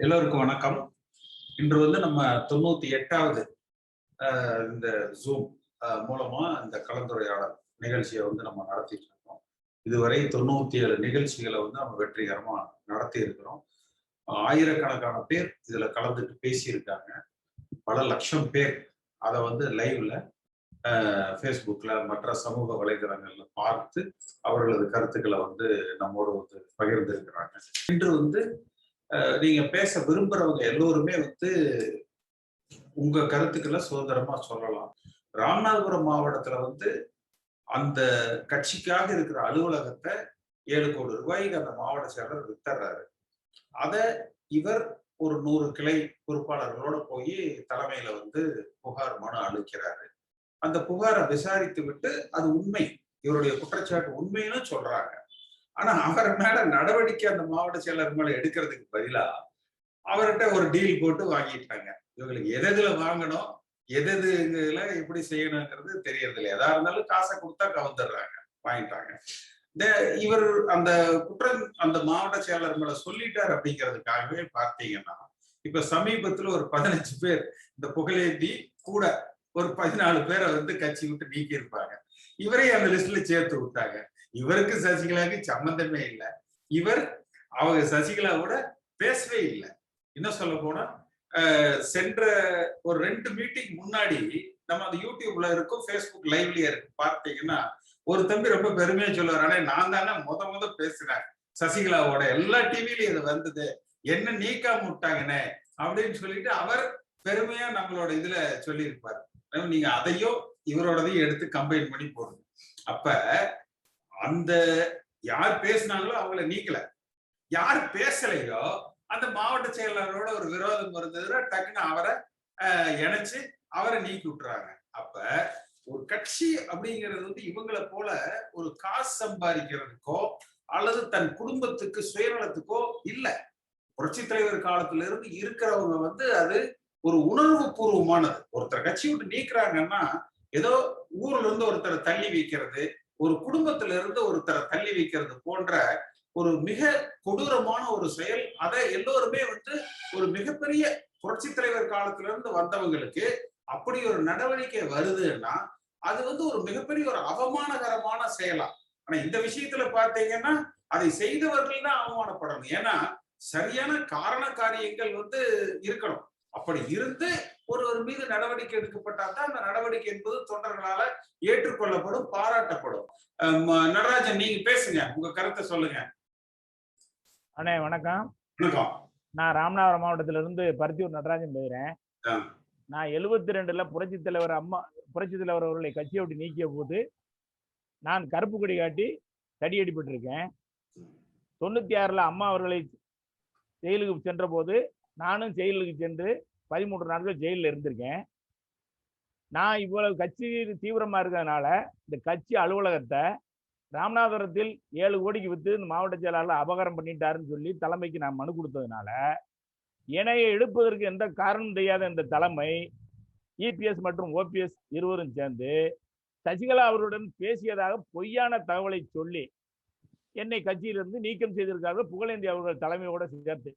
எல்லோருக்கும் வணக்கம். இன்று நம்ம 98வது இந்த ஜூம் மூலமா இந்த கலந்துரையாடல் நிகழ்ச்சியை நம்ம நடத்திட்டு இருக்கோம். இதுவரை 97 நிகழ்ச்சிகளை நம்ம வெற்றிகரமா நடத்தி இருக்கிறோம். ஆயிரக்கணக்கான பேர் இதுல கலந்துட்டு பேசியிருக்காங்க. பல லட்சம் பேர் அதை லைவ்ல ஃபேஸ்புக்ல மற்ற சமூக வலைதளங்கள்ல பார்த்து அவர்களது கருத்துக்களை நம்மோடு பகிர்ந்து இருக்கிறாங்க. இன்று நீங்க பேச விரும்புறவங்க எல்லோருமே உங்க கருத்துக்களை சுதந்திரமா சொல்லலாம். ராமநாதபுரம் மாவட்டத்துல அந்த கட்சிக்காக இருக்கிற அலுவலகத்தை 7 கோடி ரூபாய்க்கு அந்த மாவட்ட செயலர் வித்தர்றாரு. அத இவர் ஒரு 100 கிளை பொறுப்பாளர்களோட போய் தலைமையில புகார் மனு அளிக்கிறாரு. அந்த புகாரை விசாரித்து விட்டு அது உண்மை, இவருடைய குற்றச்சாட்டு உண்மைன்னு சொல்றாங்க. ஆனா அவர் மேல நடவடிக்கை அந்த மாவட்ட செயலர் மேல எடுக்கிறதுக்கு பதிலா அவர்கிட்ட ஒரு டீல் போட்டு வாங்கிட்டாங்க. இவங்களுக்கு எதுல வாங்கணும், எதுல எப்படி செய்யணுங்கிறது தெரியறது இல்லை. எதா இருந்தாலும் காசை கொடுத்தா கவுந்துடுறாங்க, வாங்கிட்டாங்க. இவர் அந்த குற்றம் அந்த மாவட்ட செயலர் மேல சொல்லிட்டார் அப்படிங்கிறதுக்காகவே பார்த்தீங்கன்னா, இப்ப சமீபத்துல ஒரு 15 பேர் இந்த புகழேந்தி கூட ஒரு 14 பேரை கட்சி விட்டு நீக்கி இருப்பாங்க. இவரை அந்த லிஸ்ட்ல சேர்த்து விட்டாங்க. இவருக்கு சசிகலாவுக்கு சம்பந்தமே இல்லை. இவர் அவங்க சசிகலாவோட பேசவே இல்லை. என்ன சொல்ல போனா சென்ற ஒரு 2 மீட்டிங் முன்னாடி நம்ம அந்த யூடியூப்ல இருக்கும், ஃபேஸ்புக் லைவ்லயே இருக்கு. பார்த்தீங்கன்னா ஒரு தம்பி ரொம்ப பெருமையா சொல்லுவார், ஆனா நான் தானே முத பேசினேன், சசிகலாவோட எல்லா டிவிலையும் இது வந்தது, என்ன நீக்காம விட்டாங்கன்னு அப்படின்னு சொல்லிட்டு அவர் பெருமையா நம்மளோட இதுல சொல்லி இருப்பாரு. நீங்க அதையும் இவரோடதையும் எடுத்து கம்பைன் பண்ணி போடுங்க. அப்ப அந்த யார் பேசினாங்களோ அவங்கள நீக்கல, யார் பேசலையோ அந்த மாவட்ட செயலாளரோட ஒரு விரோதம் இருந்ததுன்னா டக்குன்னு அவரை இணைச்சு அவரை நீக்கி விட்டுறாங்க. அப்ப ஒரு கட்சி அப்படிங்கிறது இவங்களை போல ஒரு காசு சம்பாதிக்கிறதுக்கோ அல்லது தன் குடும்பத்துக்கு சுயநலத்துக்கோ இல்ல. புரட்சி தலைவர் காலத்துல இருந்து இருக்கிறவங்க அது ஒரு உணர்வு பூர்வமானது. ஒருத்தர் கட்சி விட்டு நீக்கிறாங்கன்னா ஏதோ ஊர்ல இருந்து ஒருத்தரை தள்ளி வைக்கிறது, ஒரு குடும்பத்துல இருந்து ஒருத்தரை தள்ளி வைக்கிறது போன்ற ஒரு மிக கொடூரமான ஒரு செயல். அதை எல்லோருமே ஒரு மிகப்பெரிய புரட்சி தலைவர் காலத்துல இருந்து வந்தவங்களுக்கு அப்படி ஒரு நடவடிக்கை வருதுன்னா அது ஒரு மிகப்பெரிய ஒரு அவமானகரமான செயலா. ஆனா இந்த விஷயத்துல பாத்தீங்கன்னா அதை செய்தவர்கள் தான் அவமானப்படணும். ஏன்னா சரியான காரண காரியங்கள் இருக்கணும். அப்படி இருந்து ஒருவர் மீது நடவடிக்கை எடுக்கப்பட்டாதான் அந்த நடவடிக்கை என்பது தொண்டர்களால ஏற்றுக்கொள்ளப்படும், பாராட்டப்படும். நடராஜன், நீங்க பேசுங்க, உங்க கருத்தை சொல்லுங்க. அண்ணே வணக்கம். வணக்கம். நான் ராமநாதபுரம் மாவட்டத்திலிருந்து பருத்தியூர் நடராஜன் பேசுறேன். நான் 72ல புரட்சி தலைவர் அவர்களை கட்சியை விட்டு நீக்கிய போது நான் கருப்பு கொடி காட்டி தடியடிப்பட்டிருக்கேன். 96ல அம்மா அவர்களை ஜெயிலுக்கு சென்ற போது நானும் ஜெயிலுக்கு சென்று 13 நாட்கள் ஜெயிலில் இருந்திருக்கேன். நான் இவ்வளவு கட்சி தீவிரமா இருக்கிறதுனால இந்த கட்சி அலுவலகத்தை ராமநாதபுரத்தில் 7 கோடிக்கு வித்து இந்த மாவட்ட செயலாளர் அபகாரம் பண்ணிட்டாருன்னு சொல்லி தலைமைக்கு நான் மனு கொடுத்ததுனால இணையை எடுப்பதற்கு எந்த காரணம் தெரியாத இந்த தலைமை இபிஎஸ் மற்றும் ஓபிஎஸ் இருவரும் சேர்ந்து சசிகலா அவருடன் பேசியதாக பொய்யான தகவலை சொல்லி என்னை கட்சியிலிருந்து நீக்கம் செய்திருக்கார்கள், புகழேந்தி அவர்கள் தலைமையோட சேர்த்து.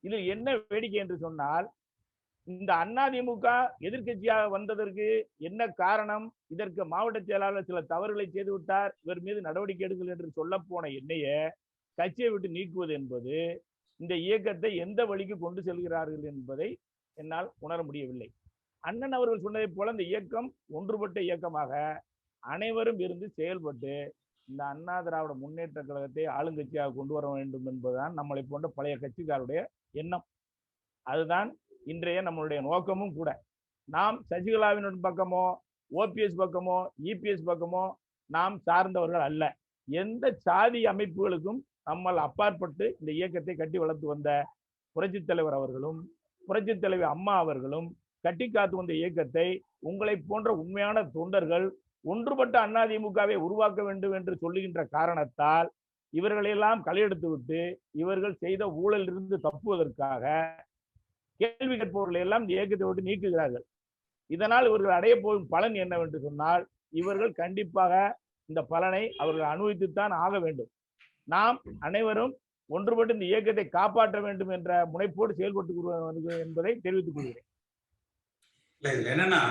இதில் என்ன வேடிக்கை என்று சொன்னால், இந்த அதிமுக எதிர்கட்சியாக வந்ததற்கு என்ன காரணம்? இதற்கு மாவட்ட செயலாளர் சில தவறுகளை செய்து விட்டார், இவர் மீது நடவடிக்கை எடுங்கள் என்று சொல்ல போன என்னையே கட்சியை விட்டு நீக்குவது என்பது இந்த இயக்கத்தை எந்த வழிக்கு கொண்டு செல்கிறார்கள் என்பதை என்னால் உணர முடியவில்லை. அண்ணன் அவர்கள் சொன்னதை போல இந்த இயக்கம் ஒன்றுபட்ட இயக்கமாக அனைவரும் இருந்து செயல்பட்டு இந்த அண்ணா திராவிட முன்னேற்ற கழகத்தை ஆளுங்கட்சியாக கொண்டு வர வேண்டும் என்பதுதான் நம்மளை போன்ற பழைய கட்சிக்காருடைய எண்ணம். அதுதான் இன்றைய நம்மளுடைய நோக்கமும் கூட. நாம் சசிகலாவின் பக்கமோ ஓபிஎஸ் பக்கமோ இபிஎஸ் பக்கமோ நாம் சார்ந்தவர்கள் அல்ல. எந்த சாதி அமைப்புகளுக்கும் நம்மால் அப்பாற்பட்டு இந்த இயக்கத்தை கட்டி வளர்த்து வந்த புரட்சி தலைவர் அவர்களும் புரட்சி தலைவர் அம்மா அவர்களும் கட்டி காத்து வந்த இயக்கத்தை உங்களை போன்ற உண்மையான தொண்டர்கள் ஒன்றுபட்ட அதிமுகவை உருவாக்க வேண்டும் என்று சொல்லுகின்ற காரணத்தால் இவர்களெல்லாம் கையெடுத்து விட்டு இவர்கள் செய்த ஊழலில் இருந்து தப்புவதற்காக கேள்வி கேட்பவர்களை எல்லாம் இந்த இயக்கத்தை விட்டு நீக்குகிறார்கள். இதனால் இவர்கள் அடைய போகும் பலன் என்னவென்று சொன்னால், இவர்கள் கண்டிப்பாக இந்த பலனை அவர்கள் அனுபவித்துத்தான் ஆக வேண்டும். நாம் அனைவரும் ஒன்றுபட்டு இந்த இயக்கத்தை காப்பாற்ற வேண்டும் என்ற முனைப்போடு செயல்பட்டு என்பதை தெரிவித்துக் கொள்கிறேன். என்னன்னா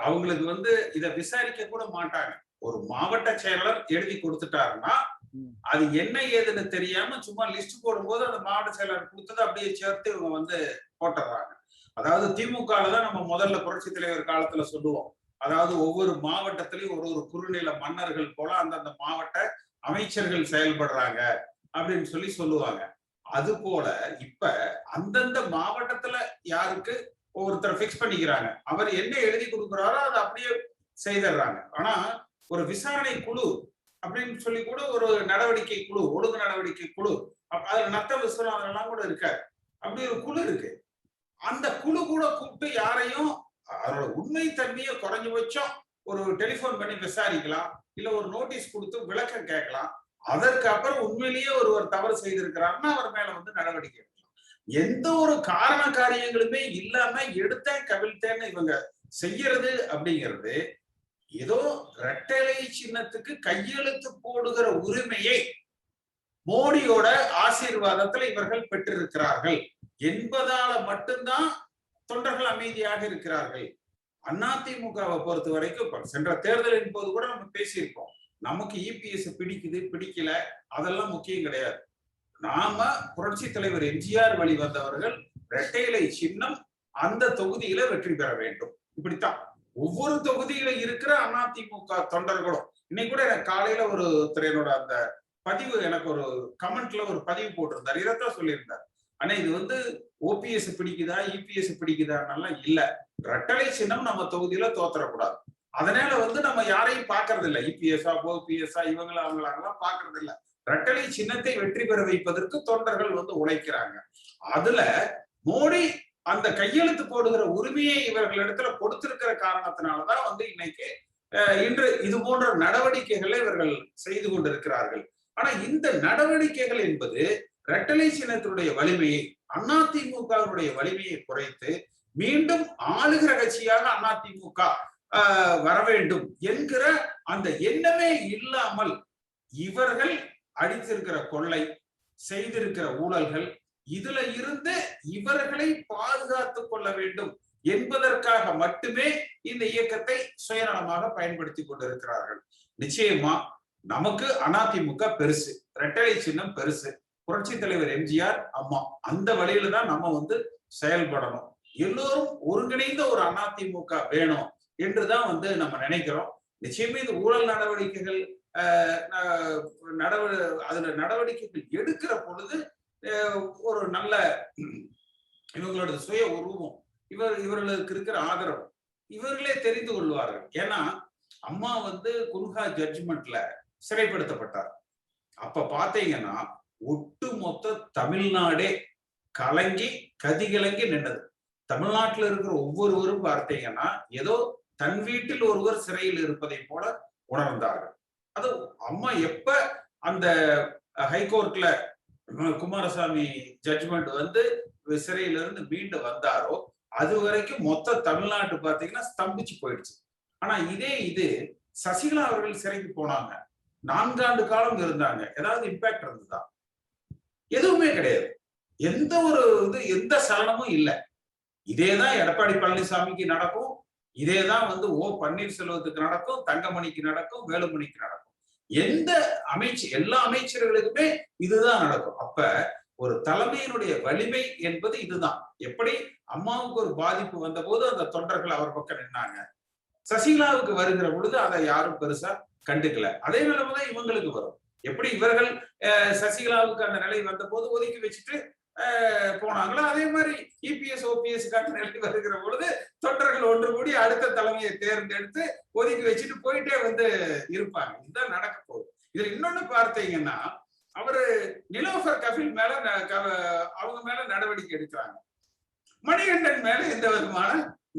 அவங்களுக்கு வந்து இதை விசாரிக்க கூட மாட்டாங்க. ஒரு மாவட்ட செயலாளர் எழுதி கொடுத்துட்டாருன்னா அது என்ன ஏதுன்னு தெரியாம சும்மா லிஸ்ட் போடும்போது அந்த மாவட்ட செயலாளர் கொடுத்தது அப்படியே சேர்த்து இவங்க வந்து போட்டுறாங்க. அதாவது திமுகல தான் நம்ம முதல்ல புரட்சி தலைவர் காலத்துல சொல்லுவோம். அதாவது ஒவ்வொரு மாவட்டத்திலையும் ஒரு குறுநில மன்னர்கள் போல அந்தந்த மாவட்ட அமைச்சர்கள் செயல்படுறாங்க அப்படின்னு சொல்லுவாங்க. அது போல இப்ப அந்தந்த மாவட்டத்துல யாருக்கு ஒருத்தர் பிக்ஸ் பண்ணிக்கிறாங்க. அவர் என்ன எழுதி கொடுக்குறாரோ அதை அப்படியே செய்திடுறாங்க. ஆனா ஒரு விசாரணை குழு அப்படின்னு சொல்லி கூட ஒரு நடவடிக்கை குழு, ஒழுங்கு நடவடிக்கை குழு, அதுல நத்த விஸ்வநாதன் எல்லாம் கூட இருக்காரு. அப்படி ஒரு குழு இருக்கு. அந்த குழு கூட கூப்பிட்டு யாரையும் அவரோட உண்மை தன்மையை குறைஞ்சபட்சம் ஒரு டெலிபோன் பண்ணி விசாரிக்கலாம், இல்ல ஒரு நோட்டீஸ் கொடுத்து விளக்கம் கேட்கலாம். அதற்கு அப்புறம் உண்மையிலேயே ஒருவர் தவறு செய்திருக்கிறாருன்னா அவர் மேல வந்து நடவடிக்கை எடுக்கலாம். எந்த ஒரு காரண காரியங்களுமே இல்லாம எடுத்தேன் கவிழ்த்தேன்னு இவங்க செய்யறது அப்படிங்கிறது ஏதோ இரட்டை சின்னத்துக்கு கையெழுத்து போடுகிற உரிமையை மோடியோட ஆசீர்வாதத்துல இவர்கள் பெற்றிருக்கிறார்கள் என்பதால மட்டும்தான் தொண்டர்கள் அமைதியாக இருக்கிறார்கள். அதிமுகவை பொறுத்த வரைக்கும் சென்ற தேர்தலின் போது கூட நம்ம பேசியிருக்கோம். நமக்கு இபிஎஸ் பிடிக்குது பிடிக்கல அதெல்லாம் முக்கியம் கிடையாது. நாம புரட்சி தலைவர் எம்ஜிஆர் வழி வந்தவர்கள் இரட்டை இலை சின்னம் அந்த தொகுதியில வெற்றி பெற வேண்டும். இப்படித்தான் ஒவ்வொரு தொகுதியில இருக்கிற அதிமுக தொண்டர்களும். இன்னைக்கு கூட எனக்கு காலையில என்னோட அந்த பதிவு எனக்கு ஒரு கமெண்ட்ல ஒரு பதிவு போட்டிருந்தார். இதைத்தான் சொல்லியிருந்தார். ஆனா இது வந்து ஓபிஎஸ் பிடிக்குதா இபிஎஸ் பிடிக்குதான்னெல்லாம் இல்ல. இரட்டை சின்னம் நம்ம தொகுதியில தோத்தரக்கூடாது. அதனால வந்து நம்ம யாரையும் பாக்குறது இல்ல. இபிஎஸ்ஆ ஓபிஎஸ்ஆ இவங்களா அவங்களாங்கலாம் பாக்குறது இல்ல. இரட்டை சின்னத்தை வெற்றி பெற வைப்பதற்கு தொண்டர்கள் வந்து உழைக்கிறாங்க. அதுல மோடி அந்த கையெழுத்து போடுகிற உரிமையை இவர்களிடத்துல கொடுத்திருக்கிற காரணத்தினாலதான் வந்து இன்னைக்கு இன்று இது போன்ற நடவடிக்கைகளை இவர்கள் செய்து கொண்டிருக்கிறார்கள். ஆனா இந்த நடவடிக்கைகள் என்பது இரட்டை சின்னத்தினுடைய வலிமையை, அதிமுகவினுடைய வலிமையை குறைத்து மீண்டும் ஆளுகிற கட்சியாக அதிமுக வர வேண்டும் என்கிற அந்த எண்ணமே இல்லாமல் இவர்கள் அடித்திருக்கிற கொள்ளை, செய்திருக்கிற ஊழல்கள், இதுல இருந்து இவர்களை பாதுகாத்துக் கொள்ள வேண்டும் என்பதற்காக மட்டுமே இந்த இயக்கத்தை சுயநலமாக பயன்படுத்தி கொண்டிருக்கிறார்கள். நிச்சயமா நமக்கு அதிமுக பெருசு, இரட்டை சின்னம் பெருசு, புரட்சி தலைவர் எம்ஜிஆர் அம்மா, அந்த வழியில தான் நம்ம வந்து செயல்படணும். எல்லோரும் ஒருங்கிணைந்த ஒரு அதிமுக வேணும் என்றுதான் வந்து நம்ம நினைக்கிறோம். நிச்சயமே இந்த ஊழல் நடவடிக்கைகள் அதுல நடவடிக்கைகள் எடுக்கிற பொழுது ஒரு நல்ல இவங்களோட சுய உருவம், இவர்களுக்கு இருக்கிற ஆதரவு இவர்களே தெரிந்து கொள்வார்கள். ஏன்னா அம்மா வந்து குன்ஹா ஜட்ஜ்மெண்ட்ல சிறைப்படுத்தப்பட்டார். அப்ப பாத்தீங்கன்னா ஒட்டுமொத்த தமிழ்நாடே கலங்கி கதிகலங்கி நின்றது. தமிழ்நாட்டில் இருக்கிற ஒவ்வொருவரும் பார்த்தீங்கன்னா ஏதோ தன் வீட்டில் ஒருவர் சிறையில் இருப்பதை போல உணர்ந்தார்கள். அது அம்மா எப்ப அந்த ஹைகோர்ட்ல குமாரசாமி ஜட்ஜ்மெண்ட் வந்து சிறையிலிருந்து மீண்டு வந்தாரோ அது வரைக்கும் மொத்த தமிழ்நாட்டு பாத்தீங்கன்னா ஸ்தம்பிச்சு போயிடுச்சு. ஆனா இது சசிகலா அவர்கள் சிறைக்கு போனாங்க, 4 ஆண்டு காலம் இருந்தாங்க. ஏதாவது இம்பாக்ட் இருந்ததா? எதுவுமே கிடையாது. எந்த ஒரு எந்த சலனமும் இல்லை. இதேதான் எடப்பாடி பழனிசாமிக்கு நடக்கும், இதேதான் வந்து ஓ பன்னீர்செல்வத்துக்கு நடக்கும், தங்கமணிக்கு நடக்கும், வேலுமணிக்கு நடக்கும். எந்த எல்லா அமைச்சர்களுக்குமே இதுதான் நடக்கும். அப்ப ஒரு தலைமையினுடைய வலிமை என்பது இதுதான். எப்படி அம்மாவுக்கு ஒரு பாதிப்பு வந்த போது அந்த தொண்டர்கள் அவர் பக்கம் நின்னாங்க, சசிகலாவுக்கு வருகிற பொழுது அதை யாரும் பெருசா கண்டுக்கல. அதே நிலைமைதான் இவங்களுக்கு வரும். எப்படி இவர்கள் சசிகலாவுக்கு அந்த நிலை வந்த போது ஒதுக்கி வச்சுட்டு போனாங்களோ அதே மாதிரி இபிஎஸ் ஓபிஎஸ்க்கான நிலை வருகிற பொழுது தொண்டர்கள் ஒன்று கூடி அடுத்த தலைமையை தேர்ந்தெடுத்து ஒதுக்கி வச்சுட்டு போயிட்டே வந்து இருப்பாங்க. இதுதான் நடக்க போகுது. இதுல இன்னொன்னு பார்த்தீங்கன்னா அவரு நிலோஃபர் கபில் மேல அவங்க மேல நடவடிக்கை எடுக்கிறாங்க, மணிகண்டன் மேல எந்த விதமான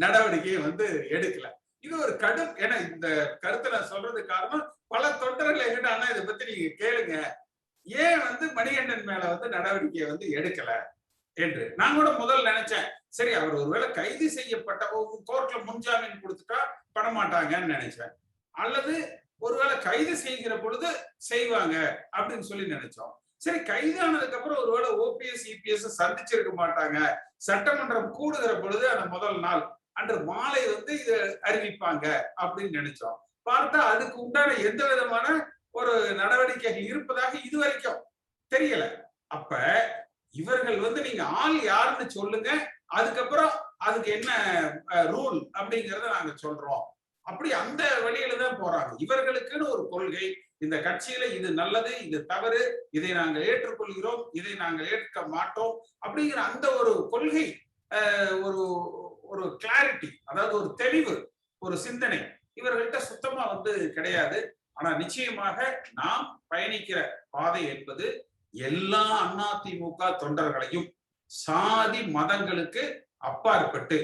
நடவடிக்கையை வந்து எடுக்கல. இது ஒரு கடும். ஏன்னா இந்த கருத்தை நான் சொல்றது காரணம் பல தொண்டர்கள் என்கிட்ட அண்ணா இதை பத்தி நீங்க கேளுங்க, ஏன் வந்து மணிகண்டன் மேல வந்து நடவடிக்கையை வந்து எடுக்கல என்று நான் கூட முதல் நினைச்சேன். சரி அவர் ஒருவேளை கைது செய்யப்பட்ட கோர்ட்ல முன்ஜாமீன் கொடுத்துட்டா பண்ண மாட்டாங்கன்னு நினைச்சேன், அல்லது ஒருவேளை கைது செய்கிற பொழுது செய்வாங்க அப்படின்னு சொல்லி நினைச்சோம். சரி, கைதானதுக்கு அப்புறம் ஒருவேளை ஓபிஎஸ் இபிஎஸ் சந்திச்சிருக்க மாட்டாங்க. சட்டமன்றம் கூடுகிற பொழுது அந்த முதல் நாள் அன்று மாலை வந்து இத அறிவிப்பாங்க அப்படின்னு நினைச்சோம். பார்த்தா அதுக்கு உண்டான எந்த விதமான ஒரு நடவடிக்கைகள் இருப்பதாக இதுவரைக்கும் தெரியல. அப்ப இவர்கள் வந்து நீங்க ஆள் யாருன்னு சொல்லுங்க, அதுக்கப்புறம் அதுக்கு என்ன ரூல் அப்படிங்கறத நாங்க சொல்றோம். அப்படி அந்த வழியில தான் போறாங்க. இவர்களுக்குன்னு ஒரு கொள்கை, இந்த கட்சியில இது நல்லது, இது தவறு, இதை நாங்கள் ஏற்றுக்கொள்கிறோம், இதை நாங்கள் ஏற்க மாட்டோம் அப்படிங்கிற அந்த ஒரு கொள்கை, ஒரு ஒரு கிளாரிட்டி, அதாவது ஒரு தெளிவு, ஒரு சிந்தனை இவர்கள்ட்ட சுத்தமா வந்து கிடையாது. ஆனா நிச்சயமாக நாம் பயணிக்கிற பாதை என்பது எல்லா அதிமுக தொண்டர்களையும் சாதி மதங்களுக்கு அப்பாற்பட்டு,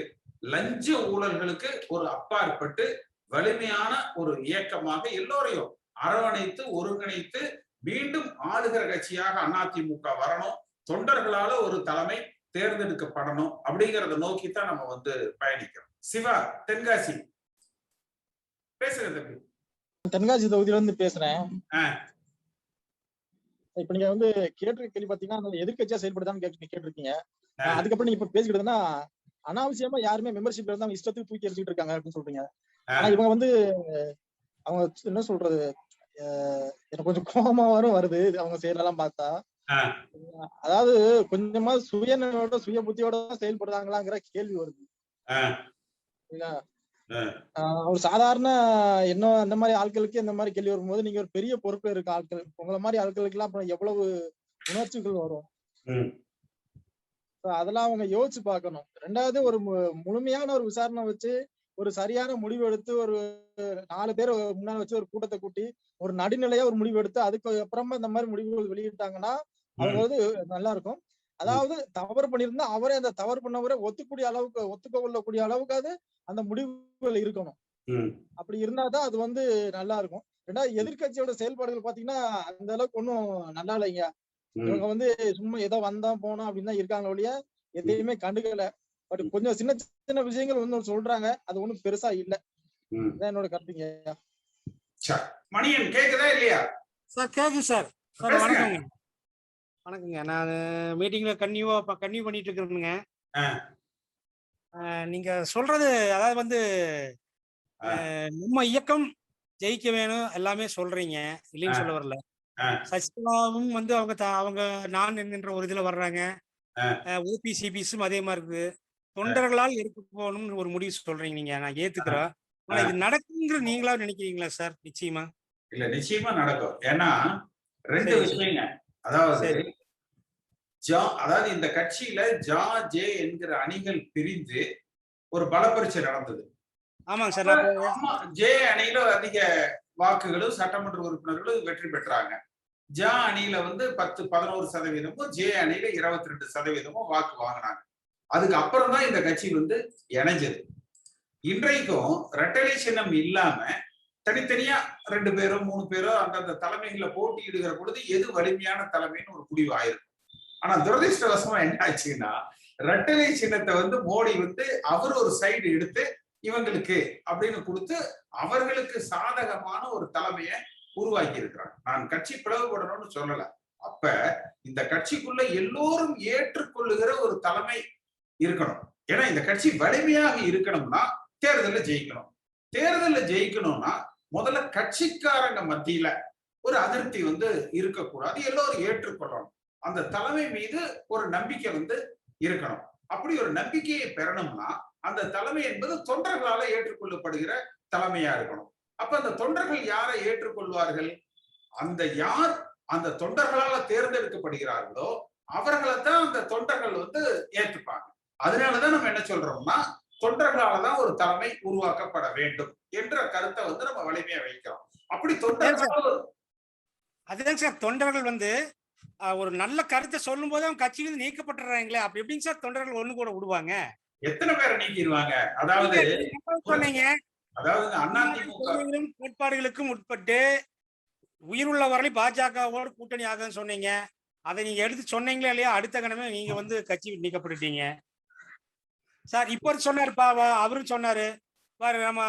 லஞ்ச ஊழல்களுக்கு ஒரு அப்பாற்பட்டு வலிமையான ஒரு இயக்கமாக எல்லோரையும் அரவணைத்து ஒருங்கிணைத்து மீண்டும் ஆளுகிற கட்சியாக அதிமுக வரணும், தொண்டர்களால ஒரு தலைமை தேர்ந்தெடுக்கப்படணும் அப்படிங்கறத நோக்கித்தான் நம்ம வந்து பயணிக்கிறோம். சிவா, தென்காசி பேசுங்க தம்பி. தென்காசி தொகுதியில இருந்து பேசுறேன். இப்ப நீங்க வந்து கேட்டிருக்க கேள்வி பாத்தீங்கன்னா எதிர்கட்சியா செயல்படுதான்னு கேட்டிருக்கீங்க. அதுக்கப்புறம் நீங்க இப்ப பேசிக்கிட்டதுன்னா அனாவசியமா யாருமே மெம்பர்ஷிப்ல இருந்தா அவங்க இஷ்டத்துக்கு தூக்கி எரிஞ்சுட்டு இருக்காங்க அப்படின்னு சொல்றீங்க. ஆனா இவங்க வந்து அவங்க என்ன சொல்றது, எனக்கு கொஞ்சம் கோபமா வருது அவங்க செயலெல்லாம் பார்த்தா. அதாவது கொஞ்சமா சுயநலோட சுய புத்தியோட செயல்படுறாங்களாங்கிற கேள்வி வருது. ஒரு சாதாரண என்ன அந்த மாதிரி ஆட்களுக்கு இந்த மாதிரி கேள்வி வரும்போது நீங்க ஒரு பெரிய பொறுப்புல இருக்க ஆட்கள், உங்களை மாதிரி ஆட்களுக்கு எல்லாம் அப்புறம் எவ்வளவு உணர்ச்சிகள் வரும், அதெல்லாம் அவங்க யோசிச்சு பார்க்கணும். ரெண்டாவது, ஒரு முழுமையான ஒரு விசாரணை வச்சு ஒரு சரியான முடிவு எடுத்து ஒரு 4 பேர் முன்னாடி வச்சு ஒரு கூட்டத்தை கூட்டி ஒரு நடுநிலையா ஒரு முடிவு எடுத்து அதுக்கு அப்புறமா இந்த மாதிரி முடிவுகள் வெளியிட்டாங்கன்னா அவங்க வந்து நல்லா இருக்கும். அதாவது தவறு பண்ணியிருந்தா அவரே அந்த தவறு பண்ணவரை ஒத்துக்கொள்ளக்கூடிய அளவுக்காவது அந்த முடிவுகள் இருக்கணும். அப்படி இருந்தாதான் அது வந்து நல்லா இருக்கும். ரெண்டாவது, எதிர்கட்சியோட செயல்பாடுகள் பாத்தீங்கன்னா அந்த அளவுக்கு ஒன்றும் நல்லா இல்லைங்க. இவங்க வந்து சும்மா ஏதோ வந்தா போனோம் அப்படின்னு தான் இருக்காங்க ஒழிய எதையுமே கண்டுக்கல. பட் கொஞ்சம் சின்ன சின்ன விஷயங்கள் வந்து சொல்றாங்க, அது ஒண்ணும் பெருசா இல்ல. என்னோட கருத்துங்க. மணியன் கேக்குதா இல்லையா? சார் கேக்குது சார். சார் வணக்கங்க. வணக்கங்க. நான் மீட்டிங்ல கன்டினியூ பண்ணிட்டு இருக்கிறேங்க. நீங்க சொல்றது அதாவது வந்து நம்ம இயக்கம் ஜெயிக்க வேணும் எல்லாமே சொல்றீங்க, இல்லைன்னு சொல்ல வரல. சசிகலாவும் வந்து அவங்க நான் என்கின்ற ஒரு இதுல வர்றாங்க. ஓபிசிபிஸும் அதே மாதிரி இருக்குது. தொண்டர்களால் எடுத்து போகணும்னு ஒரு முடிவு சொல்றீங்க நீங்க, நான் ஏத்துக்கிறேன். ஆனா இது நடக்குங்கிற நீங்களா நினைக்கிறீங்களா சார்? நிச்சயமா இல்ல, நிச்சயமா நடக்கும். ஏன்னா 2 விஷயங்க. அதாவது இந்த கட்சியில ஜா ஜே என்கிற அணிகள் பிரிந்து ஒரு பலப்பரீட்சை நடந்தது. ஆமாங்க சார். ஜே அணியில அதிக வாக்குகளும் சட்டமன்ற உறுப்பினர்களும் வெற்றி பெற்றாங்க. ஜா அணியில வந்து 10-11% ஜே அணியில 22% வாக்கு வாங்கினாங்க. அதுக்கு அப்புறம் தான் இந்த கட்சி வந்து இணைஞ்சது. இன்றைக்கும் இரட்டை சின்னம் இல்லாம தனித்தனியா 2 பேரோ 3 பேரோ அந்தந்த தலைமைகளை போட்டியிடுகிற பொழுது எது வலிமையான தலைமைன்னு ஒரு முடிவு ஆயிருக்கும். ஆனா துரதிருஷ்டவசமா என்ன ஆச்சுன்னா, இரட்டை சின்னத்தை வந்து மோடி வந்து அவர் ஒரு சைடு எடுத்து இவங்களுக்கு அப்படின்னு கொடுத்து அவர்களுக்கு சாதகமான ஒரு தலைமையை உருவாக்கி இருக்கிறாங்க. நான் கட்சி பிளவுபடணும்னு சொல்லல. அப்ப இந்த கட்சிக்குள்ள எல்லோரும் ஏற்றுக்கொள்ளுகிற ஒரு தலைமை இருக்கணும். ஏன்னா இந்த கட்சி வலிமையாக இருக்கணும்னா தேர்தலில் ஜெயிக்கணும். தேர்தலில் ஜெயிக்கணும்னா முதல்ல கட்சிக்காரங்க மத்தியில ஒரு அதிருப்தி வந்து இருக்கக்கூடாது, எல்லோரும் ஏற்றுக்கொள்ளணும். அந்த தலைமை மீது ஒரு நம்பிக்கை வந்து இருக்கணும். அப்படி ஒரு நம்பிக்கையை பெறணும்னா அந்த தலைமை என்பது தொண்டர்களால ஏற்றுக்கொள்ளப்படுகிற தலைமையா இருக்கணும். அப்ப அந்த தொண்டர்கள் யாரை ஏற்றுக்கொள்வார்கள்? யார் அந்த தொண்டர்களால தேர்ந்தெடுக்கப்படுகிறார்களோ அவர்களைத்தான் அந்த தொண்டர்கள் வந்து ஏற்றுப்பாங்க. அதனாலதான் நம்ம என்ன சொல்றோம்னா, தொண்டர்களாலதான் ஒரு தலைமை உருவாக்கப்பட வேண்டும் என்ற கருத்தை வந்து நம்ம வலிமையா வைக்கிறோம். அப்படி தொண்டர்கள் அதுதான் சார், தொண்டர்கள் வந்து ஒரு நல்ல கருத்தை சொல்லும் போது அவங்க கட்சியிலிருந்து நீக்கப்பட்டுறாங்களே, அப்படி எப்படிங்க சார் தொண்டர்கள் ஒண்ணு கூட விடுவாங்க? எத்தனை பேரை நீக்கிடுவாங்க? அதாவது சொன்னீங்க, அதிமுக கோட்பாடுகளுக்கும் உட்பட்டு உயிருள்ள வரை பாஜகவோடு கூட்டணி ஆகுன்னு சொன்னீங்க. அதை நீங்க எடுத்து சொன்னீங்களா இல்லையா? அடுத்த கணமே நீங்க வந்து கட்சி நீக்கப்பட்டுட்டீங்க சார். இப்போ சொன்னாருப்பா, அவரும் சொன்னாரு பாரு, நம்ம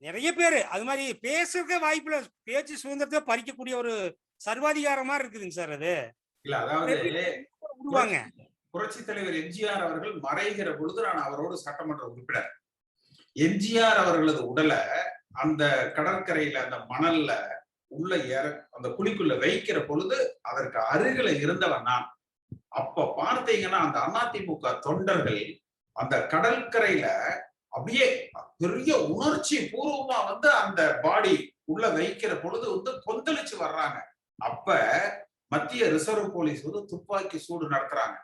நிறைய பேரு அது மாதிரி பேசுறதுக்கு வாய்ப்புல பேச்சு சுதந்திரத்தை பறிக்கக்கூடிய ஒரு சர்வாதிகாரமா இருக்குதுங்க சார். அது இல்ல அதாவது விடுவாங்க. புரட்சி தலைவர் எம்ஜிஆர் அவர்கள் மறைகிற பொழுது நான் அவரோடு சட்டமன்ற உறுப்பினர். எம்ஜிஆர் அவர்களது உடலை அந்த கடற்கரையில அந்த மணல்ல உள்ள அந்த குழிக்குள்ள வைக்கிற பொழுது அதற்கு அருகில இருந்தவன் நான். அப்ப பார்த்தீங்கன்னா அந்த அதிமுக தொண்டர்கள் அந்த கடற்கரையில அப்படியே பெரிய உணர்ச்சி பூர்வமா வந்து அந்த பாடி உள்ள வைக்கிற பொழுது வந்து கொந்தளிச்சு வர்றாங்க. அப்ப மத்திய ரிசர்வ் போலீஸ் வந்து துப்பாக்கி சூடு நடத்துறாங்க.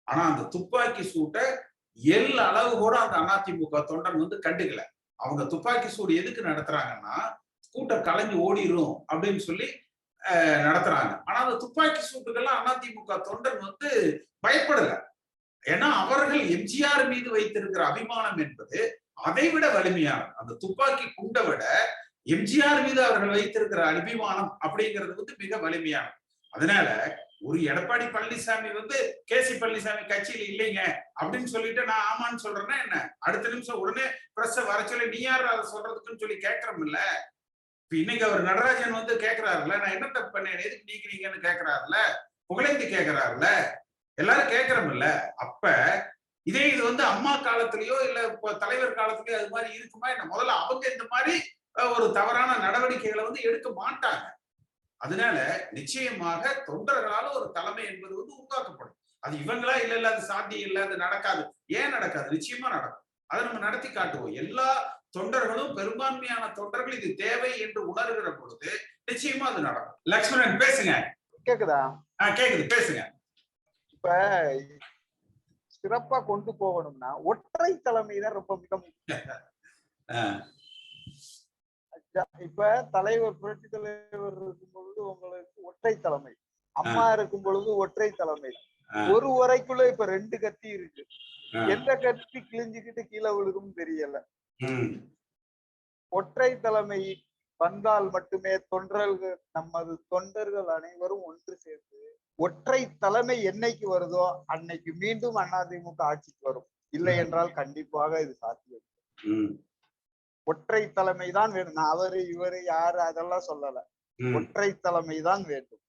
ஆனா அந்த துப்பாக்கி சூட்டை அளவு கூட அந்த அதிமுக தொண்டன் வந்து கண்டுக்கல. அவங்க துப்பாக்கி சூடு எதுக்கு நடத்துறாங்கன்னா கூட்டம் கலைஞ்சு ஓடிரும் அப்படின்னு சொல்லி நடத்துறாங்க. ஆனா அந்த துப்பாக்கி சூட்டுக்கெல்லாம் அதிமுக தொண்டன் வந்து பயப்படல. ஏன்னா அவர்கள் எம்ஜிஆர் மீது வைத்திருக்கிற அபிமானம் என்பது அதை விட வலிமையானது. அந்த துப்பாக்கி குண்டை விட எம்ஜிஆர் மீது அவர்கள் வைத்திருக்கிற அபிமானம் அப்படிங்கிறது வந்து மிக வலிமையானது. அதனால ஒரு எடப்பாடி பழனிசாமி வந்து கேசி பழனிசாமி கட்சியில இல்லைங்க அப்படின்னு சொல்லிட்டு நான் ஆமான்னு சொல்றேன்னா என்ன, அடுத்த நிமிஷம் உடனே பிரஸ் வர சொல்லி நீ யார் அதை சொல்றதுக்குன்னு சொல்லி கேட்கறோம் இல்ல. இப்ப இன்னைக்கு அவர் நடராஜன் வந்து கேட்கிறாருல, நான் என்ன தப்பு பண்ணேன் எதுக்கு நீக்கிறீங்கன்னு கேட்கிறாருல, புகழேந்தி கேட்கிறாருல, எல்லாரும் கேட்கறோம் இல்ல. அப்ப இது வந்து அம்மா காலத்திலயோ இல்ல தலைவர் காலத்திலயோ அது மாதிரி இருக்குமா என்ன? முதல்ல அவங்க இந்த மாதிரி ஒரு தவறான நடவடிக்கைகளை வந்து எடுக்க மாட்டாங்க. அதனால நிச்சயமாக தொண்டர்களால ஒரு தலைமை என்பது வந்து உருவாக்கப்படும். அது இவங்களா இல்ல அது சாத்தியம் இல்லை, அது நடக்காது. ஏன் நடக்காது? நிச்சயமா நடக்கும். அதை நம்ம நடத்தி காட்டுவோம். எல்லா தொண்டர்களும் பெரும்பான்மையான தொண்டர்கள் இது தேவை என்று உணர்கிற பொழுது நிச்சயமா அது நடக்கும். லட்சுமணன் பேசுங்க. கேக்குதா? கேக்குது, பேசுங்க. இப்ப சிறப்பா கொண்டு போகணும்னா ஒற்றை தலைமை தான் ரொம்ப மிக முக்கியம். இப்ப தலைவர் புரட்சி தலைவர் இருக்கும் பொழுது உங்களுக்கு ஒற்றை தலைமை, அம்மா இருக்கும் பொழுது ஒற்றை தலைமை. ஒரு உரைக்குள்ள இப்ப 2 கத்தி இருக்கு. எந்த கத்தி கிழிஞ்சுக்கிட்டு கீழே விழுகும் தெரியல. ஒற்றை தலைமை வந்தால் மட்டுமே நமது தொண்டர்கள் அனைவரும் ஒன்று சேர்ந்து ஒற்றை தலைமை என்னைக்கு வருதோ அன்னைக்கு மீண்டும் அதிமுக ஆட்சிக்கு வரும். இல்லை என்றால் கண்டிப்பாக இது சாத்தியம். ஒற்றை தலைமை தான் வேணும். நான் அவரு இவரு யாரு அதெல்லாம் சொல்லல. ஒற்றை தலைமை தான் வேண்டும்.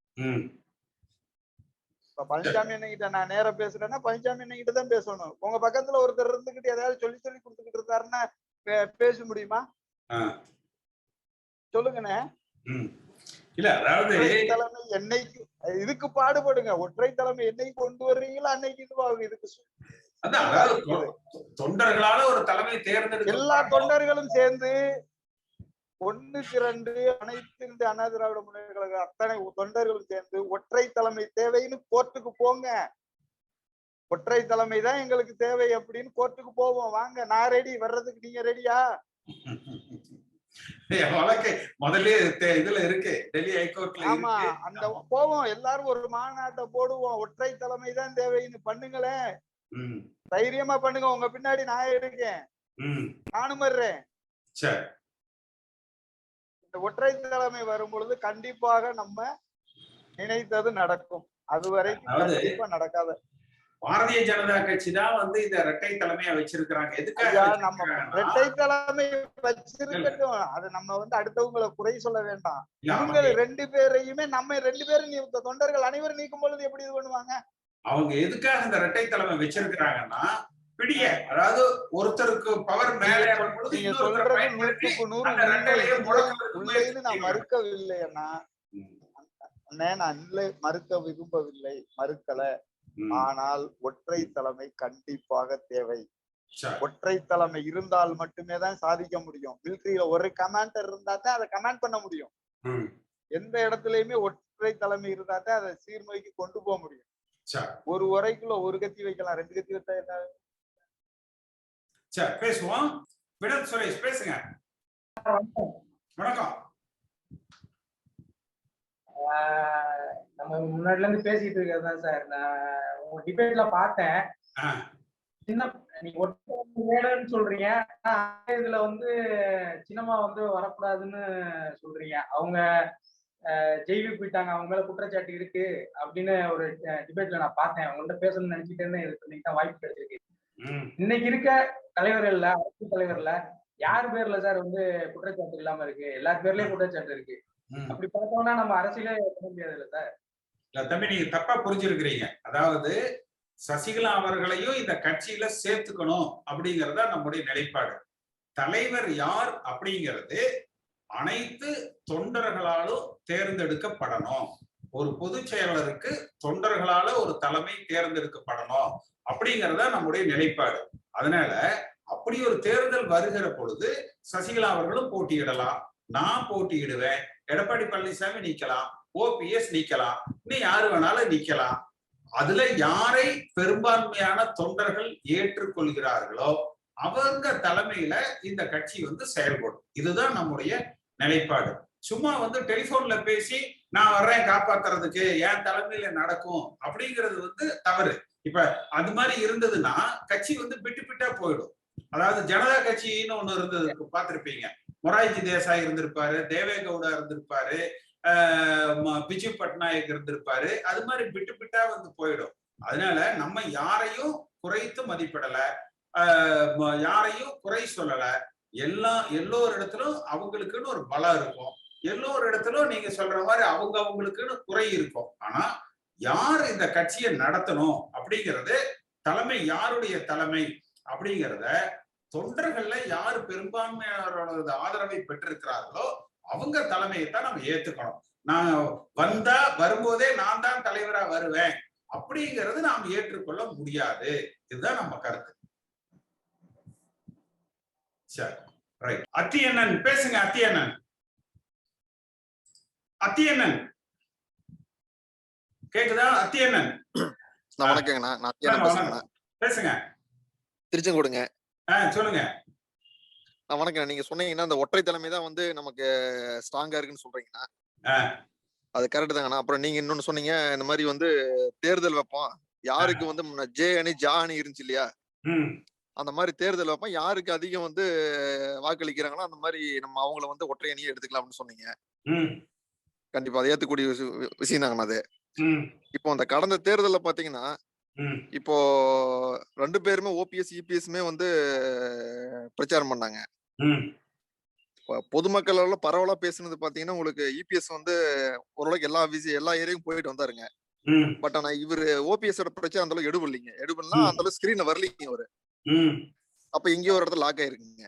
இப்ப பழனிசாமி அண்ணகிட்ட நான் நேர பேசுறேன்னா பழனிசாமி அண்ணகிட்ட தான் பேசணும். உங்க பக்கத்துல ஒருத்தர் இருந்துகிட்டு ஏதாவது சொல்லி கொடுத்துக்கிட்டு இருந்தாருன்னா பேச முடியுமா? சொல்லுங்கண்ணே. இல்ல அதாவது தலைமை என்னைக்கு இதுக்கு பாடுபடுங்க. ஒற்றை தலைமை என்னைக்கு கொண்டு வர்றீங்களோ அன்னைக்கு இதுவாகும். இதுக்கு தொண்டர்களால ஒரு தலைமை தேர்ந்தெடுக்க எல்லா தொண்டர்களும் சேர்ந்து 1-2 அனைத்து இந்த அண்ணா திராவிட முன்னேற்ற கழக அத்தனை தொண்டர்களும் சேர்ந்து ஒற்றை தலைமை தேவைன்னு கோர்ட்டுக்கு போங்க. ஒற்றை தலைமை தான் எங்களுக்கு தேவை அப்படின்னு கோர்ட்டுக்கு போவோம். வாங்க, நான் ரெடி. வர்றதுக்கு நீங்க ரெடியா? வழக்கு முதல்ல இதுல இருக்கு, டெல்லி ஹைகோர்ட்ல. ஆமா, அந்த போவோம். எல்லாரும் ஒரு மாநாட்டை போடுவோம். ஒற்றை தலைமை தான் தேவைன்னு பண்ணுங்களேன். தைரியமா பண்ணுங்க. உங்க பின்னாடி நான் இருக்கேன், நானும் வர்றேன். இந்த ஒற்றை தலைமை வரும் பொழுது கண்டிப்பாக நம்ம நினைத்தது நடக்கும். அதுவரைக்கும் கண்டிப்பா நடக்காத. பாரதிய ஜனதா கட்சி தான் வந்து இந்த இரட்டை தலைமையா வச்சிருக்கிறாங்க. எதுக்காக நம்ம இரட்டை தலைமை வச்சிருக்கட்டும், அது நம்ம வந்து அடுத்தவங்களை குறை சொல்ல வேண்டாம். இவங்க 2 பேரையுமே நம்ம 2 பேரும் தொண்டர்கள் அனைவரும் நீக்கும் பொழுது எப்படி இது பண்ணுவாங்க? அவங்க எதுக்காக இந்த இரட்டை தலைமை வச்சிருக்கிறாங்கன்னா பிடிய, அதாவது ஒருத்தருக்கு பவர் மேலே நீங்க சொல்றது 100க்கு 100 உள்ளேன்னு நான் மறுக்கவில்லை அண்ணா. நான் மறுக்க விரும்பவில்லை, மறுக்கல. ஆனால் ஒற்றை தலைமை கண்டிப்பாக தேவை. ஒற்றை தலைமை இருந்தால் மட்டுமே தான் சாதிக்க முடியும். மிலிட்டரியில ஒரு கமாண்டர் இருந்தா தான் அதை கமாண்ட் பண்ண முடியும். எந்த இடத்துலயுமே ஒற்றை தலைமை இருந்தா தான் அதை சீர்மைக்கு கொண்டு போக முடியும். ஒரு உரைக்குள்ள ஒரு கத்தி வைக்கலாம், 2 கத்தி வச்சா என்ன? பேசுவோம். வினோத் சுரேஷ் பேசுங்க. வணக்கம். நம்ம முன்னாடில இருந்து பேசிட்டு இருக்கிறதா சார். நான் உங்க டிபேட்ல பார்த்தேன். சின்ன நீங்க ஒற்றை வேணும்னு சொல்றீங்க, இதுல வந்து சின்னமா வந்து வரக்கூடாதுன்னு சொல்றீங்க. அவங்க ஜெயிலுக்கு போயிட்டாங்க, அவங்க மேல குற்றச்சாட்டு இருக்கு அப்படின்னு ஒரு டிபேட்ல நான் பார்த்தேன். அவங்கள்ட்ட பேசணும்னு நினைச்சிட்டு இருந்தேன். இன்னைக்கு தான் வாய்ப்பு கிடைச்சிருக்கு. இன்னைக்கு இருக்க தலைவர்கள்ல, அரசு தலைவர்ல யார் பேர்ல சார் வந்து குற்றச்சாட்டு இல்லாம இருக்கு? எல்லார் பேர்லயும் குற்றச்சாட்டு இருக்கு. அப்படி பார்த்தோம்னா நம்ம அரசியலே பண்ண முடியாது இல்ல சார். இல்ல தம்பி, நீங்க தப்பா புரிஞ்சிருக்கிறீங்க. அதாவது சசிகலா அவர்களையும் இந்த கட்சியில சேர்த்துக்கணும் அப்படிங்கறதா நம்முடைய நிலைப்பாடு. தலைவர் யார் அப்படிங்கிறது அனைத்து தொண்டர்களாலும் தேர்ந்தெடுக்கப்படணும். ஒரு பொதுச் செயலாளருக்கு தொண்டர்களால ஒரு தலைமை தேர்ந்தெடுக்கப்படணும் அப்படிங்கறத நம்முடைய நிலைப்பாடு. அதனால அப்படி ஒரு தேர்தல் வருகிற பொழுது சசிகலா அவர்களும் போட்டியிடலாம், நான் போட்டியிடுவேன், எடப்பாடி பழனிசாமி நிக்கலாம், ஓபிஎஸ் நிக்கலாம், இன்னும் யாரு வேணாலும் நிக்கலாம். அதுல யாரை பெரும்பான்மையான தொண்டர்கள் ஏற்றுக்கொள்கிறார்களோ அவங்க தலைமையில இந்த கட்சி செயல்படும். இதுதான் நம்முடைய நிலைப்பாடு. சும்மா டெலிபோன்ல பேசி நான் வர்றேன் காப்பாத்துறதுக்கு, என் தலைமையில நடக்கும் அப்படிங்கிறது தவறு. இப்ப அது மாதிரி இருந்ததுன்னா கட்சி பிட்டு பிட்டா போயிடும். அதாவது ஜனதா கட்சின்னு ஒண்ணு இருந்தது, பார்த்திருப்பீங்க. மொரார்ஜி தேசாய் இருந்திருப்பாரு, தேவேகவுடா இருந்திருப்பாரு, பிஜு பட்நாயக் இருந்திருப்பாரு. அது மாதிரி பிட்டு பிட்டா போயிடும். அதனால நம்ம யாரையும் குறைத்து மதிப்பிடல, யாரையும் குறை சொல்லல. எல்லோரு இடத்திலும் அவங்களுக்குன்னு ஒரு பலம் இருக்கும், எல்லோரு இடத்திலும் நீங்க சொல்ற மாதிரி அவங்களுக்குன்னு குறை இருக்கும். ஆனா யார் இந்த கட்சியை நடத்தணும் அப்படிங்கிறது, தலைமை யாருடைய தலைமை அப்படிங்கிறத தொண்டர்கள்ல யாரு பெரும்பான்மையாளரோட ஆதரவை பெற்றிருக்கிறார்களோ அவங்க தலைமையை தான் நம்ம ஏத்துக்கணும். நான் வரும்போதே நான் தான் தலைவரா வருவேன் அப்படிங்கிறது நாம் ஏற்றுக்கொள்ள முடியாது. இதுதான் நம்ம கருத்து. சரி, ரைட். அத்தியண்ணன் பேசுங்க. அத்தியண்ணன் கேக்குதா? அத்தியண்ணன் வணக்கங்கண்ணா. பேசுங்க. திருச்செங்கோடுங்க. சொல்லுங்க. வணக்கம். நீங்க சொன்னீங்கன்னா அந்த ஒற்றை தலைமை தான் நமக்கு ஸ்ட்ராங்கா இருக்குன்னு சொல்றீங்கன்னா அது கரெக்ட் தாங்கண்ணா. அப்புறம் நீங்க இன்னொன்னு சொன்னீங்க, இந்த மாதிரி தேர்தல் வைப்போம், யாருக்கு ஜே அணி ஜா அணி இருந்துச்சு இல்லையா, அந்த மாதிரி தேர்தல் வைப்போம், யாருக்கு அதிகம் வாக்களிக்கிறாங்களோ அந்த மாதிரி நம்ம அவங்கள ஒற்றை அணியை எடுத்துக்கலாம் அப்படின்னு சொன்னீங்க. கண்டிப்பா அதை ஏத்துக்கூடிய விஷயம் தாங்கண்ணா அது. இப்போ அந்த கடந்த தேர்தலில் பாத்தீங்கன்னா இப்போ 2 பேருமே ஓபிஎஸ் இபிஎஸ்மே பிரச்சாரம் பண்ணாங்க. பொதுமக்கள் பரவலா பேசுனது பாத்தீங்கன்னா உங்களுக்கு இபிஎஸ் ஓரளவுக்கு எல்லா ஏரியாவும் போயிட்டு வந்தாருங்க. பட் ஆனா இவரு ஓபிஎஸ் பிரச்சாரம் அந்த அளவுக்கு எடுபடலாம், அந்த அளவுக்கு ஸ்கிரீன்ல வரலீங்க அவரு. அப்ப இங்கே ஒரு இடத்துல லாக் ஆயிருக்குங்க.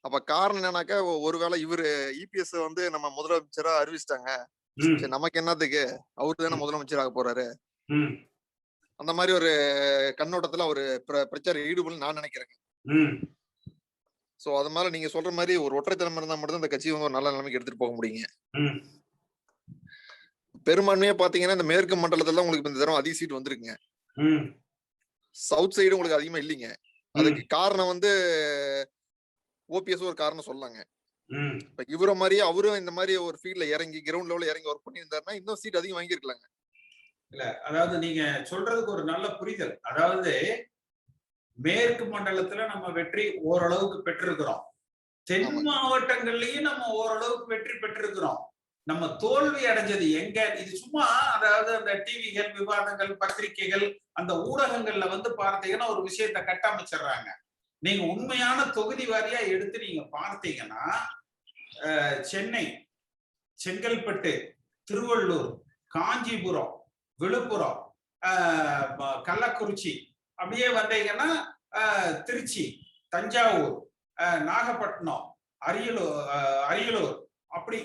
அப்ப காரணம் என்னன்னாக்கா, ஒருவேளை இவரு இபிஎஸ் நம்ம முதலமைச்சரா அறிவிச்சிட்டாங்க, சரி நமக்கு என்னத்துக்கு, அவரு தானே முதலமைச்சர் ஆக போறாரு, அந்த மாதிரி ஒரு கண்ணோட்டத்துல ஒரு பிரச்சாரம் ஈடுபடும் நான் நினைக்கிறேங்க. சோ அது மாதிரி நீங்க சொல்ற மாதிரி ஒரு ஒற்றை தலைமை இருந்தா மட்டும் இந்த கட்சி ஒரு நல்ல நிலைமைக்கு எடுத்துட்டு போக முடியுங்க. பெரும்பான்மையா பாத்தீங்கன்னா இந்த மேற்கு மண்டலத்துல உங்களுக்கு இந்த தடவை அதிக சீட் வந்திருக்குங்க. சவுத் சைடு உங்களுக்கு அதிகமா இல்லைங்க. அதுக்கு காரணம் ஓபிஎஸ் ஒரு காரணம் சொல்லாங்க. இப்ப இவர மாதிரி அவரும் இந்த மாதிரி ஒரு ஃபீல்ட்ல இறங்கி கிரவுண்ட் லெவல்ல இறங்கி ஒர்க் பண்ணி இருந்தாருன்னா இன்னும் சீட் அதிகம் வாங்கியிருக்கலாங்க. இல்ல, அதாவது நீங்க சொல்றதுக்கு ஒரு நல்ல புரிதல். அதாவது மேற்கு மண்டலத்துல நம்ம வெற்றி ஓரளவுக்கு பெற்றிருக்கிறோம், தென் மாவட்டங்கள்லயும் நம்ம ஓரளவுக்கு வெற்றி பெற்றிருக்கிறோம். நம்ம தோல்வி அடைஞ்சது எங்க? இது சும்மா அதாவது அந்த டிவிகள், விவாதங்கள், பத்திரிகைகள், அந்த ஊடகங்கள்ல பார்த்தீங்கன்னா ஒரு விஷயத்த கட்டமைச்சிடுறாங்க. நீங்க உண்மையான தொகுதி வாரியா எடுத்து நீங்க பார்த்தீங்கன்னா சென்னை, செங்கல்பட்டு, திருவள்ளூர், காஞ்சிபுரம், விழுப்புரம், கள்ளக்குறிச்சி, அப்படியே வந்தீங்கன்னா திருச்சி, தஞ்சாவூர், நாகப்பட்டினம், அரியலூர், அப்படி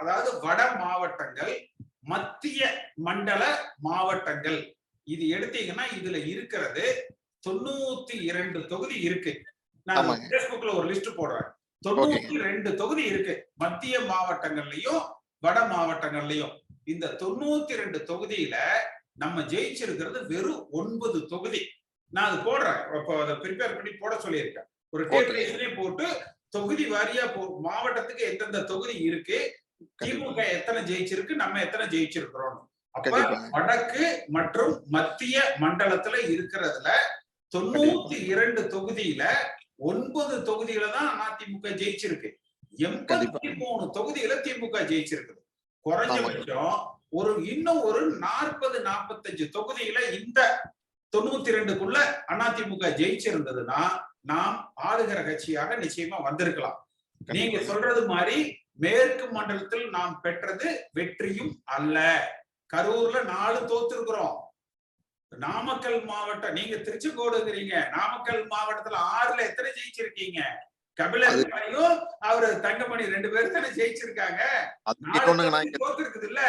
அதாவது வட மாவட்டங்கள், மத்திய மண்டல மாவட்டங்கள், இது எடுத்தீங்கன்னா இதுல இருக்கிறது 92 தொகுதி இருக்கு. நான் பேஸ்புக்ல ஒரு லிஸ்ட் போடுறேன். 92 தொகுதி இருக்கு மத்திய மாவட்டங்கள்லயும் வட மாவட்டங்கள்லயும். இந்த 92 தொகுதியில நம்ம ஜெயிச்சிருக்கிறது வெறும் 9 தொகுதி. நான் அது போடுறேன், அதை ப்ரிப்பேர் பண்ணி போட சொல்லியிருக்கேன். ஒரு டேபிளையும் போட்டு தொகுதி வாரியா மாவட்டத்துக்கு எந்தெந்த தொகுதி இருக்கு, திமுக எத்தனை ஜெயிச்சிருக்கு, நம்ம எத்தனை ஜெயிச்சிருக்கிறோம். அப்ப வடக்கு மற்றும் மத்திய மண்டலத்துல இருக்கிறதுல 92 தொகுதியில 9 தொகுதியில தான் அதிமுக ஜெயிச்சிருக்கு. 83 தொகுதியில திமுக ஜெயிச்சிருக்கு. குறைஞ்சபட்சம் இன்னும் ஒரு 40-45 தொகுதியில இந்த 92க்குள்ள அதிமுக ஜெயிச்சிருந்ததுன்னா நாம் ஆளுகிற கட்சியாக நிச்சயமா வந்திருக்கலாம். நீங்க சொல்றது மாதிரி மேற்கு மண்டலத்தில் நாம் பெற்றது வெற்றியும் அல்ல, கரூர்ல 4 தோத்துருக்கிறோம். நாமக்கல் மாவட்டம், நீங்க திருச்செங்கோடுங்கிறீங்க, நாமக்கல் மாவட்டத்துல 6ல எத்தனை ஜெயிச்சிருக்கீங்க? கபிலரையும் அவரு தங்கமணி 2 பேரும் தானே ஜெயிச்சிருக்காங்க. தோத்துருக்குது இல்ல.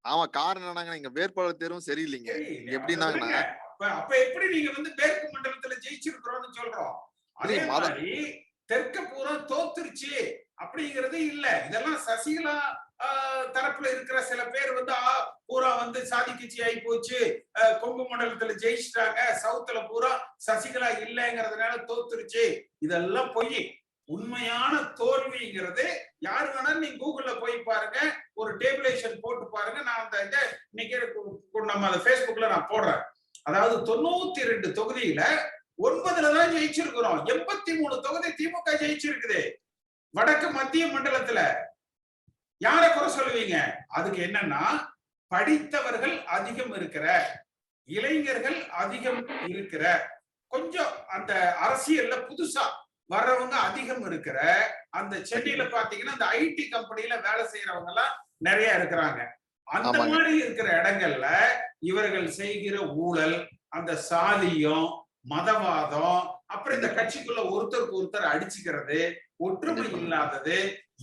ஆமா, காரணம் என்னங்க, இங்க வேட்பாளர் தேர்வும் சரியில்லைங்க. எப்படின்னாங்கன்னா அப்ப எப்படி நீங்க வந்து மேற்கு மண்டலத்துல ஜெயிச்சிருக்கிறோம்னு சொல்றோம்? அதே மாதிரி தெற்க பூரா தோத்துருச்சு அப்படிங்கிறது இல்ல. இதெல்லாம் சசிகலா தரப்புல இருக்கிற சில பேர் வந்து பூரா வந்து சாதி கட்சி ஆகி போச்சு, கொங்கு மண்டலத்துல ஜெயிச்சிட்டாங்க, சவுத்துல பூரா சசிகலா இல்லைங்கிறதுனால தோத்துருச்சு, இதெல்லாம் பொய். உண்மையான தோல்விங்கிறது யாரு வேணாலும் நீங்க கூகுள்ல போய் பாருங்க, ஒரு டேபிளேஷன் போட்டு பாருங்க. நான் அந்த இதை இன்னைக்கு நம்ம அந்த Facebookல நான் போடுறேன். அதாவது 92 தொகுதியில 9ல தான் ஜெயிச்சிருக்கிறோம். 83 தொகுதி திமுக ஜெயிச்சிருக்குது வடக்கு மத்திய மண்டலத்துல. யார குறை சொல்லுவீங்க? அதுக்கு என்னன்னா, படித்தவர்கள் அதிகம் இருக்கிற, இளைஞர்கள் அதிகம் இருக்கிற, கொஞ்சம் அந்த அரசியல்ல புதுசா வர்றவங்க அதிகம் இருக்கிற அந்த சென்னையில பாத்தீங்கன்னா அந்த ஐடி கம்பெனில வேலை செய்யறவங்க எல்லாம் நிறைய இருக்கிறாங்க. அந்த மாதிரி இருக்கிற இடங்கள்ல இவர்கள் செய்கிற ஊழல், அந்த சாதியம், மதவாதம், அப்புறம் இந்த கட்சிக்குள்ள ஒருத்தருக்கு ஒருத்தர் அடிச்சுக்கிறது, ஒற்றுமை இல்லாதது,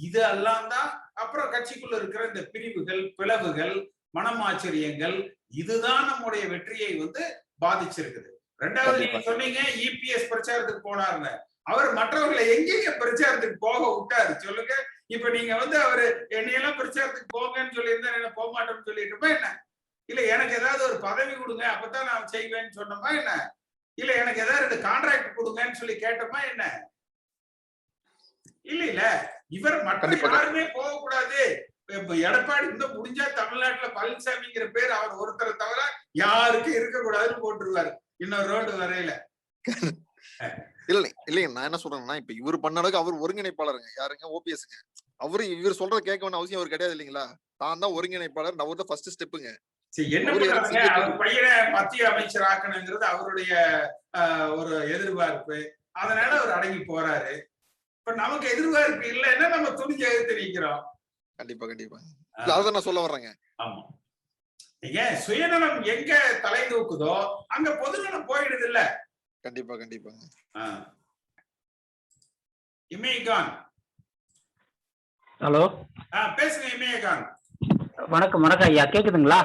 இதெல்லாம் தான். அப்புறம் கட்சிக்குள்ள இருக்கிற இந்த பிரிவுகள், பிளவுகள், மனமாச்சரியங்கள், இதுதான் நம்முடைய வெற்றியை வந்து பாதிச்சிருக்குது. 2வது நீங்க சொன்னீங்க இபிஎஸ் பிரச்சாரத்துக்கு போனாருன்னு. அவர் மற்றவர்களை எங்கேயும் பிரச்சாரத்துக்கு போக விட்டாரு சொல்லுங்க. இப்ப நீங்க வந்து அவரு என்னையெல்லாம் பிரச்சாரத்துக்கு போங்கன்னு சொல்லியிருந்தா என்ன போக மாட்டேன்னு சொல்லிட்டுமா என்ன? இல்ல எனக்கு ஏதாவது ஒரு பதவி கொடுங்க அப்பதான் நான் செய்வேன்னு சொன்னோமா என்ன? இல்ல எனக்கு ஏதாவது 2 கான்ட்ராக்ட் கொடுங்கன்னு சொல்லி கேட்டோமா என்ன? இல்ல இல்ல, இவர் மற்ற யாருமே போகக்கூடாது. எடப்பாடி இந்த முடிஞ்சா தமிழ்நாட்டுல பழனிசாமிங்கிற பேர் அவர் ஒருத்தரை தவிர யாருக்கும் இருக்கக்கூடாதுன்னு போட்டுருவாரு இன்னொரு ரோடு வரையில. இல்லைங்க, நான் என்ன சொல்றேன்னா, இப்ப இவர் பண்ண அளவுக்கு அவர் ஒருங்கிணைப்பாளருங்க. யாருங்க? ஓபிஎஸ்ங்க. அவரு இவர் சொல்றத கேட்க வேண்டிய அவசியம் அவர் கிடையாது இல்லைங்களா? தான் தான் ஒருங்கிணைப்பாளர். நான் தான் ஃபர்ஸ்ட் ஸ்டெப்புங்க. என்ன பண்றாங்க? அவர் பையனை மத்திய அமைச்சர் ஆக்கணுங்கிறது அவருடைய ஒரு எதிர்பார்ப்பு. அதனால அவர் அடங்கி போறாரு. இப்ப நமக்கு எதிர்பார்ப்பு இல்லைன்னா நம்ம துணிஞ்சு எதிர்த்து நிக்கிறோம். கண்டிப்பா கண்டிப்பா. அதான் நான் சொல்ல வர்றேங்க. ஆமா, நீங்க சுயநலம் எங்க தலை தூக்குதோ அங்க பொதுநலம் போயிடுது இல்ல. கண்டிப்பா கண்டிப்பா. இமயகான். ஹலோ, பேசுங்க இமயகான். வணக்கம். வணக்கம் ஐயா, கேக்குதுங்களா?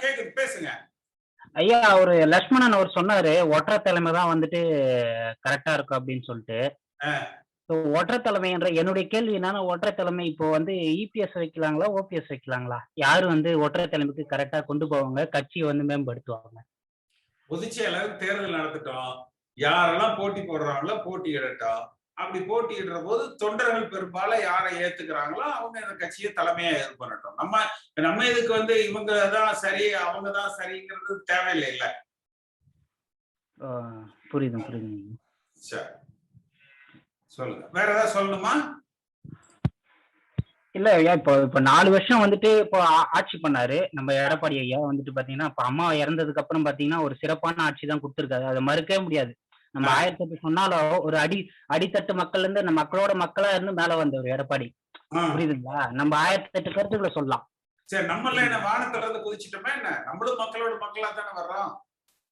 கேக்குது, பேசுங்க ஐயா. ஒரு லட்சுமணன் அவர் சொன்னாரு ஒற்றை தலைமை தான் வந்துட்டு கரெக்டா இருக்கும் அப்படின்னு சொல்லிட்டு. ஒற்றை தலைமை என்ற என்னுடைய கேள்வி என்னன்னா, ஒற்றை தலைமை இப்போ வந்து இபிஎஸ் வைக்கலாங்களா, ஓபிஎஸ் வைக்கலாங்களா? யாரு வந்து ஒற்றை தலைமைக்கு கரெக்டா கொண்டு போவாங்க, கட்சியை வந்து மேம்படுத்துவாங்க? பொதுச்செயலர் தேர்தல் நடத்திட்டோம், யாரெல்லாம் போட்டி போடுறாங்களோ போட்டியிடட்டும். அப்படி போட்டியிடுற போது தொண்டர்கள் பெரும்பாலும் யாரை ஏத்துக்கிறாங்களோ அவங்க இந்த கட்சியை தலைமையா இது பண்ணட்டும். நம்ம இதுக்கு வந்து இவங்கதான் சரி அவங்கதான் சரிங்கிறது தேவையில்லை இல்ல. புரியுது புரியுது. சரி, சொல்லுங்க, வேற ஏதாவது சொல்லணுமா? இல்ல ஐயா, இப்போ 4 வருஷம் வந்துட்டு இப்போ ஆட்சி பண்ணாரு நம்ம எடப்பாடி ஐயா. வந்துட்டு பாத்தீங்கன்னா இப்ப அம்மா இறந்ததுக்கு அப்புறம் பாத்தீங்கன்னா ஒரு சிறப்பான ஆட்சி தான் கொடுத்துருக்காரு. அதை மறுக்கவே முடியாது. நம்ம 1008 சொன்னாலும் ஒரு அடித்தட்டு மக்கள்ல இருந்து நம்ம மக்களோட மக்களா இருந்து மேல வந்தவர் எடப்பாடி. புரியுதுங்களா? நம்ம 1008 கருத்துக்களை சொல்லலாம். சரி, நம்மள என்ன வானத்துல இருந்து குதிச்சிட்டோமா என்ன? நம்மளும் மக்களோட மக்களா தானே வர்றோம்.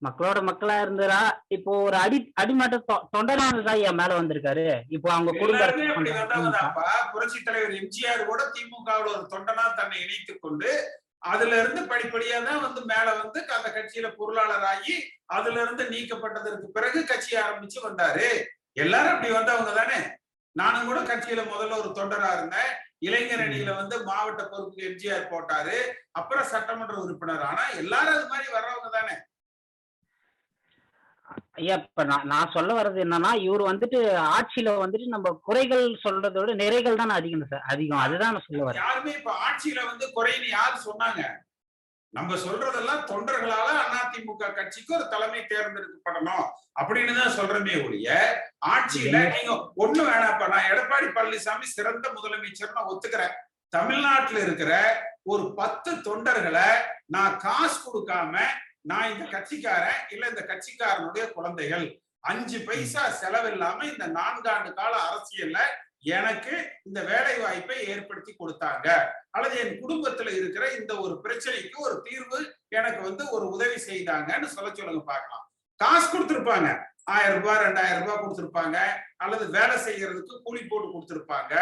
மக்களோட மக்களா இருந்தா இப்போ ஒரு அடிமட்ட தொண்டனாக ஐயா மேல வந்திருக்காரு. இப்போ அவங்க குடும்ப புரட்சி தலைவர் எம்ஜிஆர் கூட திமுகவோட ஒரு தொண்டனா தன்னை இணைத்துக் கொண்டு அதுல இருந்து படிப்படியா தான் வந்து மேல வந்து அந்த கட்சியில பொருளாளர் ஆகி அதுல இருந்து நீக்கப்பட்டதற்கு பிறகு கட்சி ஆரம்பிச்சு வந்தாரு. எல்லாரும் அப்படி வந்தவங்க தானே. நானும் கூட கட்சியில முதல்ல ஒரு தொண்டரா இருந்தேன். இளைஞர் அணியில வந்து மாவட்ட பொறுப்புக்கு எம்ஜிஆர் போட்டாரு, அப்புறம் சட்டமன்ற உறுப்பினர். ஆனா எல்லாரும் அது மாதிரி வர்றவங்க தானே. ஐயா, இப்ப நான் சொல்ல வர்றது என்னன்னா, இவர் வந்துட்டு ஆட்சியில வந்துட்டு நம்ம குறைகள் சொல்றதை விட நிறைகள் தான் அதிகம் சார், அதிகம். அதுதான் நான் சொல்ல வரேன். யாருமே இப்ப ஆட்சியில வந்து குறைன்னு யாரு சொன்னாங்க? நம்ம சொல்றதெல்லாம் தொண்டர்களால அதிமுக கட்சிக்கு ஒரு தலைமை தேர்ந்தெடுக்கப்படணும் அப்படின்னு தான் சொல்றமே ஒழிய ஆட்சியில நீங்க ஒண்ணு வேணாப்ப. நான் எடப்பாடி பழனிசாமி சிறந்த முதலமைச்சர் நான் ஒத்துக்கிறேன். தமிழ்நாட்டுல இருக்கிற ஒரு 10 தொண்டர்களை நான் காசு கொடுக்காம, நான் இந்த கட்சிக்காரன் இல்ல இந்த கட்சிக்காரனுடைய குழந்தைகள் 5 பைசா செலவில்லாம இந்த 4 ஆண்டு கால அரசியல்ல எனக்கு இந்த வேலை வாய்ப்பை ஏற்படுத்தி கொடுத்தாங்க, அல்லது என் குடும்பத்துல இருக்கிற இந்த ஒரு பிரச்சனைக்கு ஒரு தீர்வு எனக்கு வந்து ஒரு உதவி செய்தாங்கன்னு சொல்ல சொல்லுங்க பார்க்கலாம். காசு கொடுத்திருப்பாங்க, 1000 ரூபாய் 2000 ரூபாய் கொடுத்திருப்பாங்க, அல்லது வேலை செய்யறதுக்கு கூலி போட்டு கொடுத்திருப்பாங்க.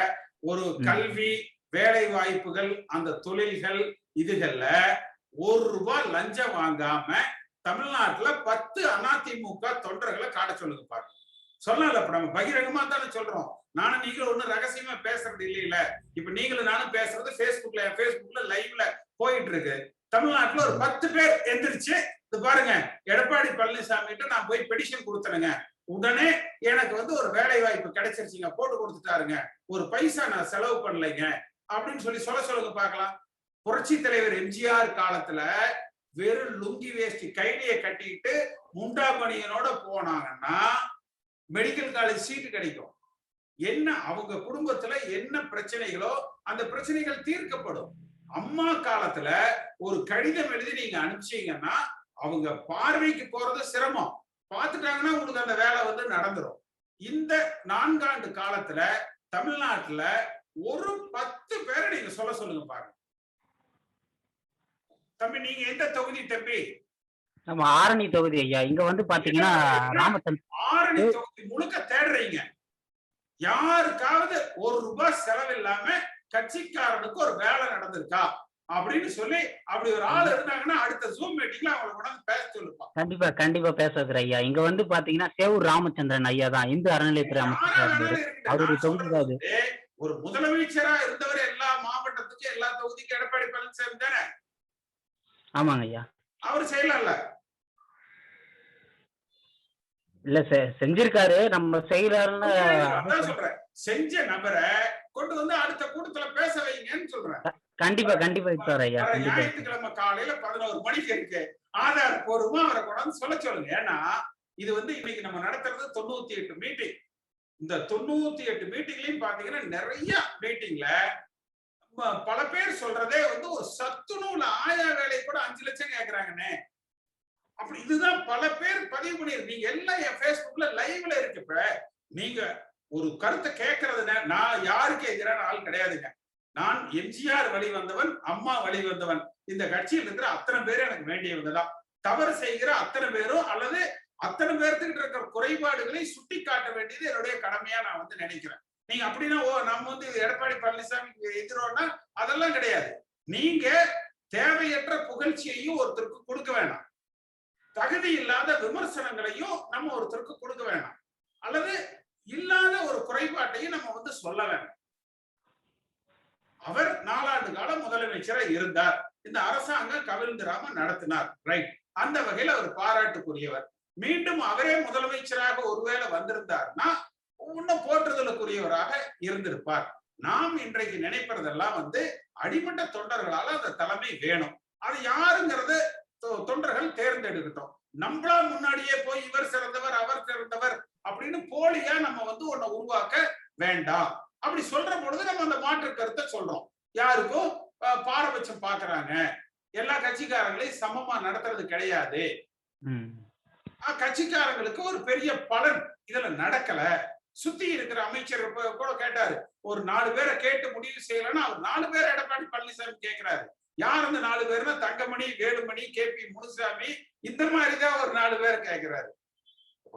ஒரு கல்வி, வேலை வாய்ப்புகள், அந்த தொழில்கள் இதுகள்ல 1 ரூபாய் லஞ்சம் வாங்காம தமிழ்நாட்டுல 10 அதிமுக தொண்டர்களை காட்ட சொல்லுங்க பாருங்க. சொல்லல, இப்ப நம்ம பகிரங்கமா தானே சொல்றோம். நானும் நீங்களும் ஒண்ணு ரகசியமா பேசுறது இல்லையில. இப்ப நீங்களும் நானும் பேசுறது பேஸ்புக்ல லைவ்ல போயிட்டு இருக்கு. தமிழ்நாட்டுல ஒரு 10 பேர் எந்திரிச்சு இது பாருங்க, எடப்பாடி பழனிசாமி கிட்ட நான் போய் பெடிஷன் கொடுத்தனுங்க, உடனே எனக்கு வந்து ஒரு வேலை வாய்ப்பு கிடைச்சிருச்சுங்க, போட்டு கொடுத்துட்டாருங்க, ஒரு பைசா நான் செலவு பண்ணலைங்க அப்படின்னு சொல்ல சொல்லுங்க பார்க்கலாம். புரட்சி தலைவர் எம்ஜிஆர் காலத்துல வெறும் லுங்கி வேஷ்டி கைலிய கட்டிட்டு முண்டா பனியனோட போனாங்கன்னா மெடிக்கல் காலேஜ் சீட்டு கிடைக்கும். என்ன அவங்க குடும்பத்துல என்ன பிரச்சனைகளோ அந்த பிரச்சனைகள் தீர்க்கப்படும். அம்மா காலத்துல ஒரு கடிதம் எழுதி நீங்க அனுப்பிச்சீங்கன்னா அவங்க பார்வைக்கு போறது சிரமம், பார்த்துட்டாங்கன்னா உங்களுக்கு அந்த வேலை வந்து நடந்துரும். இந்த 4 ஆண்டு காலத்துல தமிழ்நாட்டுல ஒரு 10 பேரை நீங்க சொல்லுங்க பாருங்க. தம்பி நீங்க எந்த தொகுதி தம்பி? நம்ம ஆரணி தொகுதி ஐயா. இங்க வந்து பாத்தீங்கன்னா ஆரணி தொகுதி முழுக்க தேடுறீங்க. யாருக்காவது 1 ரூபாய் செலவில்லாம கட்சிக்காரனுக்கு ஒரு வேலை நடந்திருக்கா அப்படின்னு சொல்லி அப்படி ஒரு ஆள் இருந்தாங்கன்னா அடுத்த ஜூம் மீட்டிங்ல அவங்களை கொண்டாந்து பேச சொல்லுப்பா. கண்டிப்பா பேச வைக்கிற ஐயா. இங்க வந்து பாத்தீங்கன்னா சேவூர் ராமச்சந்திரன் ஐயா தான் இந்து அறநிலையத்துறை அமைச்சர். அவருடைய தொகுதி தான் அது. ஒரு முதலமைச்சரா இருந்தவர் எல்லா மாவட்டத்துக்கும் எல்லா தொகுதிக்கும் எடப்பாடி பழனிசாமி தானே? ஆமாங்க ஐயா. அவர் செய்யல இல்ல செஞ்சிருக்காரு, நம்ம செய்யறாருன்னு சொல்றேன். செஞ்ச நபரை கொண்டு வந்து அடுத்த கூட்டத்துல பேச வைங்கன்னு சொல்றேன். கண்டிப்பா சார் ஐயா. ஞாயிற்றுக்கிழமை காலையில 11 மணிக்கு இருக்கு, ஆதாரப்பூர்வமா அவரை கொண்டாந்து சொல்ல சொல்லுங்க. ஏன்னா இது வந்து இன்னைக்கு நம்ம நடத்துறது 98 மீட்டிங். இந்த 98 மீட்டிங்லயும் பாத்தீங்கன்னா நிறைய மீட்டிங்ல பல பேர் சொல்றதே வந்து ஒரு சத்துணவுல ஆயா வேலை கூட 5 லட்சம் கேக்குறாங்கன்னு. அப்படி இதுதான் பல பேர் பதிவு பண்ணிருக்கு. நீங்க எல்லாம் என் பேஸ்புக்ல லைவ்ல இருக்கு. இப்ப நீங்க ஒரு கருத்தை கேட்கறது, நான் யாருக்கு எதிரான ஆள் கிடையாதுங்க. நான் எம்ஜிஆர் வழி வந்தவன், அம்மா வழி வந்தவன். இந்த கட்சியில் இருக்கிற அத்தனை பேரும் எனக்கு வேண்டியவங்கதான். தவறு செய்கிற அத்தனை பேரும் அல்லது அத்தனை பேர்த்துக்கிட்ட இருக்கிற குறைபாடுகளை சுட்டி காட்ட வேண்டியது என்னுடைய கடமையா நான் வந்து நினைக்கிறேன். நீங்க அப்படின்னா நம்ம வந்து எடப்பாடி பழனிசாமி எதிரோன்னா அதெல்லாம் கிடையாது. நீங்க தேவையற்ற புகழ்ச்சியையும் ஒருத்தருக்கு கொடுக்க வேணாம், தகுதி இல்லாத விமர்சனங்களையும் நம்ம ஒருத்தருக்கு கொடுக்க வேணாம், அல்லது இல்லாத ஒரு குறைபாட்டையும் நம்ம வந்து சொல்ல வேண்டாம். அவர் 4 ஆண்டு காலம் முதலமைச்சராக இருந்தார். இந்த அரசாங்கம் கவிழ்ந்திராம நடத்தினார். ரைட். அந்த வகையில் அவர் பாராட்டுக்குரியவர். மீண்டும் அவரே முதலமைச்சராக ஒருவேளை வந்திருந்தார்னா இன்னும் போற்றுதலுக்குரியவராக இருந்திருப்பார். நாம் இன்றைக்கு நினைப்பதெல்லாம் வந்து அடிமட்ட தொண்டர்களால அந்த தலைமை வேணும். அது யாருங்கிறது தொண்டர்கள் தேர்ந்தெடுக்கட்டும். நம்மளா முன்னாடியே போய் இவர் சிறந்தவர் அவர் சிறந்தவர் அப்படின்னு போலியா நம்ம வந்து ஒன்ன உருவாக்க வேண்டாம். அப்படி சொல்ற பொழுது நம்ம அந்த மாற்று கருத்தை சொல்றோம். யாருக்கும் பாரபட்சம் பாக்குறாங்க, எல்லா கட்சிக்காரங்களையும் சமமா நடத்துறது கிடையாது, கட்சிக்காரங்களுக்கு ஒரு பெரிய பலன் இதுல நடக்கல. சுத்தி இருக்கிற அமைச்சர் கூட கேட்டாரு, ஒரு 4 பேரை கேட்டு முடிவு செய்யலன்னா அவர் 4 பேரை எடப்பாடி பழனிசாமி கேட்கிறாரு. யார் அந்த 4 பேர்னா தங்கமணி, வேலுமணி, KP முனுசாமி, இந்த மாதிரிதான் ஒரு 4 பேரை கேட்கிறாரு.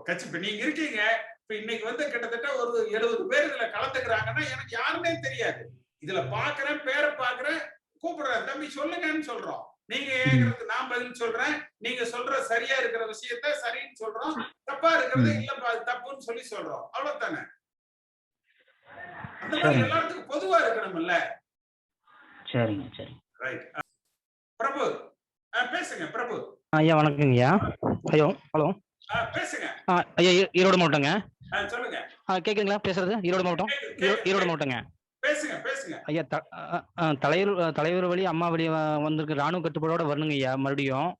கட்சி இப்ப நீங்க இருக்கீங்க, இப்ப இன்னைக்கு வந்து கிட்டத்தட்ட ஒரு 70 பேர் இதுல கலந்துக்கிறாங்கன்னா எனக்கு யாருன்னே தெரியாது. இதுல பாக்குறேன், பேரை பாக்குறேன், கூப்பிடுறேன், தம்பி சொல்லுங்கன்னு சொல்றோம். நீங்க கேட்கறதுக்கு நான் பதில் சொல்றேன், நீங்க சொல்ற சரியா இருக்கிற விஷயத்த சரின்னு சொல்றோம், தப்பா இருக்கிறது இல்ல தப்புன்னு சொல்லி சொல்றோம். அவ்வளவுதானே. அந்த மாதிரி எல்லாத்துக்கும் பொதுவா இருக்கணும்ல. சரிங்க சரி. ரைட். பிரபு பேசுங்க. பிரபு ஐயா வணக்கங்கய்யா. ஹலோ பேசுங்க ஐயா. ஈரோடு மாவட்டங்க. சொல்லுங்க. கேக்குதுங்களா பேசுறது? ஈரோடு மாவட்டம். ஈரோடு மாவட்டங்க. பேசுங்க பேசுங்க ஐயா. தலைவர் வழி அம்மா வழி வந்திருக்கு, ராணுவ கட்டுப்பாடோட வரணுங்க ஐயா. மறுபடியும்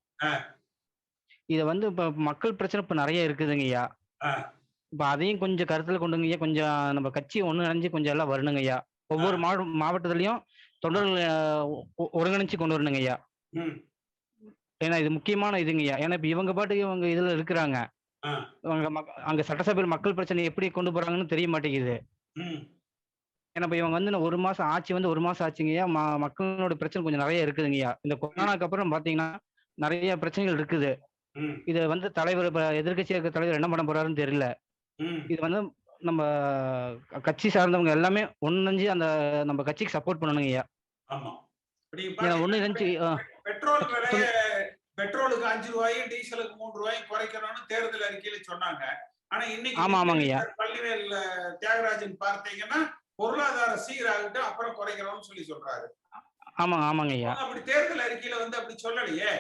இத வந்து இப்ப மக்கள் பிரச்சனை இப்ப நிறைய இருக்குதுங்க ஐயா. இப்ப அதையும் கொஞ்சம் கருத்துல கொண்டுங்க ஐயா. கொஞ்சம் நம்ம கட்சி ஒண்ணு நினைஞ்சு கொஞ்சம் எல்லாம் வரணுங்க ஐயா. ஒவ்வொரு மாவட்டத்திலையும் தொண்டர்கள் ஒருங்கிணைச்சு கொண்டு வரணுங்க ஐயா. ஏன்னா இது முக்கியமான இதுங்க ஐயா. ஏன்னா இப்ப இவங்க பாட்டுக்கு இவங்க இதுல இருக்கிறாங்க, அங்க சட்டசபையில் மக்கள் பிரச்சனை எப்படி கொண்டு போறாங்கன்னு தெரிய மாட்டேங்குது. ஏன்னா இப்ப இவங்க வந்து ஒரு மாசம் ஆட்சி வந்து 1 மாசம் ஆச்சுங்கய்யா. மக்களோட பிரச்சனை கொஞ்சம் நிறைய இருக்குதுங்கய்யா. இந்த கொரோனாக்கு அப்புறம் பாத்தீங்கன்னா நிறைய பிரச்சனைகள் இருக்குது. இத வந்து தலைவர் இப்ப எதிர்க்கட்சியா இருக்க தலைவர் என்ன பண்ண போறாருன்னு தெரியல. இது வந்து நம்ம கட்சி சார்ந்தவங்க எல்லாமே ஒன்றிணைஞ்சு அந்த நம்ம கட்சிக்கு சப்போர்ட் பண்ணணுங்கய்யா. ஆமா. ஏன்னா ஒண்ணு பெட்ரோல் விலைய பெட்ரோலுக்கு 5 ரூபாயும் டீசலுக்கு 3 ரூபாயும் குறைக்கணும்னு தேர்தல் அறிக்கையில சொன்னாங்க. ஆனா இன்னைக்கு பள்ளிவேல் தியாகராஜன் பார்த்தீங்கன்னா பொருளாதார சீராகிட்டு அப்புறம் குறைக்கிறோம்னு சொல்லி சொல்றாரு. ஆமாங்கய்யா. அப்படி தேர்தல் அறிக்கையில வந்து அப்படி சொல்லலையே.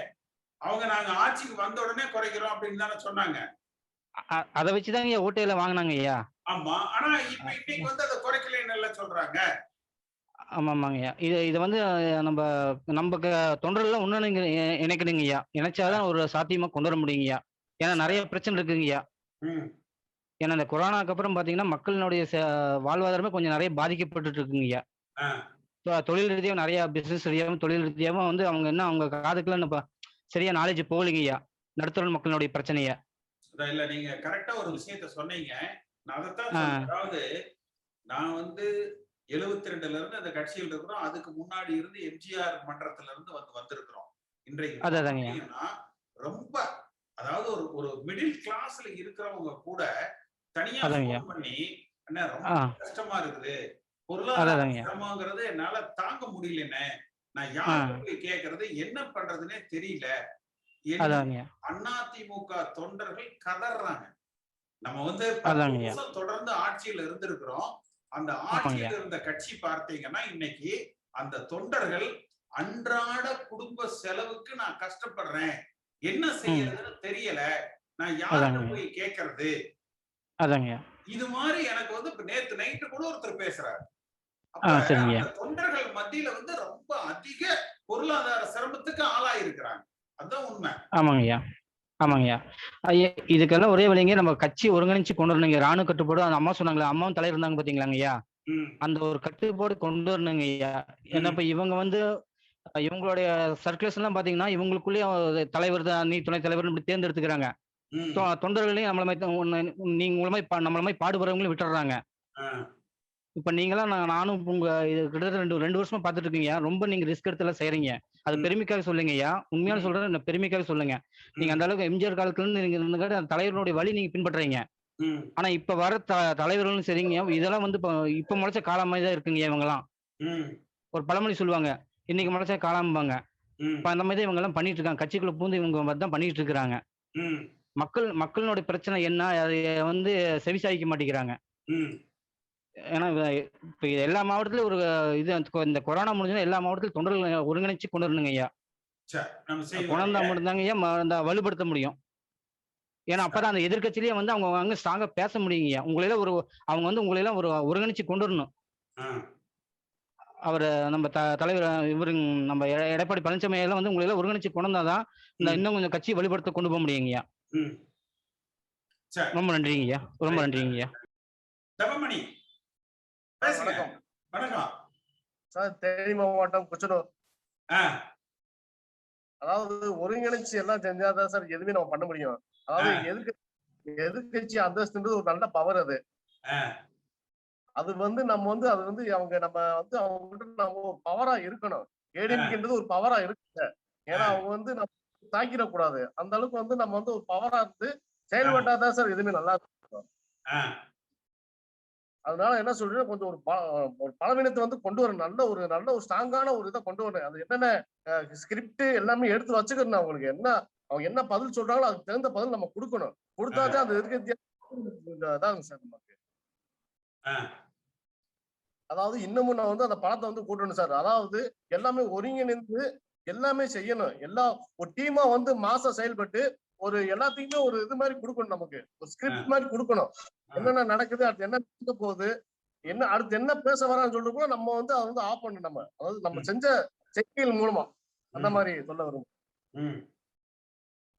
அவங்க நாங்க ஆட்சிக்கு வந்த உடனே குறைக்கிறோம் அப்படின்னு தானே சொன்னாங்க. அதை வச்சுதாங்க ஓட்டையில வாங்கினாங்க ஐயா. ஆமா. ஆனா இப்ப இன்னைக்கு வந்து அதை குறைக்கலன்னு எல்லாம் சொல்றாங்க. ஆமாங்கய்யா. இது வந்து நம்ம தொண்டர்கள் ஒண்ணு இணைக்கணுங்க ஐயா. இணைச்சாதான் ஒரு சாத்தியமா கொண்டு வர முடியுங்கய்யா. ஏன்னா நிறைய பிரச்சனை இருக்குங்கய்யா. ஏன்னா இந்த கொரோனாக்கு அப்புறம் பாத்தீங்கன்னா மக்களினுடைய வாழ்வாதாரமே கொஞ்சம் நிறைய பாதிக்கப்பட்டு இருக்குங்கய்யா. தொழில் ரீதியாகவும் நிறைய பிசினஸ் ரீதியாகவும் தொழில் ரீதியாகவும் வந்து அவங்க காதுக்குள்ள சரியா நாலேஜ் போகலைங்கய்யா நடுத்தர மக்களுடைய பிரச்சனைய. இல்ல நீங்க கரெக்டா ஒரு விஷயத்த சொன்னீங்க. நான் அதைத்தான் அதாவது நான் வந்து 72ல இருந்து அந்த கட்சியில் இருக்கிறோம். அதுக்கு முன்னாடி இருந்து எம்ஜிஆர் மன்றத்துல இருந்து வந்திருக்கிறோம். இன்றைக்கு ரொம்ப அதாவது ஒரு மிடில் கிளாஸ்ல இருக்கிறவங்க கூட தனியா ஃபோன் பண்ணி அண்ணா ரொம்ப கஷ்டமா இருக்குது, பொருளாதார சிரமங்கிறது என்னால தாங்க முடியலன்னு, நான் யாருக்கு போய் கேட்கறது, என்ன பண்றதுன்னே தெரியல. அதிமுக தொண்டர்கள் கதறாங்க. நம்ம வந்து 10 வருஷம் தொடர்ந்து ஆட்சியில் இருந்திருக்கிறோம். அந்த ஆட்சியில் இருந்த கட்சி பார்த்தீங்கன்னா இன்னைக்கு அந்த தொண்டர்கள் அன்றாட குடும்ப செலவுக்கு நான் கஷ்டப்படுறேன், என்ன செய்யறதுன்னு தெரியல, நான் யாருக்கு போய் கேட்கறது. இது மாதிரி எனக்கு வந்து நேத்து நைட்டு கூட ஒருத்தர் பேசுறாரு. தொண்டர்கள் மத்தியில வந்து ரொம்ப அதிக பொருளாதார சிரமத்துக்கு ஆளாயிருக்கிறாங்க. அதான் உண்மை. ஆமாங்கய்யா. இதுக்கெல்லாம் ஒரே வழிங்க, நம்ம கட்சி ஒருங்கிணைச்சு கொண்டு வரணுங்க. ராணுவ கட்டுப்பாடு அந்த அம்மா சொன்னாங்களே, அம்மாவும் தலைவர் இருந்தாங்க பாத்தீங்களாங்கய்யா, அந்த ஒரு கட்டுப்பாடு கொண்டு வரணுங்க ஐயா. ஏன்னா இப்ப இவங்க வந்து இவங்களுடைய சர்க்குலேஷன் எல்லாம் பாத்தீங்கன்னா இவங்களுக்குள்ளேயும் தலைவர் தான், நீ துணை தலைவர் இப்படி தேர்ந்தெடுத்துக்கிறாங்க. தொண்டர்களையும் நீங்க நம்மள மாதிரி பாடுபடுறவங்களையும் விட்டுறாங்க. இப்ப நீங்களாம் நானும் உங்க கிட்டத்தட்ட 2 வருஷமா பாத்துட்டு இருக்கீங்க. ரொம்ப நீங்க ரிஸ்க் எடுத்து எல்லாம் செய்யறீங்க. அது பெருமைக்காக சொல்லுங்க ஐயா. உண்மையான சொல்றேன், பெருமைக்காக சொல்லுங்க. நீங்க அந்த அளவுக்கு எம்ஜிஆர் காலத்துல இருந்து நீங்க அந்த தலைவருடைய வழி நீங்க பின்பற்றுறீங்க. ஆனா இப்ப வர தலைவர்களும் சரிங்க, இதெல்லாம் வந்து இப்ப முளைச்ச காலம் மாதிரி தான் இருக்குங்க. இவங்க எல்லாம் ஒரு பழமொழி சொல்லுவாங்க, இன்னைக்கு முளைச்ச காலாம்பாங்க. இப்ப அந்த மாதிரி இவங்க எல்லாம் பண்ணிட்டு இருக்காங்க. கட்சிக்குள்ள பூந்து இவங்க தான் பண்ணிட்டு இருக்கிறாங்க. மக்களுடைய பிரச்சனை என்ன, அதை வந்து செவிசாய்க்க மாட்டேங்கிறாங்க. ஏன்னா இப்ப எல்லா மாவட்டத்திலும் ஒரு இந்த கொரோனா முடிஞ்சா எல்லா மாவட்டத்திலும் தொண்டர்கள் ஒருங்கிணைச்சு கொண்டு வரணுங்க ஐயா. கொண்டாந்தா மட்டும்தாங்க ஐயா இந்த வலுப்படுத்த முடியும். ஏன்னா அப்பதான் அந்த எதிர்கட்சியிலேயே வந்து அவங்க ஸ்ட்ராங்கா பேச முடியுங்கய்யா. அவங்க வந்து உங்களையெல்லாம் ஒரு ஒருங்கிணைச்சு கொண்டு வரணும். அவர் நம்ம தலைவர் இவரு நம்ம எடப்பாடி பழனிசாமி எல்லாம் வந்து உங்களையெல்லாம் ஒருங்கிணைச்சு கொண்டு வந்தாதான் இந்த இன்னும் கொஞ்சம் கட்சி வலுப்படுத்த கொண்டு போக முடியுங்கய்யா. ரொம்ப நன்றிங்கய்யா, ரொம்ப நன்றிங்கய்யா. வணக்கம். வணக்கம் சார். தேனி மாவட்டம் குச்சனூர். அதாவது ஒருங்கிணைச்சு எல்லாம் செஞ்சாதான் சார் எதுவுமே நம்ம பண்ண முடியும். அதாவது எதிர்கட்சி அந்தஸ்துன்றது ஒரு நல்ல பவர். அது வந்து நம்ம வந்து அது வந்து நம்ம அவங்ககிட்ட நம்ம பவரா இருக்கணும். ஏடிஎம்கேன்றது ஒரு பவரா இருக்கு. ஏன்னா அவங்க வந்து நம்ம தாக்கிடக்கூடாது. அந்த அளவுக்கு வந்து நம்ம வந்து ஒரு பவரா இருந்து செயல்பட்டாதான் சார் எதுவுமே நல்லா இருக்கும். அதனால என்ன சொல்றேன், கொஞ்சம் ஒரு பலவீனத்தை வந்து கொண்டு வர நல்ல ஒரு ஸ்ட்ராங்கான ஒரு இதை கொண்டு வரணும். அது என்னென்ன ஸ்கிரிப்ட் எல்லாமே எடுத்து வச்சுக்கணும். அவங்களுக்கு அவங்க என்ன பதில் சொல்றாங்களோ அதுக்கு தகுந்த பதில் நம்ம கொடுக்கணும். கொடுத்தாதான் அது எதிர்கட்சியாதாங்க சார் நமக்கு. அதாவது இன்னமும் நான் வந்து அந்த பணத்தை வந்து கூட்டணும் சார். அதாவது எல்லாமே ஒருங்கிணைந்து எல்லாமே செய்யணும். ஒரு டீமா வந்து மாசம் செயல்பட்டு ஒரு எல்லாத்தையுமே ஒரு இது மாதிரி கொடுக்கணும். நமக்கு ஒரு ஸ்கிரிப்ட் மாதிரி கொடுக்கணும். என்னென்ன நடக்குது, அடுத்து என்ன நடக்க போகுது, அடுத்து என்ன பேச வரான்னு சொல்லிட்டு கூட நம்ம வந்து அதை வந்து ஆஃப் பண்ணணும். நம்ம அதாவது நம்ம செஞ்ச செய்திகள் மூலமா அந்த மாதிரி சொல்ல வரும்.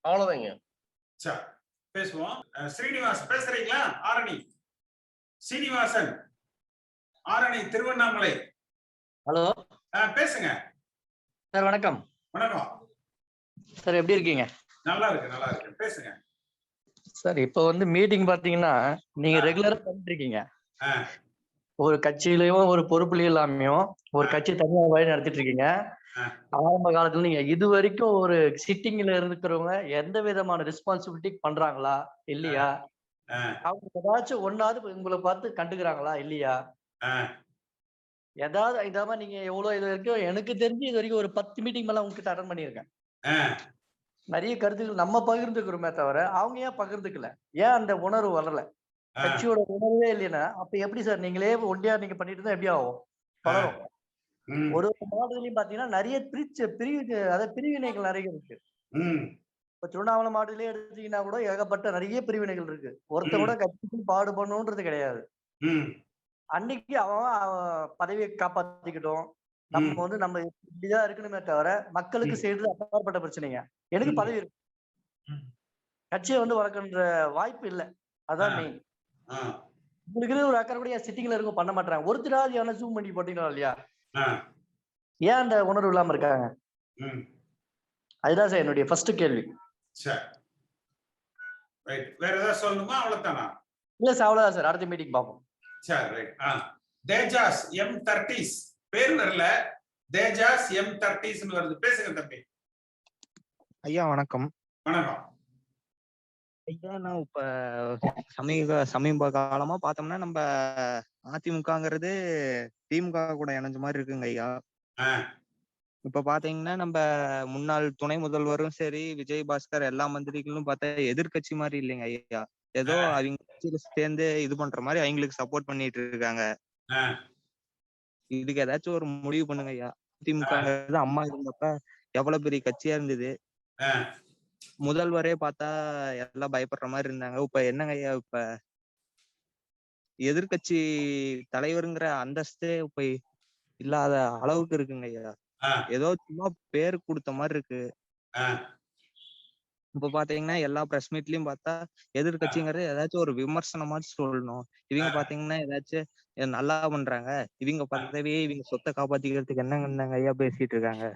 அவ்வளவுதாங்க. பேசுவோம். ஸ்ரீனிவாஸ் பேசுறீங்களா? ஆரணி ஸ்ரீனிவாசன், ஆரணி திருவண்ணாமலை. ஹலோ, பேசுங்க சார். வணக்கம். வணக்கம் சார், எப்படி இருக்கீங்க? நல்லா இருக்கு. பேசுங்க சார். இப்போ வந்து மீட்டிங் பாத்தீங்கன்னா நீங்க ரெகுலரா பண்ணிட்டு இருக்கீங்க. ஒரு கட்சியிலயும் ஒரு பொறுப்புலயும் இல்லாமையும் ஒரு கட்சி தனியா வழி நடத்திட்டு இருக்கீங்க. ஆரம்ப காலத்துல நீங்க இது வரைக்கும் ஒரு சிட்டிங்ல இருக்கிறவங்க எந்த விதமான ரெஸ்பான்சிபிலிட்டி பண்றாங்களா இல்லையா? அவங்க ஏதாச்சும் ஒன்னாவது உங்களை பார்த்து கண்டுக்கிறாங்களா இல்லையா? ஏதாவது இதாம நீங்க எவ்வளவு இது வரைக்கும் எனக்கு தெரிஞ்சு இது வரைக்கும் ஒரு 10 மீட்டிங் மேல உங்ககிட்ட அட்டன் பண்ணியிருக்கேன். நிறைய கருத்துக்கள் நம்ம பகிர்ந்துக்கிறோமே தவிர அவங்க ஏன் பகிர்ந்துக்கல? ஏன் அந்த உணர்வு வரல? கட்சியோட உணர்வே இல்லைன்னா அப்ப எப்படி சார் நீங்களே ஒண்டியா நீங்க பண்ணிட்டு இருந்தா எப்படி ஆகும்? வளரும். ஒரு மாவட்டத்திலயும் பாத்தீங்கன்னா நிறைய பிரிவினைகள் நிறைய இருக்கு. இப்ப திருவண்ணாமலை மாவட்டத்திலேயே எடுத்தீங்கன்னா கூட ஏகப்பட்ட நிறைய பிரிவினைகள் இருக்கு. ஒருத்த கூட கட்சிக்கு பாடுபடணும்ன்றது கிடையாது. அன்னைக்கு அவன் பதவியை காப்பாத்திக்கிட்டோம். நம்ம வந்து நம்ம இப்படிதான் இருக்கணுமே தவிர மக்களுக்கு செய்யறது அப்பாற்பட்ட பிரச்சனைங்க. எனக்கு பதவி இருக்கு, கட்சியை வந்து வளர்க்கின்ற வாய்ப்பு இல்லை. அதான் மெயின். உங்களுக்கு ஒரு அக்கறை கூட சிட்டிங்ல இருக்கும் பண்ண மாட்டாங்க. ஒருத்தராவது எவனா ஜூம் பண்ணி போட்டீங்களா இல்லையா? ஏன் அந்த உணர்வு இல்லாம இருக்காங்க? அதுதான் சார் என்னுடைய ஃபர்ஸ்ட் கேள்வி. வேற ஏதாவது சொல்லணுமா? அவ்வளவுதானா? இல்ல சார், அவ்வளவுதான் சார். அடுத்த மீட்டிங் பார்ப்போம். சரி, ரைட். தேஜாஸ் M30s பேர் வரல, தேஜாஸ் M30s வருது. பேசுங்க தம்பி. ஐயா வணக்கம். வணக்கம் ஐயா. நான் இப்ப சமீப காலமா பார்த்தோம்னா நம்ம அதிமுகங்கிறது திமுக கூட இணைஞ்ச மாதிரி இருக்குங்க ஐயா. இப்ப பாத்தீங்கன்னா நம்ம முன்னாள் துணை முதல்வரும் சரி, விஜயபாஸ்கர் எல்லா மந்திரிகளும் பார்த்தா எதிர்கட்சி மாதிரி இல்லைங்க ஐயா. ஏதோ அவங்க கட்சியில சேர்ந்து இது பண்ற மாதிரி அவங்களுக்கு சப்போர்ட் பண்ணிட்டு இருக்காங்க. இதுக்கு ஏதாச்சும் ஒரு முடிவு பண்ணுங்க ஐயா. திமுகங்கிறது அம்மா இருந்தப்ப எவ்வளவு பெரிய கட்சியா இருந்தது. முதல்வரே பார்த்தா எல்லாம் பயப்படுற மாதிரி இருந்தாங்க. இப்ப என்னங்க ஐயா, இப்ப எதிர்கட்சி தலைவருங்கிற அந்தஸ்தே இப்ப இல்லாத அளவுக்கு இருக்குங்க ஐயா. ஏதோ சும்மா பேர் கொடுத்த மாதிரி இருக்கு. இப்ப பாத்தீங்கன்னா எல்லா பிரஸ் மீட்லயும் பார்த்தா எதிர்கட்சிங்கிறது ஏதாச்சும் ஒரு விமர்சனமா சொல்லணும். இவங்க பாத்தீங்கன்னா ஏதாச்சும் நல்லா பண்றாங்க, இவங்க பதவியே இவங்க சொத்தை காப்பாத்திக்கிறதுக்கு என்னங்க ஐயா பேசிட்டு இருக்காங்க.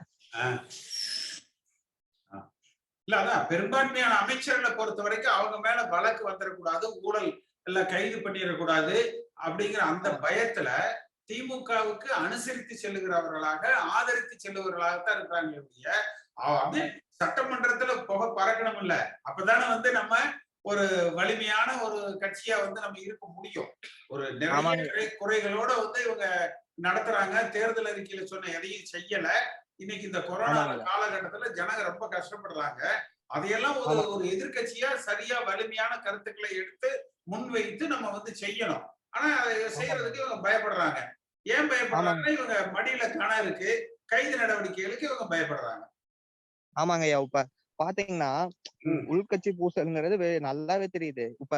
இல்ல, அதான் பெரும்பான்மையான அமைச்சர்களை பொறுத்த வரைக்கும் அவங்க மேல வழக்கு வந்துடக்கூடாது, ஊழல் எல்லாம் கைது பண்ணிடக்கூடாது அப்படிங்கிற அந்த பயத்துல திமுகவுக்கு அனுசரித்து செல்லுகிறவர்களாக, ஆதரித்து செல்லுகிறவர்களாகத்தான் இருக்கிறாங்க. அப்படியே சட்டமன்றத்துல புகை பறக்கணும் இல்ல, அப்பதானே வந்து நம்ம ஒரு வலிமையான ஒரு கட்சியா வந்து நம்ம இருக்க முடியும். ஒரு நிறைய குறைகளோட வந்து இவங்க நடத்துறாங்க. தேர்தல் அறிக்கையில சொன்ன எதையும் செய்யல. இன்னைக்கு இந்த கொரோனா காலகட்டத்துல ஜனங்க ரொம்ப கஷ்டப்படுறாங்க. அதையெல்லாம் ஒரு எதிர்கட்சியா சரியா வலிமையான கருத்துக்களை எடுத்து முன்வைத்து நம்ம வந்து செய்யணும். ஆனா அதை செய்யறதுக்கு இவங்க பயப்படுறாங்க. ஏன் பயப்படுறாங்கன்னா இவங்க மடியில கணம் இருக்கு, கைது நடவடிக்கைகளுக்கு இவங்க பயப்படுறாங்க. ஆமாங்க ஐயா. இப்ப பாத்தீங்கன்னா உள்கட்சி பூசல்ங்கிறது நல்லாவே தெரியுது. இப்ப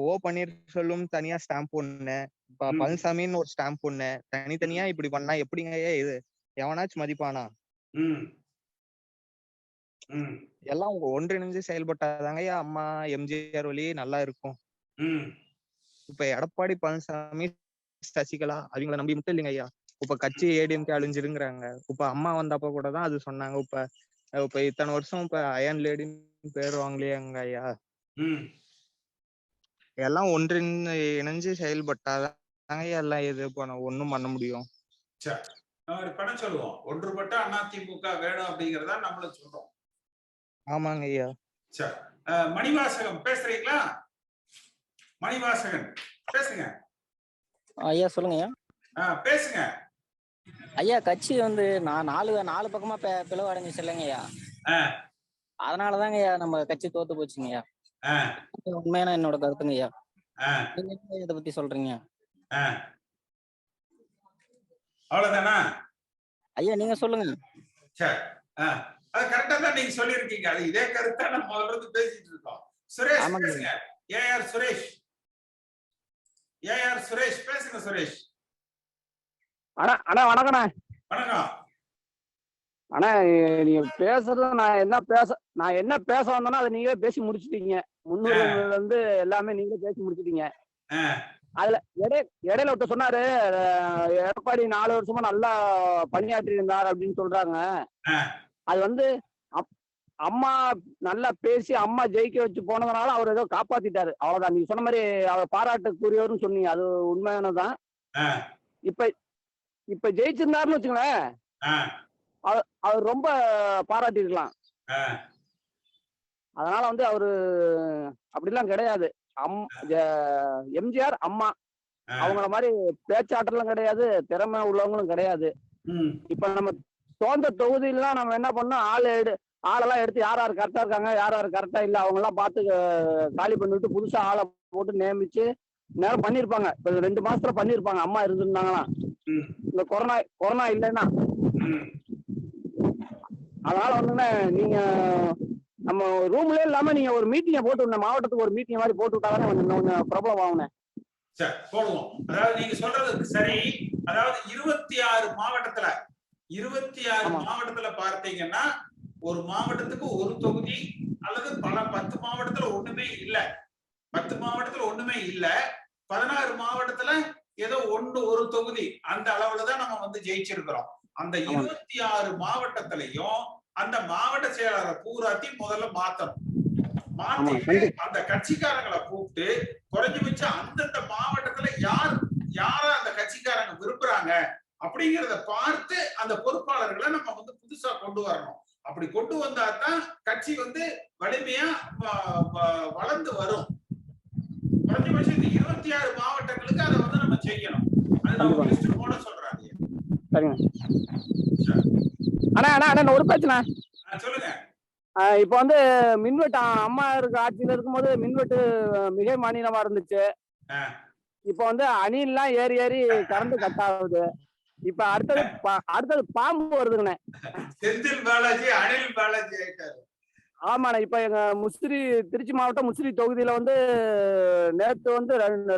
ஓ பன்னீர்செல்வம் தனியா ஸ்டாம்ப் ஒண்ணு, இப்ப பழனிசாமின்னு ஒரு ஸ்டாம்ப் ஒண்ணு, தனித்தனியா இப்படி பண்ணா எப்படிங்க ஐயா இது எவனாச்சும் மதிப்பானா? எல்லாம் ஒன்றிணைஞ்சு செயல்பட்டாதாங்க ஐயா அம்மா எம்ஜிஆர் வழி நல்லா இருக்கும். இப்ப எடப்பாடி பழனிசாமி, சசிகலா அவங்கள நம்பி மட்டும் இல்லைங்க ஐயா. இப்ப கட்சி ஏடிஎம்கே அழிஞ்சிருங்கிறாங்க. இப்ப அம்மா வந்தப்ப கூட தான் அது சொன்னாங்க. இப்ப இத்தனை வருஷம் இப்ப அயன் லேடின்னு பேர் வாங்கலையாங்க ஐயா. எல்லாம் இணைஞ்சு செயல்பட்டாதாங்க எல்லாம் இது ஒண்ணும் பண்ண முடியும். பணம் சொல்லுவோம், ஒன்றுபட்ட அதிமுக வேணும் அப்படிங்கறதா நம்மளும் சொல்றோம். ஆமாங்க ஐயா. மணிவாசகம் பேசுறீங்களா? மணிவாசகன் பேசுங்க ஐயா. சொல்லுங்க ஐயா. பேசுங்க ஐயா. கட்சி வந்து நான் நாலு பக்கமா பிளவு அடைஞ்சிச்சு இல்லைங்க ஐயா. அதனாலதாங்க ஐயா நம்ம கட்சி தோத்து போச்சுங்க ஐயா. உண்மையான என்னோட கருத்துங்க ஐயா. நீங்க இதை பத்தி சொல்றீங்க? அவ்வளவுதானா ஐயா? நீங்க சொல்லுங்க. சரி, அது கரெக்டா தான் நீங்க சொல்லிருக்கீங்க. அது இதே கருத்தா நம்ம முதல்ல இருந்து பேசிட்டு இருக்கோம். சுரேஷ் பேசுங்க. ஏஆர் சுரேஷ், ஏஆர் சுரேஷ் பேசுங்க. சுரேஷ் அண்ணா வணக்கண்ணா. வணக்கம் அண்ணா. நீங்க பேசுறது நான் என்ன பேச வந்தேன்னா அதை நீங்களே பேசி முடிச்சுட்டீங்க. முன்னுரிமையில இருந்து எல்லாமே நீங்களே பேசி முடிச்சுட்டீங்க. அதுல இடையில ஒருத்தர் சொன்னாரு எடப்பாடி 4 வருஷமா நல்லா பணியாற்றி இருந்தார் அப்படின்னு சொல்றாங்க. அது வந்து அம்மா நல்லா பேசி அம்மா ஜெயிக்க வச்சு போனதுனால அவர் ஏதோ காப்பாத்திட்டாரு, அவ்வளவுதான். நீங்க சொன்ன மாதிரி அவர் பாராட்டுக்குரியவர்னு சொன்னீங்க, அது உண்மையானதான். இப்ப இப்ப ஜெயிச்சிருந்தாருன்னு வச்சுங்களேன், அவர் ரொம்ப பாராட்டிருக்கலாம். அதனால வந்து அவரு அப்படிலாம் கிடையாது. எம்ஜிஆர் அம்மா அவங்கள மாதிரி பேச்சாற்றலும் கிடையாது, திறமை உள்ளவங்களும் கிடையாது. இப்ப நம்ம சொந்த தொகுதியிலாம் நம்ம என்ன பண்ணோம், ஆளெல்லாம் எடுத்து யார் யார் கரெக்டா இருக்காங்க, யார் யார் கரெக்டா இல்ல, அவங்க எல்லாம் பார்த்து காலி பண்ணிவிட்டு புதுசா ஆளை போட்டு நியமிச்சு நேரம் பண்ணிருப்பாங்க. இப்ப 2 மாசத்துல பண்ணிருப்பாங்க அம்மா இருந்திருந்தாங்கன்னா, இந்த கொரோனா இல்லைன்னா. அதனால வந்துங்க நீங்க நம்ம ரூம்லயே இல்லாம நீங்க ஒரு மீட்டிங்கை போட்டு விடணும், மாவட்டத்துக்கு ஒரு மீட்டிங் மாதிரி போட்டு விட்டாதானே கொஞ்சம் ப்ராப்ளம் ஆகுங்க. சரி போடுவோம். அதாவது நீங்க சொல்றது சரி. அதாவது 26 மாவட்டத்துல 26 மாவட்டத்துல பார்த்தீங்கன்னா ஒரு மாவட்டத்துக்கு ஒரு தொகுதி அல்லது 10 மாவட்டத்துல ஒண்ணுமே இல்ல, 10 மாவட்டத்துல ஒண்ணுமே இல்ல, 16 மாவட்டத்துல ஏதோ ஒரு தொகுதி, அந்த அளவுலதான் நம்ம வந்து ஜெயிச்சிருக்கிறோம். அந்த 26 மாவட்டத்திலையும் அந்த மாவட்ட செயலாளரை பூராத்தி முதல்ல மாத்தணும். மாத்திட்டு அந்த கட்சிக்காரங்களை கூப்பிட்டு குறைஞ்சபட்சம் அந்தந்த மாவட்டத்துல யார அந்த கட்சிக்காரங்க விரும்புறாங்க அப்படிங்கிறத பார்த்து அந்த பொறுப்பாளர்களை நம்ம வந்து புதுசா கொண்டு வரணும். அப்படி கொண்டு வந்தா தான் கட்சி வந்து வலிமையா வளர்ந்து வரும். குறைஞ்சபட்சம் இந்த 26 மாவட்டங்களுக்கு அதை வந்து நம்ம செய்யணும். அது போட சொல்றாங்க. ஆனா ஒரு பிரச்சனை சொல்லுங்க. இப்ப வந்து மின்வெட்டு அம்மா இருக்க ஆட்சியில இருக்கும்போது மின்வெட்டு மிக மாநிலமா இருந்துச்சு. இப்ப வந்து அணில்லாம் ஏறி கரண்ட் கட் ஆகுது. இப்ப அடுத்தது பாம்பு வருதுங்கண்ணே. செந்தில் பாலாஜி அனில் பாலாஜி ஆயிட்டாரு. ஆமாண்ணே. இப்ப எங்க திருச்சி மாவட்டம் முசிறி தொகுதியில வந்து நேத்து வந்து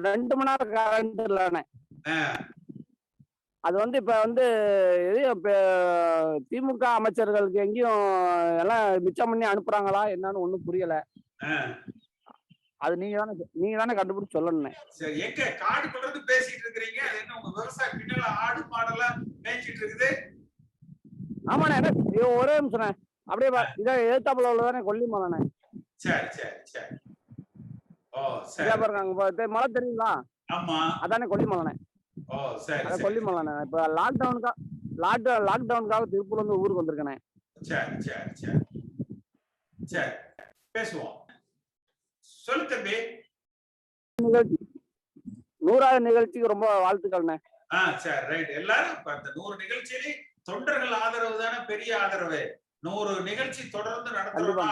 2 மணி நேரம் கரண்ட் இல்லைண்ணே. அது வந்து இப்ப வந்து திமுக அமைச்சர்களுக்கு எங்கேயும் எல்லாம் மிச்சம் பண்ணி அனுப்புறாங்களா என்னன்னு ஒண்ணும் புரியல. அது நீங்க தானே கண்டுபிடிச்சு சொல்லணும். சரி, எங்க காடு கொண்டு பேசிட்டு இருக்கீங்க? அது என்ன உங்க விவசாய பின்னால ஆடு மாடெல்லாம் மேய்ச்சிட்டு இருக்குது? ஆமாண்ணே. ஒரே நிமிஷம் அப்படியே இதான் எழுத்தாப்புல உள்ளதானே கொல்லிமலைண்ணே. சரி சரி சரி. ஓ சரி. பாருங்க மலை தெரியுங்களா? ஆமா அதானே கொல்லிமலைண்ணே. ஓ சரி கொல்லிமலைண்ணே. இப்ப லாக்டவுனுக்காக திருப்பூர்ல இருந்து ஊருக்கு வந்திருக்கேன். சரி சரி சரி சரி பேசுவோம். சொல்லு தம்பி. 100வது நிகழ்ச்சிக்கு ரொம்ப வாழ்த்துக்கள்ண்ணே. சரி ரைட். எல்லாரும் இந்த 100 நிகழ்ச்சியிலே தொண்டர்கள் ஆதரவு தானே பெரிய ஆதரவு. 100 நிகழ்ச்சி தொடர்ந்து நடத்துறோம்னா,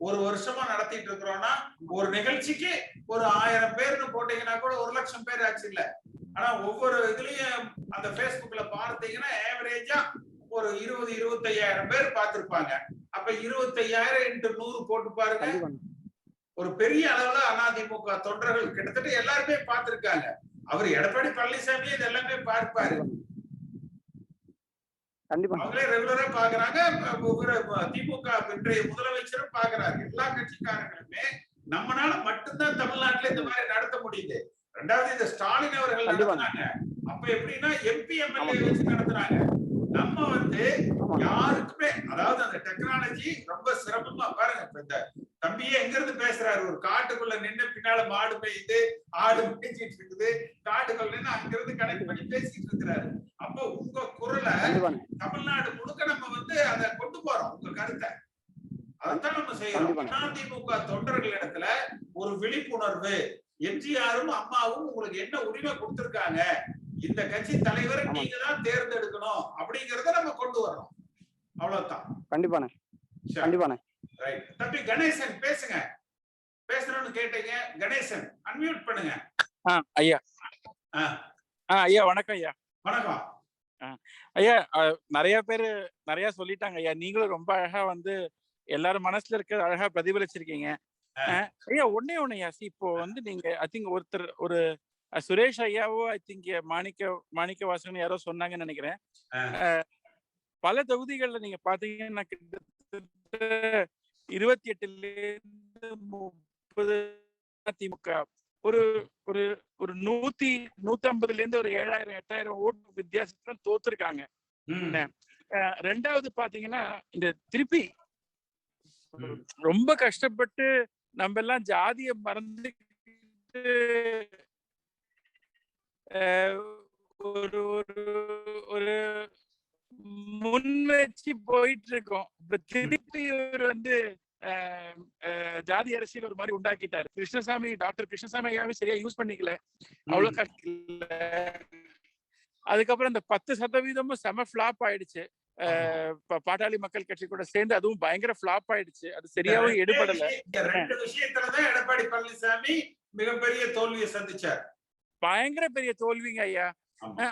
ஒரு வருஷமா நடத்திட்டு இருக்கிறோம்னா, ஒரு நிகழ்ச்சிக்கு ஒரு 1000 பேர்னு போட்டீங்கன்னா கூட 1 லட்சம் பேர் ஆச்சு இல்ல. ஆனா ஒவ்வொரு இதுலயும் அந்த Facebookல பார்த்தீங்கன்னா ஆவரேஜா ஒரு 20-25,000 பேர் பார்த்திருப்பாங்க. அப்ப 25,000 × 100 போட்டு பாருங்க. ஒரு பெரிய அளவுல அதிமுக தொண்டர்கள் கிட்டத்தட்ட எல்லாருமே பார்த்திருக்காங்க. அவர் எடப்பாடி பழனிசாமி இது எல்லாமே பார்ப்பாரு. அவங்களே ரெகுலரா பாக்குறாங்க. திமுக இன்றைய முதலமைச்சரும் பாக்குறாரு. எல்லா கட்சிக்காரங்களுமே நம்மனால மட்டும்தான் தமிழ்நாட்டுல இந்த மாதிரி நடத்த முடியுது. 2வது இந்த ஸ்டாலின் அவர்கள் நடத்தினாங்க. அப்ப எப்படின்னா MP MLA வச்சு நடத்துனாங்க. நம்ம வந்து யாருக்குமே, அதாவது அந்த டெக்னாலஜி ரொம்ப சிரமமா பாருங்க. இப்ப இந்த தம்பியே எங்க இருந்து பேசுறாரு, ஒரு காட்டுக்குள்ள நின்று பின்னால மாடு பெய்யுது, ஆடு மேய்ச்சிட்டு இருக்குது, காட்டுக்குள்ள நின்று அங்கிருந்து கனெக்ட் பண்ணி பேசிட்டு இருக்கிறாரு. அப்போ உங்க குரலை தமிழ்நாடு முழுக்க நம்ம வந்து அதை கொண்டு போறோம். உங்க கருத்தை அதைத்தான் நம்ம செய்யறோம். அதிமுக தொண்டர்கள் இடத்துல ஒரு விழிப்புணர்வு, எம்ஜிஆரும் அம்மாவும் உங்களுக்கு என்ன உரிமை கொடுத்திருக்காங்க, இந்த கட்சி தலைவரை நீங்க தான் தேர்ந்தெடுக்கணும் அப்படிங்கறத நம்ம கொண்டு வரணும். அவ்வளவுதான். கண்டிப்பாண்ணே. கண்டிப்பாண்ணே. ரைட். தம்பி கணேசன் பேசுங்க. பேசணும்னு கேட்டீங்க. கணேசன் அன்மியூட் பண்ணுங்க. ஐயா. ஐயா வணக்கம் ஐயா. வணக்கம் ஐயா. நிறைய பேரு நிறைய சொல்லிட்டாங்க ஐயா. நீங்களும் ரொம்ப அழகா வந்து எல்லாரும் மனசுல இருக்க அழகா பிரதிபலிச்சிருக்கீங்க ஐயா. ஒண்ணே ஐயா, இப்போ வந்து நீங்க ஐ திங்க் ஒருத்தர் ஒரு சுரேஷ் ஐயாவோ ஐ திங்க் மாணிக்க வாசகன் யாரோ சொன்னாங்கன்னு நினைக்கிறேன். பல தொகுதிகள்ல நீங்க பாத்தீங்கன்னா கிட்டத்தட்ட 28-30 அதிமுக ஒரு ஒரு ஒரு 150 ஒரு 7,000-8,000 ஓட்டு வித்தியாசத்துல தோத்துருக்காங்க. 2வது பாத்தீங்கன்னா இந்த திருப்பி ரொம்ப கஷ்டப்பட்டு நம்ம எல்லாம் ஜாதியை மறந்துக்கிட்டு ஒரு ஒரு ஒரு முன் வச்சு போயிட்டு இருக்கோம். இப்ப திருப்பி இவர் வந்து ஜாதி அரசியல் ஒரு மாதிரி உண்டாக்கிட்டாரு. டாக்டர் கிருஷ்ணசாமி ஐயாவே சரியா யூஸ் பண்ணிக்கல, அவ்வளவு கஷ்டம். அதுக்கப்புறம் இந்த 10% செம ஃபிளாப் ஆயிடுச்சு. பாட்டாளி மக்கள் கட்சி கூட சேர்ந்து அதுவும் பயங்கர ஃபிளாப் ஆயிடுச்சு. அது சரியாவும் எடுபடல. ரெண்டு விஷயத்துலதான் எடப்பாடி பழனிசாமி மிகப்பெரிய தோல்வியை சந்திச்சார். பயங்கர பெரிய தோல்விங்க ஐயா.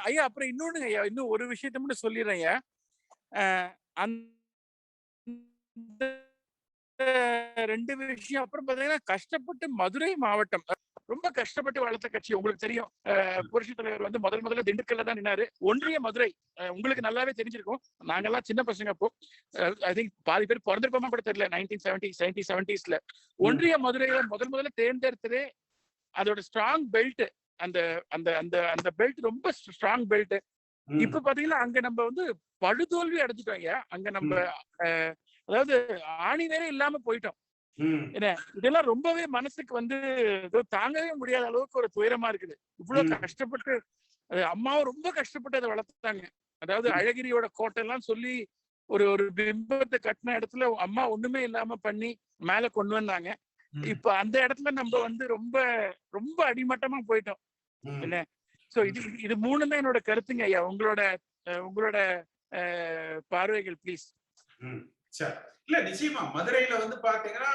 ஐயா அப்புறம் இன்னொன்னுங்க ஐயா, இன்னும் ஒரு விஷயத்த மட்டும் சொல்லிடுறேன் ஐயா. அந்த 2 விஷயம். அப்புறம் பாத்தீங்கன்னா கஷ்டப்பட்டு மதுரை மாவட்டம் ரொம்ப கஷ்டப்பட்டு வளர்த்த கட்சி. உங்களுக்கு தெரியும், புரட்சி தலைவர் வந்து முதல்ல திண்டுக்கல்ல தான் நின்னாரு. ஒன்றிய மதுரை உங்களுக்கு நல்லாவே தெரிஞ்சிருக்கும். நாங்கெல்லாம் சின்ன பசங்க அப்போ, ஐ திங்க் பாதி பேர் பிறந்திருப்போமா கூட தெரியல. 1970s ஒன்றிய மதுரையில முதல்ல தேர்ந்தெடுத்ததே அதோட ஸ்ட்ராங் பெல்ட். அந்த அந்த அந்த அந்த பெல்ட் ரொம்ப ஸ்ட்ராங் பெல்ட். இப்ப பாத்தீங்கன்னா அங்க நம்ம வந்து படுதோல்வி அடைஞ்சிட்டோம் ஐயா. அங்க நம்ம அதாவது ஆணி வேற இல்லாம போயிட்டோம். என்ன இதெல்லாம் ரொம்பவே மனசுக்கு வந்து தாங்கவே முடியாத அளவுக்கு ஒரு துயரமா இருக்குது. இவ்வளவு கஷ்டப்பட்டு அம்மாவும் ரொம்ப கஷ்டப்பட்டு அதை வளர்த்தாங்க. அதாவது அழகிரியோட கோட்டை எல்லாம் சொல்லி ஒரு பிம்பத்தை கட்டின இடத்துல அம்மா ஒண்ணுமே இல்லாம பண்ணி மேல கொண்டு வந்தாங்க. இப்ப அந்த இடத்துல நம்ம வந்து ரொம்ப ரொம்ப அடிமட்டமா போயிட்டோம். என்ன சோ இது 3 தான் என்னோட கருத்துங்க ஐயா. உங்களோட பார்வைகள் ப்ளீஸ். இல்ல நிச்சயமா மதுரையில வந்து பாத்தீங்கன்னா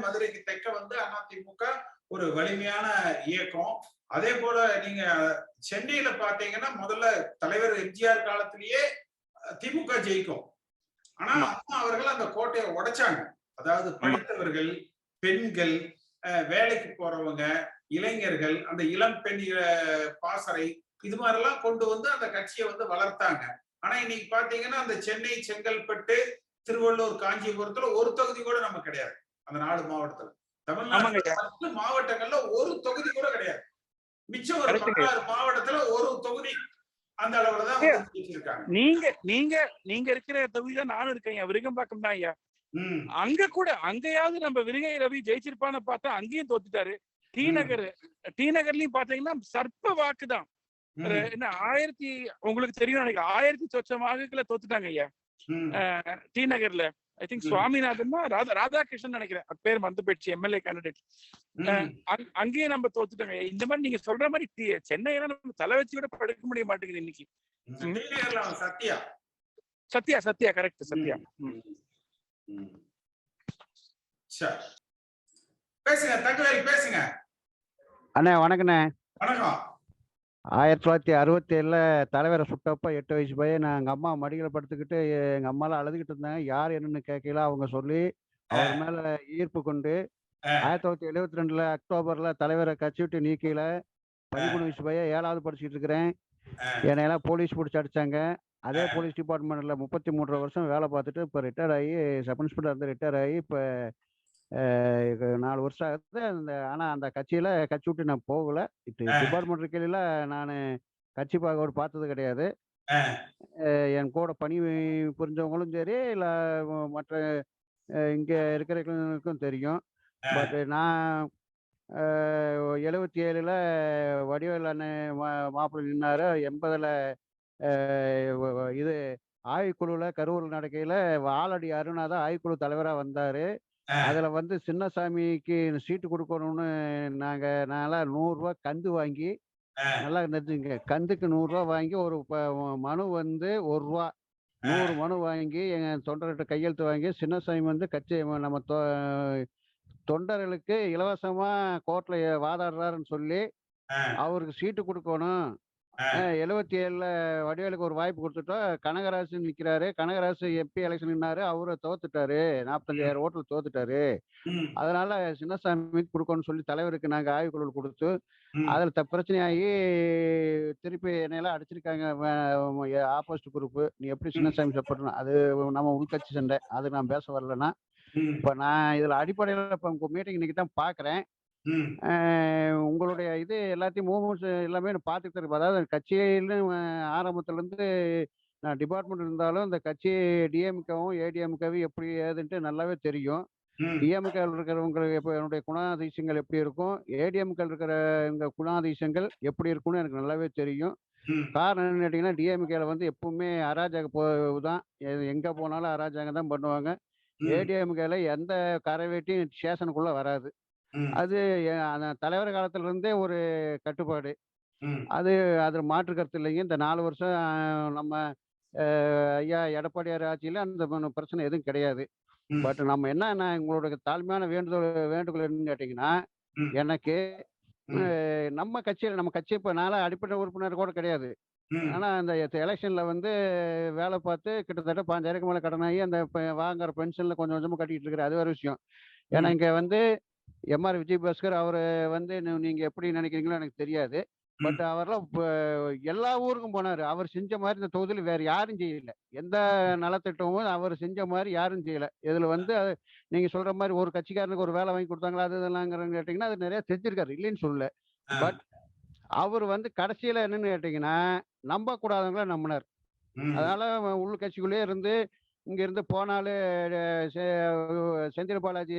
மதுரைக்கு தெற்க வந்து அதிமுக ஒரு வலிமையான இயக்கம். அதே போல நீங்க சென்னையில பாத்தீங்கன்னா முதல்ல தலைவர் எம்ஜிஆர் காலத்திலேயே திமுக ஜெயிக்கும். ஆனா அம்மா அவர்கள் அந்த கோட்டையை உடைச்சாங்க. அதாவது படித்தவர்கள், பெண்கள், வேலைக்கு போறவங்க, இளைஞர்கள், அந்த இளம் பெண் பாசறை, இது மாதிரி எல்லாம் கொண்டு வந்து அந்த கட்சியை வந்து வளர்த்தாங்க. ஆனா இன்னைக்கு பாத்தீங்கன்னா அந்த சென்னை, செங்கல்பட்டு, திருவள்ளூர், காஞ்சிபுரத்துல ஒரு தொகுதி கூட நம்ம கிடையாது. அந்த 4 மாவட்டத்துல, தமிழ்நாடு 10 மாவட்டங்கள்ல ஒரு தொகுதி கூட கிடையாது. மிச்சம் ஒரு 16 மாவட்டத்துல ஒரு தொகுதி அந்த அளவுலதான் வச்சிருக்காங்க. நீங்க இருக்கிற தொகுதி தான் நானும் இருக்கேன். விருகம்பாக்கம் தான் ஐயா. அங்கேயாவது நம்ம விருகை ரவி ஜெயிச்சிருப்பான்னு பார்த்தா அங்கேயும் தோத்துட்டாரு. டி நகர்லயும் பாத்தீங்கன்னா சர்ப்ப வாக்குதான். என்ன உங்களுக்கு தெரியும் நினைக்கிறேன், 1000 சொச்சம் வாக்குகளை தோத்துட்டாங்க ஐயா டி நகர்ல. ஐ திங்க் சுவாமிநாதன் ராதாகிருஷ்ணன் நினைக்கிறேன், பேர் மறந்து போயிடுச்சு, எம்எல்ஏ கேண்டிடேட். அங்கேயே நம்ம தோத்துட்டாங்க. இந்த மாதிரி நீங்க சொல்ற மாதிரி சென்னையில நம்ம தலை வச்சு கூட படுக்க முடிய மாட்டேங்குது இன்னைக்கு. சத்யா கரெக்ட். சத்யா பேசுங்க தங்கவேல், பேசுங்க அண்ணே. வணக்கண்ணே. வணக்கம். 1967 தலைவரை சுட்டப்ப 8 வயசு பையன் நான் எங்கள் அம்மா மடிகளை படுத்துக்கிட்டு எங்கள் அம்மாலாம் அழுதுகிட்டு இருந்தாங்க. யார் என்னன்னு கேட்கல. அவங்க சொல்லி அவர் மேல ஈர்ப்பு கொண்டு 1972 அக்டோபர்ல தலைவரை கட்சி விட்டு நீக்கில 13 வயசு பையன் 7வது படிச்சுட்டு இருக்கிறேன். என்னையெல்லாம் போலீஸ் பிடிச்சி அடிச்சாங்க. அதே போலீஸ் டிபார்ட்மெண்ட்ல 33 வருஷம் வேலை பார்த்துட்டு இப்போ ரிட்டையர் ஆகி சப் இன்ஸ்பெக்டர் வந்து ரிட்டையர் ஆகி இப்போ 4 வருஷம் ஆகுது. ஆனா அந்த கட்சி விட்டு நான் போகல. டிபார்ட்மெண்ட் இருக்கையில நான் கட்சி பார்த்தது கிடையாது. என் கூட பணி புரிஞ்சவங்களும் சரி, இல்ல மற்ற இங்க இருக்கிறவங்களுக்கும் தெரியும். பட் நான் 77 வடிவேல் அண்ணன் மாப்பிள்ளை நின்னாரு. 80 இது ஆய்வுக்குழுல கரூர் நடக்கையில ஆலடி அருணாதான் ஆய்வுக்குழு தலைவரா வந்தாரு. அதுல வந்து சின்னசாமிக்கு சீட்டு கொடுக்கணும்னு நான்லாம் 100 ரூபாய் கந்து வாங்கி, நல்லா நிறுத்துங்க, கந்துக்கு 100 ரூபாய் வாங்கி ஒரு மனு வந்து 1 ரூபா 100 மனு வாங்கி எங்க தொண்டர்கிட்ட கையெழுத்து வாங்கி சின்னசாமி வந்து கட்சி நம்ம தொண்டர்களுக்கு இலவசமா கோர்ட்ல வாதாடுறாருன்னு சொல்லி அவருக்கு சீட்டு கொடுக்கணும். 77 வடிவேலுக்கு ஒரு வாய்ப்பு கொடுத்துட்டோம். கனகராசு நிக்கிறாரு. கனகராசு எம்பி எலெக்ஷன் நின்னாரு. அவரை தோத்துட்டாரு. 45,000 ஓட்டுல தோத்துட்டாரு. அதனால சின்னசாமிக்கு கொடுக்கணும்னு சொல்லி தலைவருக்கு நாங்க ஆய்வுக்குழு கொடுத்து அதுல பிரச்சனையாகி திருப்பி என்னையெல்லாம் அடிச்சிருக்காங்க ஆப்போசிட் குரூப். நீ எப்படி சின்னசாமி சப்போர்ட், அது நம்ம உள்கட்சி சண்டை, அது நான் பேச வரலன்னா. இப்ப நான் இதுல அடிப்படையில இப்ப உங்க மீட்டிங் இன்னைக்கு தான் பாக்குறேன். உங்களுடைய இது எல்லாத்தையும் மூவ்மெண்ட்ஸ் எல்லாமே பார்த்துட்டு இருக்கு. அதாவது கட்சியிலும் ஆரம்பத்துல இருந்து நான் டிபார்ட்மெண்ட் இருந்தாலும் இந்த கட்சி டிஎம்கேவும் ஏடிஎம்கேவும் எப்படி ஏதுன்ட்டு நல்லாவே தெரியும். டிஎம்கேல இருக்கிறவங்களுக்கு இப்போ என்னுடைய குணாதிசயங்கள் எப்படி இருக்கும், ஏடிஎம்கேல இருக்கிற இந்த குணாதிசயங்கள் எப்படி இருக்கும்னு எனக்கு நல்லாவே தெரியும். காரணம் என்னன்னு கேட்டீங்கன்னா, டிஎம்கேல வந்து எப்பவுமே அராஜக தான், எங்க போனாலும் அராஜகம் தான் பண்ணுவாங்க. ஏடிஎம்கேல எந்த கரைவேட்டியும் ஸ்டேஷனுக்குள்ள வராது. அது அந்த தலைவர் காலத்துல இருந்தே ஒரு கட்டுப்பாடு. அது அதுல மாற்று கருத்து இல்லைங்க. இந்த 4 வருஷம் நம்ம ஐயா எடப்பாடியார் ஆட்சியில அந்த பிரச்சனை எதுவும் கிடையாது. பட் நம்ம என்ன உங்களோட தாழ்மையான வேண்டுகோள் என்னன்னு கேட்டீங்கன்னா, எனக்கு நம்ம கட்சி இப்ப நாளா அடிப்படை உறுப்பினர் கூட கிடையாது. ஆனா அந்த எலெக்ஷன்ல வந்து வேலை பார்த்து கிட்டத்தட்ட 5,000 மேல கடனாகி அந்த வாங்குற பென்ஷன்ல கொஞ்சம் கொஞ்சமா கட்டிட்டு இருக்கிற அது வேற விஷயம். ஏன்னா இங்க வந்து எம்ஆர் விஜயபாஸ்கர் அவரு வந்து நீங்க எப்படி நினைக்கிறீங்களோ எனக்கு தெரியாது. பட் அவரெல்லாம் எல்லா ஊருக்கும் போனாரு. அவர் செஞ்ச மாதிரி இந்த தொகுதியில் வேற யாரும் செய்யல. எந்த நலத்திட்டமும் அவர் செஞ்ச மாதிரி யாரும் செய்யல. இதுல வந்து நீங்க சொல்ற மாதிரி ஒரு கட்சிக்காரனுக்கு ஒரு வேலை வாங்கி கொடுத்தாங்களா அது இதெல்லாம்ங்கிறன்னு கேட்டீங்கன்னா அது நிறைய செஞ்சிருக்காரு, இல்லைன்னு சொல்லல. பட் அவர் வந்து கடைசியில என்னன்னு கேட்டீங்கன்னா நம்ப கூடாதவங்கள நம்பினார். அதனால உள் கட்சிக்குள்ளேயே இருந்து இங்க இருந்து போனாலே செந்தில் பாலாஜி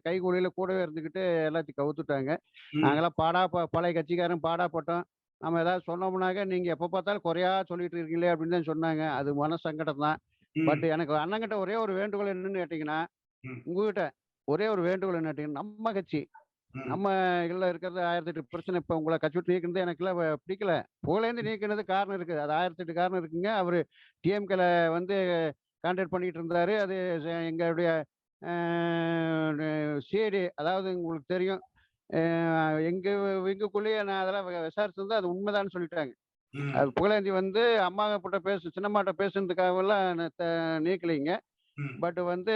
கைகூலியில கூடவே இருந்துக்கிட்டு எல்லாத்தையும் கவுத்துட்டாங்க. நாங்கெல்லாம் பழைய கட்சிக்காரன் பாடாப்பட்டோம். நம்ம ஏதாவது சொன்னோம்னாக்க நீங்க எப்ப பார்த்தாலும் குறையா சொல்லிட்டு இருக்கீங்களே அப்படின்னு தான் சொன்னாங்க. அது மன சங்கடம் தான். பட் எனக்கு அண்ணங்கிட்ட ஒரே ஒரு வேண்டுகோள் என்னன்னு கேட்டீங்கன்னா, உங்ககிட்ட ஒரே ஒரு வேண்டுகோள் என்ன கேட்டீங்கன்னா, நம்ம கட்சி நம்ம இதுல இருக்கிறது 1008 பிரச்சனை. இப்ப உங்களை கட்சி விட்டு நீக்கினது எனக்கு பிடிக்கல. புகழேந்து நீக்கினது காரணம் இருக்கு. அது 1008 காரணம் இருக்குங்க. அவரு டிஎம்கேல வந்து கான்டாக்ட் பண்ணிட்டு இருந்தாரு. அது எங்களுடைய சிஐடி, அதாவது உங்களுக்கு தெரியும், எங்களுக்குள்ளேயே நான் அதெல்லாம் விசாரிச்சிருந்தா அது உண்மைதான்னு சொல்லிட்டாங்க. அது புகழேந்தி வந்து அம்மா கிட்ட சின்னம்மாட்ட பேசுனதுக்காகலாம் நீக்கலைங்க. பட் வந்து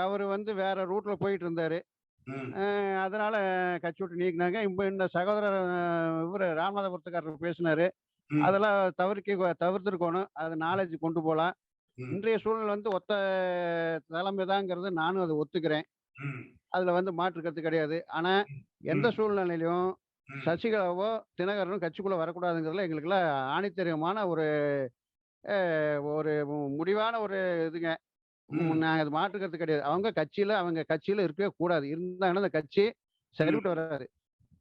அவர் வந்து வேற ரூட்ல போயிட்டு இருந்தாரு. அதனால கட்சி விட்டு நீக்கினாங்க. இப்போ இந்த சகோதரர் இவர் ராமநாதபுரத்துக்காரர் பேசினாரு. அதெல்லாம் தவிர்த்திருக்கணும். அது நாலேஜ் கொண்டு போகலாம். இன்றைய சூழ்நிலை வந்து ஒத்த தலைமைதாங்கிறது நானும் அதை ஒத்துக்கிறேன். அதுல வந்து மாற்று கருத்து கிடையாது. ஆனா எந்த சூழ்நிலையிலும் சசிகலாவோ தினகரனும் கட்சிக்குள்ள வரக்கூடாதுங்கிறதுல எங்களுக்குலாம் ஆணித்தரியமான ஒரு முடிவான ஒரு இதுங்க. நாங்க அது மாற்று கருத்து கிடையாது. அவங்க கட்சியில இருக்கவே கூடாது. இருந்தாங்கன்னா அந்த கட்சி சரிவிட்டு வராது.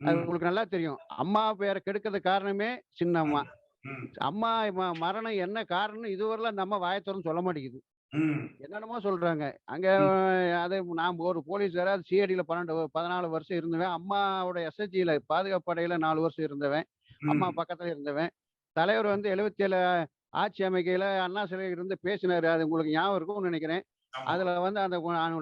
அது உங்களுக்கு நல்லா தெரியும். அம்மா பேரை கெடுக்கிறது காரணமே சின்னம்மா. அம்மா மரணம் என்ன காரணம் இதுவரையிலும் நம்ம வாயத்தோறும் சொல்ல மாட்டேங்குது. என்னென்னமோ சொல்றாங்க. அங்க அது நான் ஒரு போலீஸார சிஐடியில 14 வருஷம் இருந்தவன். அம்மாவோட எஸ்எஸ்ஜியில பாதுகாப்பு படையில 4 வருஷம் இருந்தவன். அம்மா பக்கத்துல இருந்தவன். தலைவர் வந்து 77 ஆட்சி அமைக்கையில அண்ணா சிலையில் இருந்து பேசினாரு. அது உங்களுக்கு ஞாபகம் இருக்கும்னு நினைக்கிறேன். அதுல வந்து அந்த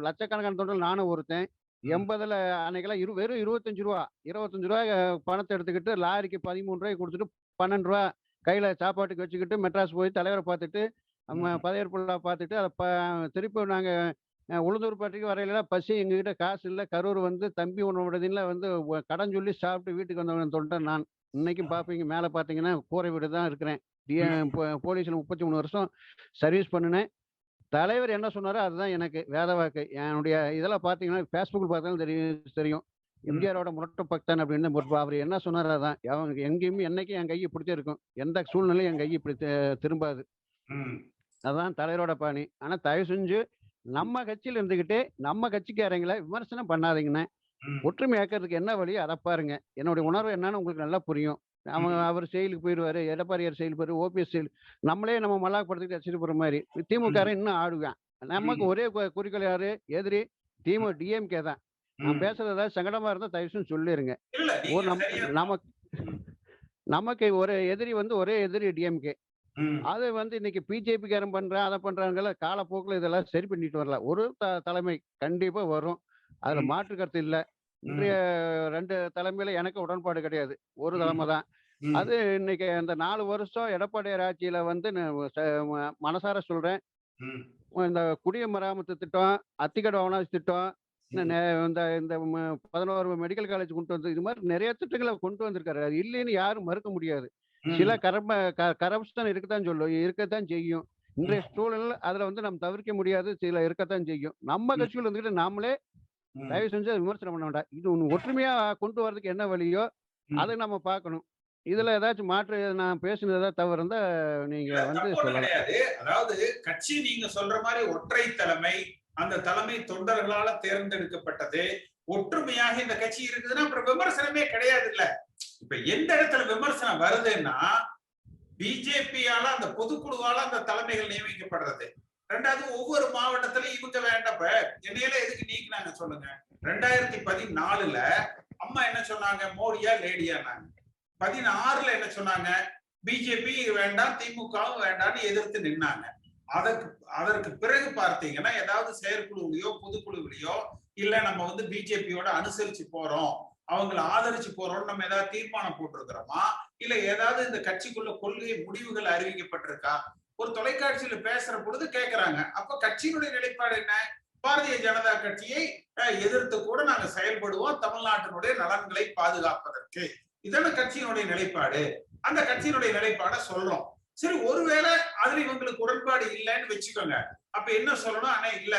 லட்சக்கணக்கான தொண்டர்கள் நானும் ஒருத்தன். 80ல அன்னைக்கெல்லாம் வெறும் 25 ரூபா பணத்தை எடுத்துக்கிட்டு லாரிக்கு 13 ரூபாய் கொடுத்துட்டு 12 ரூபா கையில சாப்பாட்டுக்கு வச்சுக்கிட்டு மெட்ராஸ் போய் தலைவரை பார்த்துட்டு பதவியேற்புல பார்த்துட்டு அதை திருப்பி நாங்க உளுந்தூர்பேட்டைக்கு வரையில பசி எங்ககிட்ட காசு இல்லை. கரூர் வந்து தம்பி உணவுடதின்ல வந்து கடன் சொல்லி சாப்பிட்டு வீட்டுக்கு வந்தவன் தொண்டன் நான். இன்னைக்கும் பார்ப்பீங்க மேலே பார்த்தீங்கன்னா கூரை வீடு தான் இருக்கிறேன். போலீஸ்ல 33 வருஷம் சர்வீஸ் பண்ணினேன். தலைவர் என்ன சொன்னாரோ அதுதான் எனக்கு வேத வாக்கு. என்னுடைய இதெல்லாம் பார்த்தீங்கன்னா ஃபேஸ்புக்கில் பார்த்தாலும் தெரியும். எம்ஜிஆரோட முரட்டு பக்தன் அப்படின்னு அவர் என்ன சொன்னாரோ அதான். அவங்க எங்கேயுமே என்னைக்கும் என் கை இப்படித்தே இருக்கும். எந்த சூழ்நிலையும் என் கை இப்படி திரும்பாது. அதான் தலைவரோட பாணி. ஆனா தயவு செஞ்சு நம்ம கட்சியில இருந்துகிட்டு நம்ம கட்சிக்காரங்களை விமர்சனம் பண்ணாதீங்கன்னு. ஒற்றுமை ஆக்கிறதுக்கு என்ன வழியோ அதை பாருங்க. என்னுடைய உணர்வு என்னன்னு உங்களுக்கு நல்லா புரியும். அவர் செயலுக்கு போயிடுவாரு, எடப்பாடியார் செயல் போயிரு, ஓபிஎஸ் செயல், நம்மளே நம்ம மல்லாக்கப்படுத்திட்டு வச்சுட்டு போற மாதிரி. திமுக இன்னும் ஆடுவேன். நமக்கு ஒரே குறிக்கோள் யாரு? எதிரி டிஎம்கே தான். நான் பேசுறது ஏதாவது சங்கடமா இருந்தா தயவுசெய்து சொல்லிருங்க. நமக்கு ஒரு எதிரி வந்து ஒரே எதிரி டிஎம்கே. அது வந்து இன்னைக்கு பிஜேபி காரன் பண்றான், அதை பண்றாங்க. காலப்போக்கில் இதெல்லாம் சரி பண்ணிட்டு வரல. ஒரு தலைமை கண்டிப்பா வரும். அதுல மாற்று கருத்து இல்லை. இன்றைய 2 தலைமையில எனக்கு உடன்பாடு கிடையாது. ஒரு தலைமை தான். அது இன்னைக்கு அந்த 4 வருஷம் எடப்பாடியார் ஆட்சியில வந்து மனசார சொல்றேன். இந்த குடிமராமத்து திட்டம், அத்திக்கடை அவனாசி திட்டம், இந்த 11 மெடிக்கல் காலேஜ் கொண்டு வந்து இது மாதிரி நிறைய திட்டங்களை கொண்டு வந்திருக்காரு. அது இல்லைன்னு யாரும் மறுக்க முடியாது. சில கரப்ஷன் இருக்கத்தான் செய்யும். இன்றைய சூழல் அதுல வந்து நம்ம தவிர்க்க முடியாது. சில இருக்கத்தான் செய்யும். நம்ம கட்சியில் இருந்துகிட்டு நாமளே தயவு செஞ்சு விமர்சனம் பண்ண வேண்டாம். இது ஒற்றுமையா கொண்டு வரதுக்கு என்ன வழியோ அதை நம்ம பார்க்கணும். இதுல ஏதாச்சும் மாற்று நான் பேசுனது ஏதாவது தவறு இருந்தா நீங்க வந்து சொல்லலாம். கிடையாது. அதாவது கட்சி நீங்க சொல்ற மாதிரி ஒற்றை தலைமை, அந்த தலைமை தொண்டர்களால தேர்ந்தெடுக்கப்பட்டது, ஒற்றுமையாக இந்த கட்சி இருக்குதுன்னா அப்புறம் விமர்சனமே கிடையாது. இல்ல இப்ப எந்த இடத்துல விமர்சனம் வருதுன்னா பிஜேபியால அந்த பொதுக்குழுவால அந்த தலைமைகள் நியமிக்கப்படுறது. ரெண்டாவது ஒவ்வொரு மாவட்டத்திலும் இவங்க வேண்டப்ப என்னையில எதுக்கு நீக்கினாங்க சொல்லுங்க. 2014 அம்மா என்ன சொன்னாங்க, மோடியா லேடியானாங்க. 16 என்ன சொன்னாங்க, பிஜேபி வேண்டாம் திமுகவும் வேண்டாம்னு எதிர்த்து நின்னாங்க. அதற்கு பிறகு பார்த்தீங்கன்னா ஏதாவது செயற்குழுவிலையோ பொதுக்குழுவிலையோ இல்ல நம்ம வந்து பிஜேபியோட அனுசரிச்சு போறோம், அவங்களை ஆதரிச்சு போறோம்னு நம்ம ஏதாவது தீர்மானம் போட்டிருக்கிறோமா, இல்ல ஏதாவது இந்த கட்சிக்குள்ள கொள்கை முடிவுகள் அறிவிக்கப்பட்டிருக்கா? ஒரு தொலைக்காட்சியில பேசுற பொழுது கேட்கிறாங்க, அப்ப கட்சியினுடைய நிலைப்பாடு என்ன? பாரதிய ஜனதா கட்சியை எதிர்த்து கூட நாங்க செயல்படுவோம் தமிழ்நாட்டினுடைய நலன்களை பாதுகாப்பதற்கு, இதான கட்சியினுடைய நிலைப்பாடு. அந்த கட்சியினுடைய நிலைப்பாடை சொல்றோம். சரி, ஒருவேளை அதுல இவங்களுக்கு உடன்பாடு இல்லைன்னு வச்சுக்கோங்க, அப்ப என்ன சொல்லணும், ஆனா இல்ல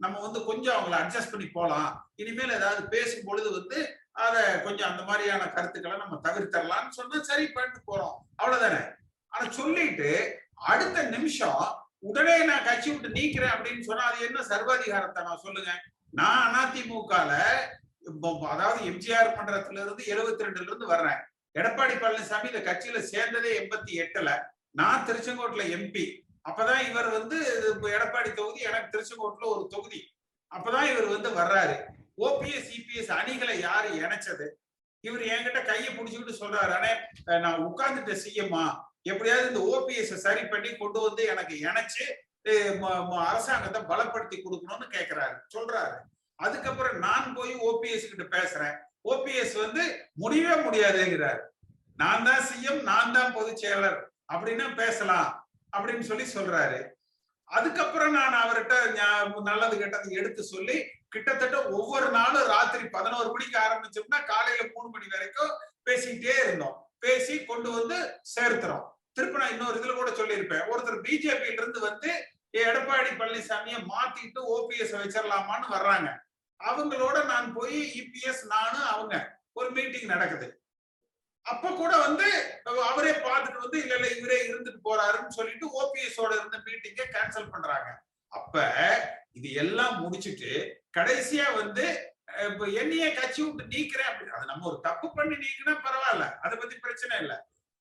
நம்ம வந்து கொஞ்சம் அவங்களை அட்ஜஸ்ட் பண்ணி போலாம், இனிமேல் ஏதாவது பேசும் பொழுது வந்து அத கொஞ்சம் அந்த மாதிரியான கருத்துக்களை நம்ம தவிர்த்தரலாம்னு சொன்னா சரி பண்ணிட்டு போறோம், அவ்வளவுதானே. ஆனா சொல்லிட்டு அடுத்த நிமிஷம் உடனே நான் கட்சி விட்டு நீக்கிறேன் அப்படின்னு சொன்னா அது என்ன சர்வாதிகாரத்தை நான் சொல்லுங்க. நான் அதிமுகல அதாவது எம்ஜிஆர் மன்றத்துல இருந்து 72 இருந்து வர்றேன். எடப்பாடி பழனிசாமி இந்த கட்சியில சேர்ந்ததே 88. நான் திருச்செங்கோட்டுல எம்பி. அப்பதான் இவர் வந்து எடப்பாடி தொகுதி, எனக்கு திருச்செங்கோட்டுல ஒரு தொகுதி. அப்பதான் இவர் வந்து வர்றாரு. ஓபிஎஸ் இபிஎஸ் அணிகளை யாரு இணைச்சது? இவர் என்கிட்ட கையை பிடிச்சுக்கிட்டு சொல்றாரு, அண்ணே நான் உட்கார்ந்துட்ட சிஎம்மா, எப்படியாவது இந்த ஓபிஎஸ் சரி பண்ணி கொண்டு வந்து எனக்கு இணைச்சு அரசாங்கத்தை பலப்படுத்தி கொடுக்கணும்னு கேட்கிறாரு, சொல்றாரு. அதுக்கப்புறம் நான் போய் ஓபிஎஸ் கிட்ட பேசுறேன். ஓபிஎஸ் வந்து முடியவே முடியாதுங்கிறாரு. நான் தான் சிஎம், நான் தான் பொதுச் செயலர் அப்படின்னா பேசலாம் அப்படின்னு சொல்லி சொல்றாரு. அதுக்கப்புறம் நான் அவர்கிட்ட நல்லது கெட்டது எடுத்து சொல்லி கிட்டத்தட்ட ஒவ்வொரு நாளும் ராத்திரி 11 மணிக்கு ஆரம்பிச்சோம்னா காலையில 3 மணி வரைக்கும் பேசிக்கிட்டே இருந்தோம். பேசி கொண்டு வந்து சேர்த்துறோம். திருப்பி நான் இன்னொரு இதுல கூட சொல்லியிருப்பேன், ஒருத்தர் பிஜேபியில இருந்து வந்து எடப்பாடி பழனிசாமியை மாத்திட்டு ஓபிஎஸ் வச்சிடலாமான்னு வர்றாங்க. அவங்களோட நான் போய் இபிஎஸ் நானும் அவங்க ஒரு மீட்டிங் நடக்குது. அப்ப கூட வந்து அவரே பார்த்துட்டு வந்து இல்ல இல்ல இவரே இருந்துட்டு போறாருன்னு சொல்லிட்டு ஓபிஎஸ் ஓட இருந்த மீட்டிங்க கேன்சல் பண்றாங்க. அப்ப இது எல்லாம் முடிச்சுட்டு கடைசியா வந்து என்னையே கட்சி விட்டு நீக்கிறேன் அப்படின்னு, அது நம்ம ஒரு தப்பு பண்ணி நீக்கினா பரவாயில்ல, அதை பத்தி பிரச்சனை இல்லை.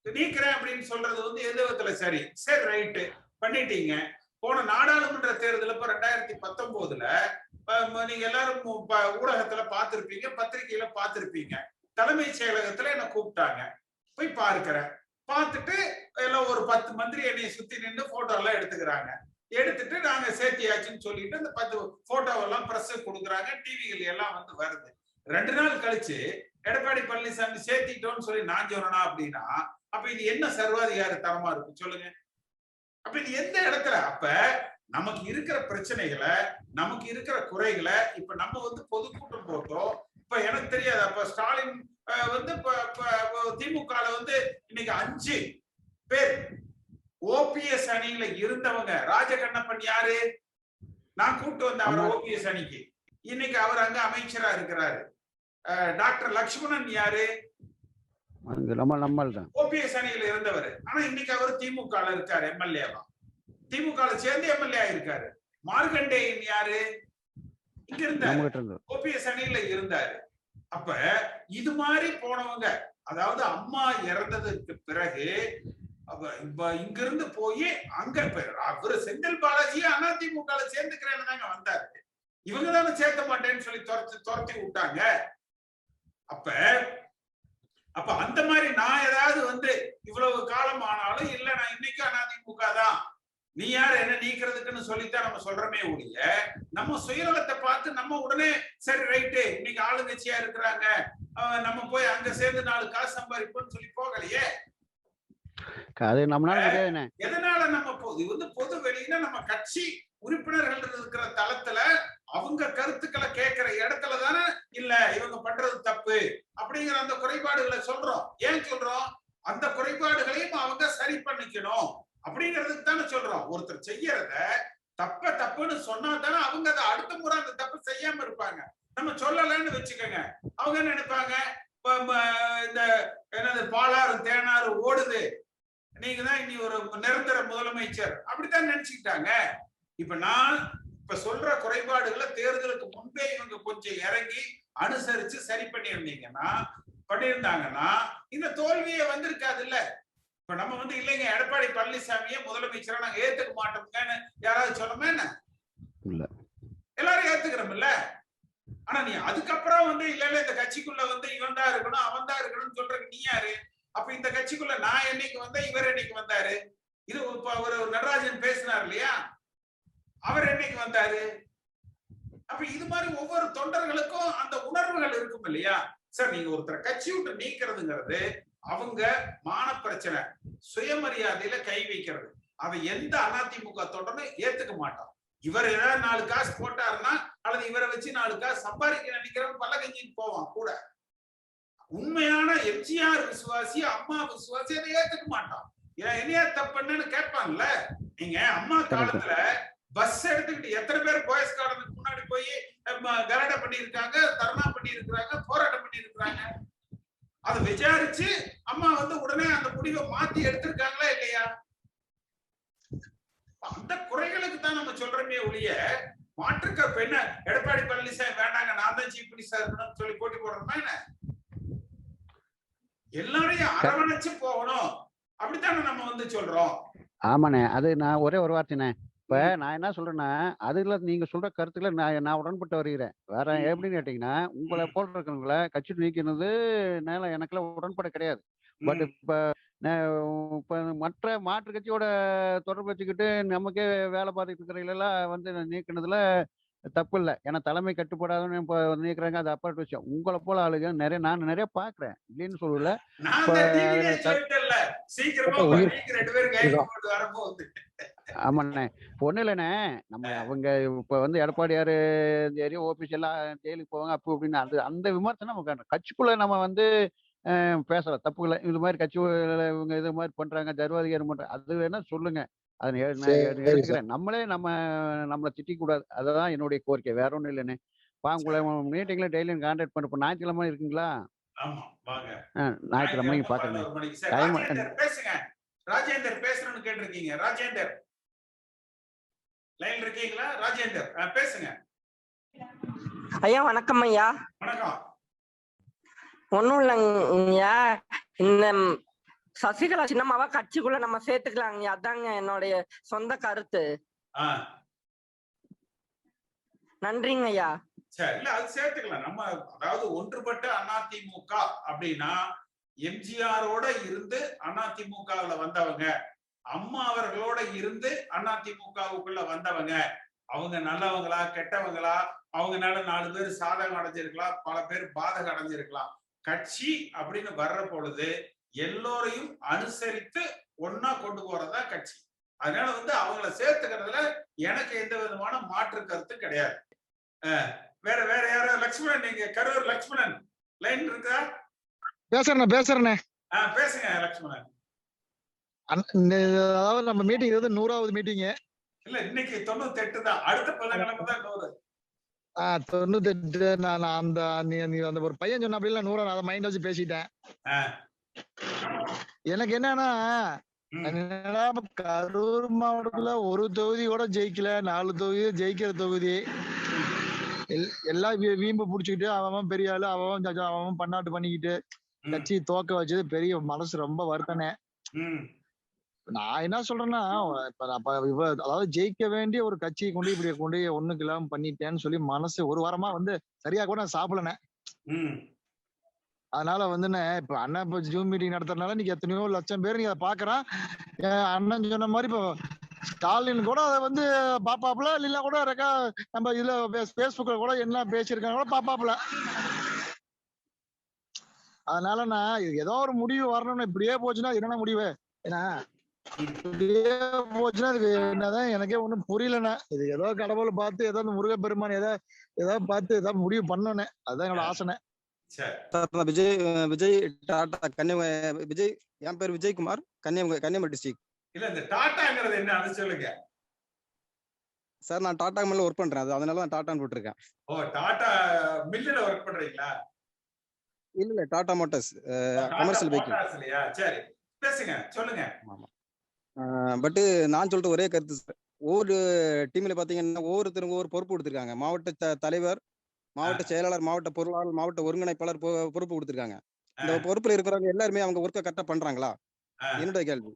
நீக்கிறேன் அப்படின்னு சொல்றது வந்து எந்த விதத்துல சரி ரைட்டு பண்ணிட்டீங்க. போன நாடாளுமன்ற தேர்தல் இப்ப 2019 நீங்க எல்லாரும் ஊடகத்துல பார்த்திருப்பீங்க, பத்திரிகையில பார்த்திருப்பீங்க. தலைமைச் செயலகத்துல என்ன கூப்பிட்டாங்க, போய் பார்க்கிறேன். பார்த்துட்டு எல்லாம் ஒரு 10 மந்திரி என்னை சுத்தி நின்று போட்டோ எல்லாம் எடுத்துக்கிறாங்க. எடுத்துட்டு நாங்க சேர்த்தியாச்சுன்னு சொல்லிட்டு அந்த 10 போட்டோவெல்லாம் பிரஸ் கொடுக்குறாங்க, டிவிகள் எல்லாம் வந்து வருது. 2 நாள் கழிச்சு எடப்பாடி பழனிசாமி சேர்த்திட்டோம்னு சொல்லி நான் சொன்னா அப்படின்னா அப்ப இது என்ன சர்வாதிகாரத்தனமா இருக்கும் சொல்லுங்க. அப்ப இது எந்த இடத்துல? அப்ப நமக்கு இருக்கிற பிரச்சனைகளை, நமக்கு இருக்கிற குறைகளை இப்ப நம்ம வந்து பொதுக்கூட்டம் போட்டோம். இப்ப எனக்கு தெரியாது, அப்ப ஸ்டாலின் வந்து திமுக வந்து இன்னைக்கு 5 பேர் ஓபிஎஸ் அணியில இருந்தவங்க. ராஜகண்ணப்பன் யாரு? நான் கூப்பிட்டு வந்த அவர் ஓபிஎஸ் அணிக்கு. இன்னைக்கு அவர் அங்க அமைச்சரா இருக்கிறாரு. டாக்டர் லட்சுமணன் யாரு? ஓபிஎஸ் அணியில இருந்தவர். ஆனா இன்னைக்கு அவர் திமுக இருக்காரு, எம்எல்ஏவா. திமுக சேர்ந்து எம்எல்ஏ இருக்காரு. மார்கண்டேயன் யாரு? இங்க இருந்தாரு, ஓபிஎஸ் அணியில இருந்தாரு. அப்ப இது மாதிரி போனவங்க, அதாவது அம்மா இறந்ததுக்கு பிறகு இங்க இருந்து போய் அங்க அவரு செந்தில் பாலாஜி அதிமுக சேர்ந்துக்கிறேன்னு தாங்க வந்தாரு. இவங்க தானே சேர்க்க மாட்டேன்னு சொல்லி துரத்தி விட்டாங்க. அப்ப அந்த மாதிரி நான் ஏதாவது வந்து இவ்வளவு காலம் ஆனாலும் இல்ல நான் இன்னைக்கு அதிமுக தான், நீ யாரு என்ன நீக்கிறதுக்குன்னு சொல்லித்தான் நம்ம சொல்றமே ஒழிய நம்ம சுயநலத்தை பார்த்து நம்ம உடனே சரி ரைட்டு இன்னைக்கு ஆளுங்கட்சியா இருக்கிறாங்க நம்ம போய் அங்க சேர்ந்து 4 காசு சம்பாதிப்போம்னு சொல்லி போகலையே. எதனால நம்ம இது வந்து பொது வெளியில நம்ம கட்சி உறுப்பினர்கள் இருக்கிற தளத்துல அவங்க கருத்துக்களை கேட்கிற இடத்துல தானே இல்ல இவங்க பண்றது தப்பு அப்படிங்கிற அந்த குறைபாடுகளை சொல்றோம். ஏன் சொல்றோம்? அந்த குறைபாடுகளையும் அவங்க சரி பண்ணிக்கணும் அப்படிங்கிறதுக்கு தானே சொல்றோம். ஒருத்தர் செய்யறத தப்புன்னு சொன்னா தானே அவங்க அதை அடுத்த முறை அந்த தப்பு செய்யாம இருப்பாங்க. நம்ம சொல்லலன்னு வச்சுக்கோங்க, அவங்க என்ன நினைப்பாங்க, இந்த என்னது பாலாறு தேனாறு ஓடுது, நீங்க தான் இனி ஒரு நிரந்தர முதலமைச்சர் அப்படித்தான் நினைச்சுக்கிட்டாங்க. இப்ப நான் இப்ப சொல்ற குறைபாடுகளை தேர்தலுக்கு முன்பே இவங்க கொஞ்சம் இறங்கி அனுசரிச்சு சரி பண்ணியிருந்தாங்கன்னா இந்த தோல்வியே வந்திருக்காது இல்ல. இப்ப நம்ம வந்து இல்லைங்க எடப்பாடி பழனிசாமியே முதலமைச்சரா நாங்க ஏத்துக்க மாட்டோம்னு யாராவது சொன்னோமே என்ன? எல்லாரும் ஏத்துக்கிறோம்ல. ஆனா நீ அதுக்கப்புறம் வந்து இல்ல இந்த கட்சிக்குள்ள வந்து இவன் தான் இருக்கணும் அவன் தான் இருக்கணும்னு சொல்றதுக்கு நீ யாரு? அப்ப இந்த கட்சிக்குள்ள நான் என்னைக்கு வந்தேன், இவர் என்னைக்கு வந்தாரு? இது ஒரு நடராஜன் பேசினார் இல்லையா, அவர் என்னைக்கு வந்தாரு? அப்ப இது மாதிரி ஒவ்வொரு தொண்டர்களுக்கும் அந்த உணர்வுகள் இருக்கும் இல்லையா? சார் நீங்க ஒருத்தரை கட்சி விட்டு நீக்கிறதுங்கிறது அவங்க மான பிரச்சனை, சுயமரியாதையில கை வைக்கிறது. அதை எந்த அதிமுக தொண்டனும் ஏத்துக்க மாட்டோம். இவர் ஏதாவது 4 காசு போட்டாருன்னா அல்லது இவரை வச்சு 4 காசு சம்பாதிக்க நினைக்கிறவன் பல்ல கஞ்சிக்கு போவான் கூட. உண்மையான எம்ஜிஆர் விசுவாசி, அம்மா விசுவாசி அதை ஏத்துக்க மாட்டான். என்னையா தப்புன்னு கேட்பாங்கல்ல. நீங்க அம்மா காலத்துல பஸ் எடுத்துக்கிட்டு எத்தனை பேர் பாய்ஸ் கார்டனுக்கு முன்னாடி போய் கலாட்டா பண்ணி இருக்காங்க, தர்ணா பண்ணி இருக்கிறாங்க, போராட்டம் பண்ணி இருக்கிறாங்க. அதை விசாரிச்சு அம்மா வந்து உடனே அந்த முடிவை மாத்தி எடுத்திருக்காங்களா இல்லையா? அந்த குறைகளுக்கு தான் நம்ம சொல்றோமே ஒழிய மாற்றுக்க என்ன எடப்பாடி பழனிசாமி வேண்டாங்க நான் தான் சீஃப் மினிஸ்டர் இருக்கணும்னு சொல்லி போட்டி போடுறோமா என்ன? எல்லாரையும் அரவணைச்சு போகணும் அப்படித்தானே நம்ம வந்து சொல்றோம். ஆமாண்ணே, அது நான் ஒரே ஒரு வார்த்தைண்ணே. இப்ப நான் என்ன சொல்றேன்னா, அதுல நீங்க சொல்ற கருத்துக்களை நான் உடன்பட்டு வருகிறேன். வேற எப்படின்னு கேட்டீங்கன்னா, உங்களை போல இருக்கிறவங்கள கட்சி நீக்கினது எனக்குலாம் உடன்பாடு கிடையாது. பட் இப்ப மற்ற மாற்று கட்சியோட தொடர்பு வச்சுக்கிட்டு நமக்கே வேலை பார்த்துட்டு இருக்கிறவங்களெல்லாம் வந்து நீக்கினதுல தப்பு இல்லை. ஏன்னா தலைமை கட்டுப்படாதுன்னு இப்போ நீக்கிறாங்க, அது அப்பாட்ட விஷயம். உங்களை போல ஆளுங்க நான் நிறைய பாக்குறேன், இல்லைன்னு சொல்லல. ஆமாண்ணே, ஒண்ணு இல்லைண்ணே, நம்ம அவங்க இப்ப வந்து எடப்பாடியாரு சரி ஓபிஎஸ் எல்லாம் ஜெயிலுக்கு போவாங்க அப்போ அப்படின்னு அந்த விமர்சனம் நமக்கு கட்சிக்குள்ள நம்ம வந்து பேசலாம், தப்பு இல்லை. இது மாதிரி கட்சி இவங்க இது மாதிரி பண்றாங்க, ஜர்வாதிகாரம் பண்றாங்க, அது வேணா சொல்லுங்க, அதை எடுத்துக்கிறேன். நம்மளை திட்டிக்க கூடாது, அதுதான் என்னுடைய கோரிக்கை, வேற ஒண்ணும் இல்லைண்ணே. உங்களை மீட்டிங்ல டெய்லியும் கான்டாக்ட் பண்ண ஞாயிற்றுக்கிழமை இருக்குங்களா? ஞாயிற்றுக்கிழமை பாக்குறேன். ராஜேந்தர் பேசுறேன்னு கேட்டிருக்கீங்க. ராஜேந்தர் லைன்ல இருக்கீங்களா? ராஜேந்தர் பேசுங்க. ஐயா வணக்கம். ஐயா வணக்கம். ஒண்ணும் இல்லைங்கய்யா, இந்த சசிகலா சின்னம்மாவா கட்சிக்குள்ள நம்ம சேர்த்துக்கலாங்க, அதாங்க என்னுடைய சொந்த கருத்து. நன்றிங்க ஐயா. சரி, இல்ல அது சேர்த்துக்கலாம். நம்ம அதாவது ஒன்றுபட்ட அதிமுக அப்படின்னா எம்ஜிஆரோட இருந்து அதிமுகவுல வந்தவங்க, அம்மா அவர்களோட இருந்து அதிமுகவுக்குள்ள வந்தவங்க, அவங்க நல்லவங்களா கெட்டவங்களா, அவங்கனால 4 பேர் சாதகம் அடைஞ்சிருக்கலாம், பல பேர் பாதகம் அடைஞ்சிருக்கலாம். கட்சி அப்படின்னு வர்ற பொழுது எல்லோரையும் அனுசரித்து ஒன்னா கொண்டு போறதா கட்சி. அதனால வந்து அவங்கள சேர்த்துக்கிறதுல எனக்கு எந்த விதமான மாற்று கருத்து கிடையாது. வேற யாராவது? லட்சுமணன், நீங்க கரூர் லட்சுமணன் லைன் இருக்கா? பேசுறேன். பேசுங்க லட்சுமணன். அதாவது நம்ம மீட்டிங் 100வது மீட்டிங் இல்ல, இன்னைக்கு 98 தான், அடுத்த 15 தான் 100. 98. நான் அந்த ஒரு பையன் சொன்ன அப்படி 100 அதை மைண்ட் வச்சு பேசிட்டேன். எனக்கு என்னன்னா, கரூர் மாவட்டத்துல ஒரு தொகுதி கூட ஜெயிக்கல, 4 தொகுதி ஜெயிக்கிற தொகுதி. எல்லாம் வீம்பு புடிச்சுக்கிட்டு அவன் பெரிய ஆளு, அவன் பன்னாட்டு பண்ணிக்கிட்டு கட்சி தோக்க வச்சது பெரிய மனசு ரொம்ப வருத்தனே. நான் என்ன சொல்றேன்னா, அதாவது ஜெயிக்க வேண்டிய ஒரு கட்சியை கொண்டு ஒண்ணுக்கு இல்லாம பண்ணிட்டேன்னு சொல்லி மனசு ஒரு வாரமா வந்து சரியா கூட நான் சாப்பிடனேன். அதனால வந்துண்ணே, இப்ப அண்ணன் இப்ப ஜூம் மீட்டிங் நடத்துறதுனால நீங்க எத்தனையோ லட்சம் பேர் நீங்க அதை பாக்குறான். அண்ணன் சொன்ன மாதிரி இப்போ ஸ்டாலின் கூட அதை வந்து பாப்பாப்புல, இல்ல கூட நம்ம இதுல பேஸ்புக்ல கூட என்ன பேசியிருக்காங்க கூட பாப்பாப்புல. அதனால நான் ஏதோ ஒரு முடிவு வரணும்னு, இப்படியே போச்சுன்னா என்னென்ன முடிவு? ஏன்னா இப்படியே போச்சுன்னா அதுக்கு என்னதான் எனக்கே ஒண்ணும் புரியலண்ணே. இது ஏதோ கடவுளை பார்த்து ஏதோ முருகப்பெருமான் ஏதோ பார்த்து ஏதாவது முடிவு பண்ணனே, அதுதான் என்னோட ஆசைனே. சார் விஜய் டாடா விஜய், என் பேர் விஜயகுமார், கன்னியாகுமரி டிஸ்ட்ரிக்ட். இல்ல, இந்த டாடாங்கிறது என்ன அது சொல்லுங்க சார். நான் டாடா மில்ல ஒர்க் பண்றேன், அதனால தான் டாடான்னு போட்டிருக்கேன். ஓ, டாடா மில்லுல ஒர்க் பண்றீங்களா? இல்ல டாடா மோட்டார்ஸ் கமர்ஷியல் வெஹிக்கிள். சரி பேசுங்க, சொல்லுங்க. பட் நான் சொல்ற ஒரே கருத்து சார், ஒவ்வொரு டீம்ல பாத்தீங்கன்னா ஒவ்வொருத்தருக்கும் ஒவ்வொரு பொறுப்பு கொடுத்துருக்காங்க. மாவட்ட தலைவர், மாவட்ட செயலாளர், மாவட்ட பொருளாளர், மாவட்ட ஒருங்கிணைப்பாளர் பொறுப்பு கொடுத்துருக்காங்க. இந்த பொறுப்புல இருக்கிறவங்க எல்லாருமே அவங்க ஒர்க்கை கரெக்டா பண்றாங்களா? என்னோட கேள்வி.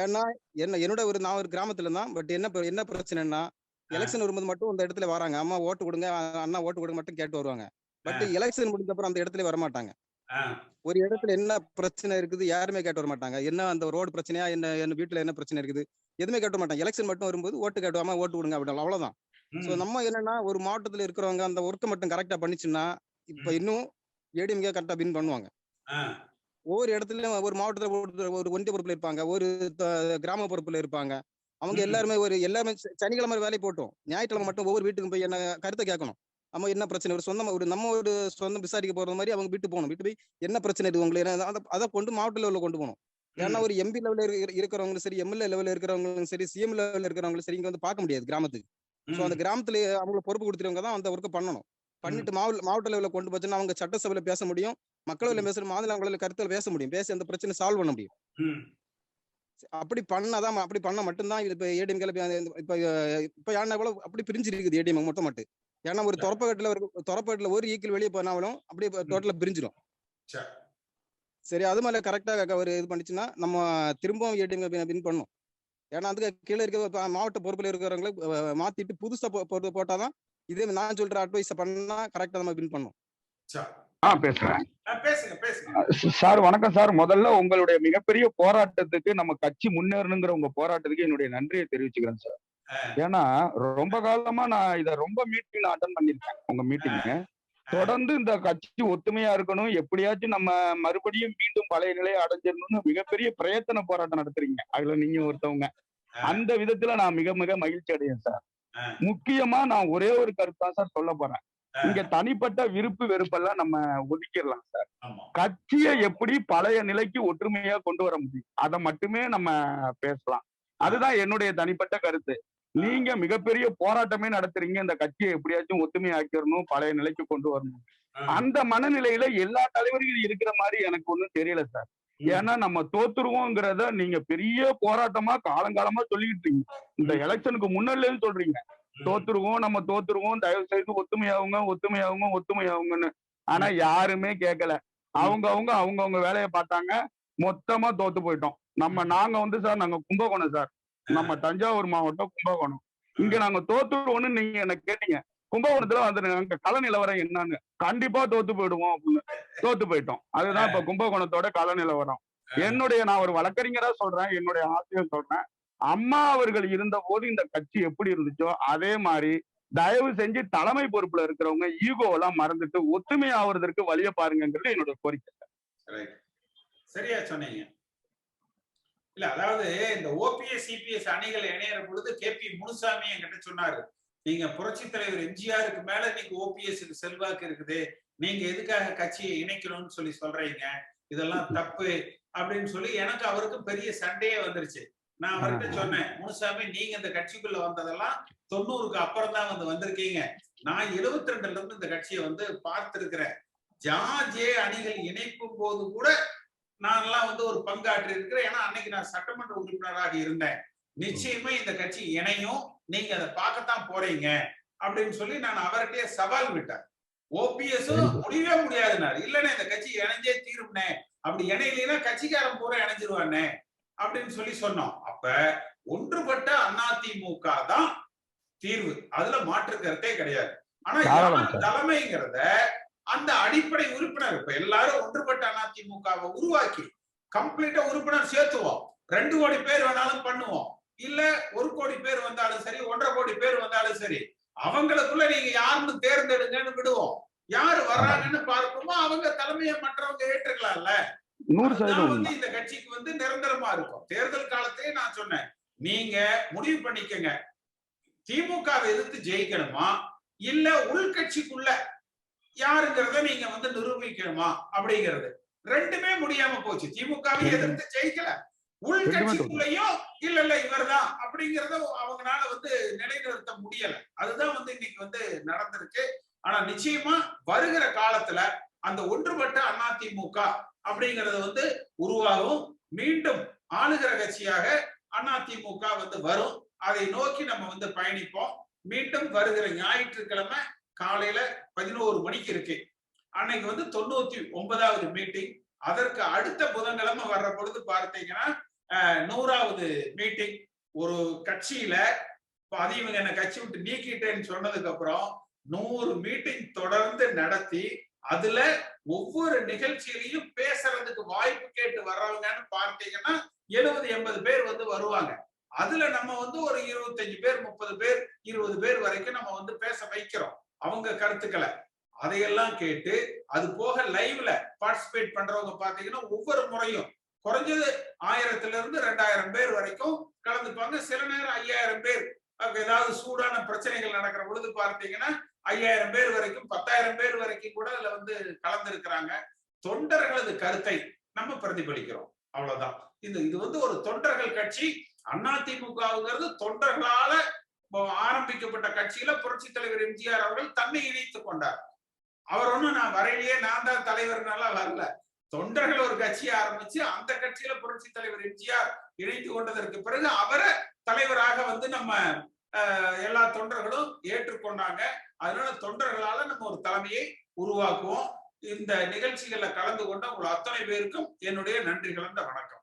ஏன்னா நான் ஒரு கிராமத்துல தான். பட் என்ன பிரச்சனைன்னா, எலெக்ஷன் வரும்போது மட்டும் அந்த இடத்துல வராங்க. அம்மா ஓட்டு கொடுங்க, அண்ணா ஓட்டு கொடுங்க மட்டும் கேட்டு வருவாங்க. பட் எலெக்ஷன் முடிஞ்ச அப்புறம் அந்த இடத்துல வரமாட்டாங்க. ஒரு இடத்துல என்ன பிரச்சனை இருக்குது யாருமே கேட்டு வர மாட்டாங்க. என்ன அந்த ரோடு பிரச்சனையா, என்ன வீட்டுல என்ன பிரச்சனை இருக்குது எதுவுமே கேட்ட மாட்டாங்க. எலெக்ஷன் மட்டும் வரும்போது ஓட்டு கேட்டுவாமா, ஓட்டு கொடுங்க அப்படின்னு, அவ்வளவுதான். சோ நம்ம என்னன்னா, ஒரு மாவட்டத்துல இருக்கிறவங்க அந்த ஒர்க்கை மட்டும் கரெக்டா பண்ணிச்சுன்னா இப்ப இன்னும் ஏடிஎம்கே கரெக்டா வின் பண்ணுவாங்க. ஒவ்வொரு இடத்துலயும் ஒரு மாவட்டத்துல ஒரு ஒன்றிய பொறுப்புல இருப்பாங்க, ஒரு கிராம பொறுப்புல இருப்பாங்க. அவங்க எல்லாருமே எல்லாருமே சனிக்கிழமை வேலை போட்டோம், ஞாயிற்றுக்கிழமை மட்டும் ஒவ்வொரு வீட்டுக்கும் போய் என்ன கருத்தை கேட்கணும். நம்ம என்ன பிரச்சனை, நம்ம ஒரு சொந்தம் விசாரிக்க போறது மாதிரி அவங்க வீட்டு போகணும். வீட்டு போய் என்ன பிரச்சனை இருக்கு உங்களுக்கு, அதை கொண்டு மாவட்ட லெவலில் கொண்டு போகணும். ஏன்னா ஒரு எம்பி லெவலில் இருக்கிறவங்களும் சரி, எம்எல்ஏ லெவலில் இருக்கிறவங்களும் சரி, சிஎம் லெவலில் இருக்கிறவங்களும் சரி, இங்க வந்து பார்க்க முடியாது கிராமத்துக்கு. ஸோ அந்த கிராமத்துல அவங்களுக்கு பொறுப்பு கொடுத்துருவங்க தான் அந்த ஒர்க்கை பண்ணணும். பண்ணிட்டு மாவட்ட லெவலில் கொண்டு போச்சுன்னா அவங்க சட்டசபையில பேச முடியும், மக்களவையில் பேச, மாநில கருத்தில் பேச முடியும், பேசி அந்த பிரச்சனை சால்வ் பண்ண முடியும். அப்படி பண்ண மட்டும்தான் இது. இப்ப ஏடிஎம்கேல இப்ப யாருன்னா கூட அப்படி பிரிஞ்சு இருக்குது ஏடிஎம் மொத்தம் மட்டும். ஏன்னா ஒரு தொரப்பகட்டுல ஒரு ஈக்கிள் வெளியே போனாலும் அப்படியே டோட்டலா பிரிஞ்சிடும். சரி, அது மாதிரி கரெக்டா ஒரு இது பண்ணிச்சுன்னா நம்ம திரும்பவும் ஏடிஎம் வின் பண்ணும். ஏன்னா அதுக்கு கீழே இருக்க மாவட்ட பொறுப்புல இருக்கிறவங்களை மாத்திட்டு புதுசா போட்டாதான் இதே நான் சொல்ற அட்வைஸ் பண்ணா கரெக்டா நம்ம வின் பண்ணும். பேசுறேன் சார். வணக்கம் சார். முதல்ல உங்களுடைய மிகப்பெரிய போராட்டத்துக்கு, நம்ம கட்சி முன்னேறணுங்கிற உங்க போராட்டத்துக்கு என்னுடைய நன்றியை தெரிவிச்சுக்கிறேன் சார். ஏன்னா ரொம்ப காலமா நான் இத ரொம்ப மீட்டிங் அட்டன் பண்ணிருக்கேன். உங்க மீட்டிங்க தொடர்ந்து இந்த கட்சி ஒத்துமையா இருக்கணும், எப்படியாச்சும் நம்ம மறுபடியும் மீண்டும் பழைய நிலையை அடைஞ்சிடணும்னு மிகப்பெரிய பிரயத்தன போராட்டம் நடத்துறீங்க. அதுல நீங்க ஒருத்தவங்க. அந்த விதத்துல நான் மிக மிக மகிழ்ச்சி அடையேன் சார். முக்கியமா நான் ஒரே ஒரு கருத்தா சார் சொல்ல போறேன். இங்க தனிப்பட்ட விருப்பு வெறுப்பெல்லாம் நம்ம ஒதுக்கிடலாம் சார். கட்சியை எப்படி பழைய நிலைக்கு ஒற்றுமையா கொண்டு வர முடியும், அதை மட்டுமே நம்ம பேசலாம். அதுதான் என்னுடைய தனிப்பட்ட கருத்து. நீங்க மிகப்பெரிய போராட்டமே நடத்துறீங்க, இந்த கட்சியை எப்படியாச்சும் ஒத்துமை ஆக்கிடணும், பழைய நிலைக்கு கொண்டு வரணும். அந்த மனநிலையில எல்லா தலைவர்களும் இருக்கிற மாதிரி எனக்கு ஒண்ணும் தெரியல சார். ஏன்னா நம்ம தோத்துருவோங்கிறத நீங்க பெரிய போராட்டமா காலங்காலமா சொல்லிக்கிட்டு இருக்கீங்க. இந்த எலெக்ஷனுக்கு முன்னாடில சொல்றீங்க தோத்துருவோம், நம்ம தோத்துருவோம், தயவு செய்து ஒத்துமையாவுங்கன்னு. ஆனா யாருமே கேட்கல. அவங்கவுங்க வேலையை பார்த்தாங்க, மொத்தமா தோத்து போயிட்டோம். நாங்க சார், நாங்க கும்பகோணம் சார், நம்ம தஞ்சாவூர் மாவட்டம் கும்பகோணம். இங்க நாங்க தோத்துருவோம்னு நீங்க என்ன கேட்டீங்க. கும்பகோணத்துல வந்துருங்க கள நிலவரம் என்னன்னு, கண்டிப்பா தோத்து போயிடுவோம் அப்படின்னு தோத்து போயிட்டோம். அதுதான் இப்ப கும்பகோணத்தோட கள நிலவரம். நான் ஒரு வழக்கறிஞரா சொல்றேன், என்னுடைய ஆசையை சொல்றேன். அம்மா அவர்கள் இருந்த போது இந்த கட்சி எப்படி இருந்துச்சோ அதே மாதிரி தயவு செஞ்சு தலைமை பொறுப்புல இருக்கிறவங்க ஈகோ எல்லாம் மறந்துட்டு ஒத்துமை ஆவறதற்கு வழிய பாருங்கிறது என்னோட கோரிக்கை. சரியா சொன்னீங்க. இல்ல, அதாவது இந்த ஓபிஎஸ் சிபிஎஸ் அணிகள் இணையற பொழுது கேபி முனுசாமி என்கிட்ட சொன்னாரு, நீங்க புரட்சி தலைவர் எம்ஜிஆருக்கு மேல இன்னைக்கு ஓபிஎஸ்க்கு செல்வாக்கு இருக்குது, நீங்க எதுக்காக கட்சியை இணைக்கணும்னு சொல்றீங்க, இதெல்லாம் தப்பு அப்படின்னு சொல்லி எனக்கு அவருக்கு பெரிய சண்டையே வந்துருச்சு. நான் அவர்கிட்ட சொன்னேன், முனுசாமி நீங்க இந்த கட்சிக்குள்ள வந்ததெல்லாம் 90க்கு அப்புறம் தான் வந்திருக்கீங்க. நான் 72ல இருந்து இந்த கட்சியை பார்த்திருக்கிறேன். ஜாஜே அணிகள் இணைக்கும் போது கூட நான் எல்லாம் ஒரு பங்காற்றி இருக்கிறேன். ஏன்னா அன்னைக்கு நான் சட்டமன்ற உறுப்பினராக இருந்தேன். நிச்சயமா இந்த கட்சி இணையும், நீங்க அதை பார்க்கத்தான் போறீங்க அப்படின்னு சொல்லி நான் அவர்கிட்டயே சவால் விட்டேன். ஓபிஎஸ் முடியவே முடியாதுனாரு. இல்லன்னா இந்த கட்சி இணைஞ்சே தீரும்னே, அப்படி இணையினா கட்சிக்காரன் பூரா இணைஞ்சிருவானே அப்படின்னு சொல்லி சொன்னோம். அப்ப ஒன்றுபட்ட அதிமுக தான் தீர்வு, அதுல மாற்று கருத்தே கிடையாது. ஆனா தலைமைங்கிறத அந்த அடிப்படை உறுப்பினர், இப்ப எல்லாரும் ஒன்றுபட்ட அதிமுகவை உருவாக்கி கம்ப்ளீட்டா உறுப்பினர் சேர்த்துவோம். 2 கோடி பேர் வேணாலும் பண்ணுவோம், இல்ல 1 கோடி பேர் வந்தாலும் சரி, 1.5 கோடி பேர் வந்தாலும் சரி, அவங்களுக்குள்ள நீங்க யாருன்னு தேர்ந்தெடுங்கன்னு விடுவோம். யாரு வர்றாங்கன்னு பார்ப்போமோ அவங்க தலைமையை மற்றவங்க ஏற்றுக்கலாம்ல. இந்த கட்சிக்கு நிரந்தரமா இருக்கும். தேர்தல் காலத்தையே நான் சொன்னேன், நீங்க முடிவு பண்ணிக்கங்க, திமுகவை எதிர்த்து ஜெயிக்கணுமா இல்ல உள்கட்சிக்குள்ள யாருங்கிறத நீங்க நிரூபிக்கணுமா அப்படிங்கிறது. ரெண்டுமே முடியாம போச்சு. திமுகவை எதிர்த்து ஜெயிக்கல, உள்கட்சிக்குள்ளயும் இல்ல இவர்தான் அப்படிங்கறத அவங்களால நிலைநிறுத்த முடியல. அதுதான் இன்னைக்கு நடந்திருக்கு. ஆனா நிச்சயமா வருகிற காலத்துல அந்த ஒன்றுபட்ட அதிமுக அப்படிங்கிறது வந்து உருவாகும். மீண்டும் ஆளுகிற கட்சியாக அதிமுக வந்து வரும். அதை நோக்கி நம்ம வந்து பயணிப்போம். மீண்டும் வருகிற ஞாயிற்றுக்கிழமை காலையில 11 மணிக்கு இருக்கு. அன்னைக்கு வந்து 99வது மீட்டிங். அதற்கு அடுத்த புதன்கிழமை வர்ற பொழுது பார்த்தீங்கன்னா 100வது மீட்டிங். ஒரு கட்சியில அதையும் என்ன கட்சி விட்டு நீக்கிட்டேன்னு சொன்னதுக்கு அப்புறம் 100 மீட்டிங் தொடர்ந்து நடத்தி அதுல ஒவ்வொரு நிகழ்ச்சியிலையும் பேசுறதுக்கு வாய்ப்பு கேட்டு வர்றவங்கன்னு பார்த்தீங்கன்னா 70-80 பேர் வந்து வருவாங்க. அதுல நம்ம வந்து ஒரு 25 பேர் 30 பேர் 20 பேர் வரைக்கும் நம்ம வந்து பேச வைக்கிறோம் அவங்க கருத்துக்களை. அதையெல்லாம் கேட்டு அது போக லைவ்ல பார்ட்டிசிபேட் பண்றவங்க பாத்தீங்கன்னா ஒவ்வொரு முறையும் குறைஞ்சது 1000-2000 பேர் வரைக்கும் கலந்துப்பாங்க. சில நேரம் 5000 பேர். ஏதாவது சூடான பிரச்சனைகள் நடக்கிற பொழுது பார்த்தீங்கன்னா 5000 பேர் வரைக்கும் 10,000 பேர் வரைக்கும் கூட அதுல வந்து கலந்துருக்கிறாங்க. தொண்டர்களது கருத்தை நம்ம பிரதிபலிக்கிறோம். அவ்வளவுதான். இது வந்து ஒரு தொண்டர்கள் கட்சி. அதிமுகவுங்கிறது தொண்டர்களால ஆரம்பிக்கப்பட்ட கட்சியில புரட்சி தலைவர் எம்ஜிஆர் அவர்கள் தன்னை இணைத்துக் கொண்டார். அவர் ஒண்ணும் நான் வரையிலேயே நான் தான் தலைவர்னால வரல. தொண்டர்கள் ஒரு கட்சியை ஆரம்பிச்சு அந்த கட்சியில புரட்சி தலைவர் எம்ஜிஆர் இணைத்து கொண்டதற்கு பிறகு அவரை தலைவராக வந்து நம்ம எல்லா தொண்டர்களும் ஏற்றுக்கொண்டாங்க. அதனால தொண்டர்களால நம்ம ஒரு தலைமையை உருவாக்குவோம். இந்த நிகழ்ச்சிகள்ல கலந்து கொண்ட உங்கள் அத்தனை பேருக்கும் என்னுடைய நன்றி கலந்த வணக்கம்.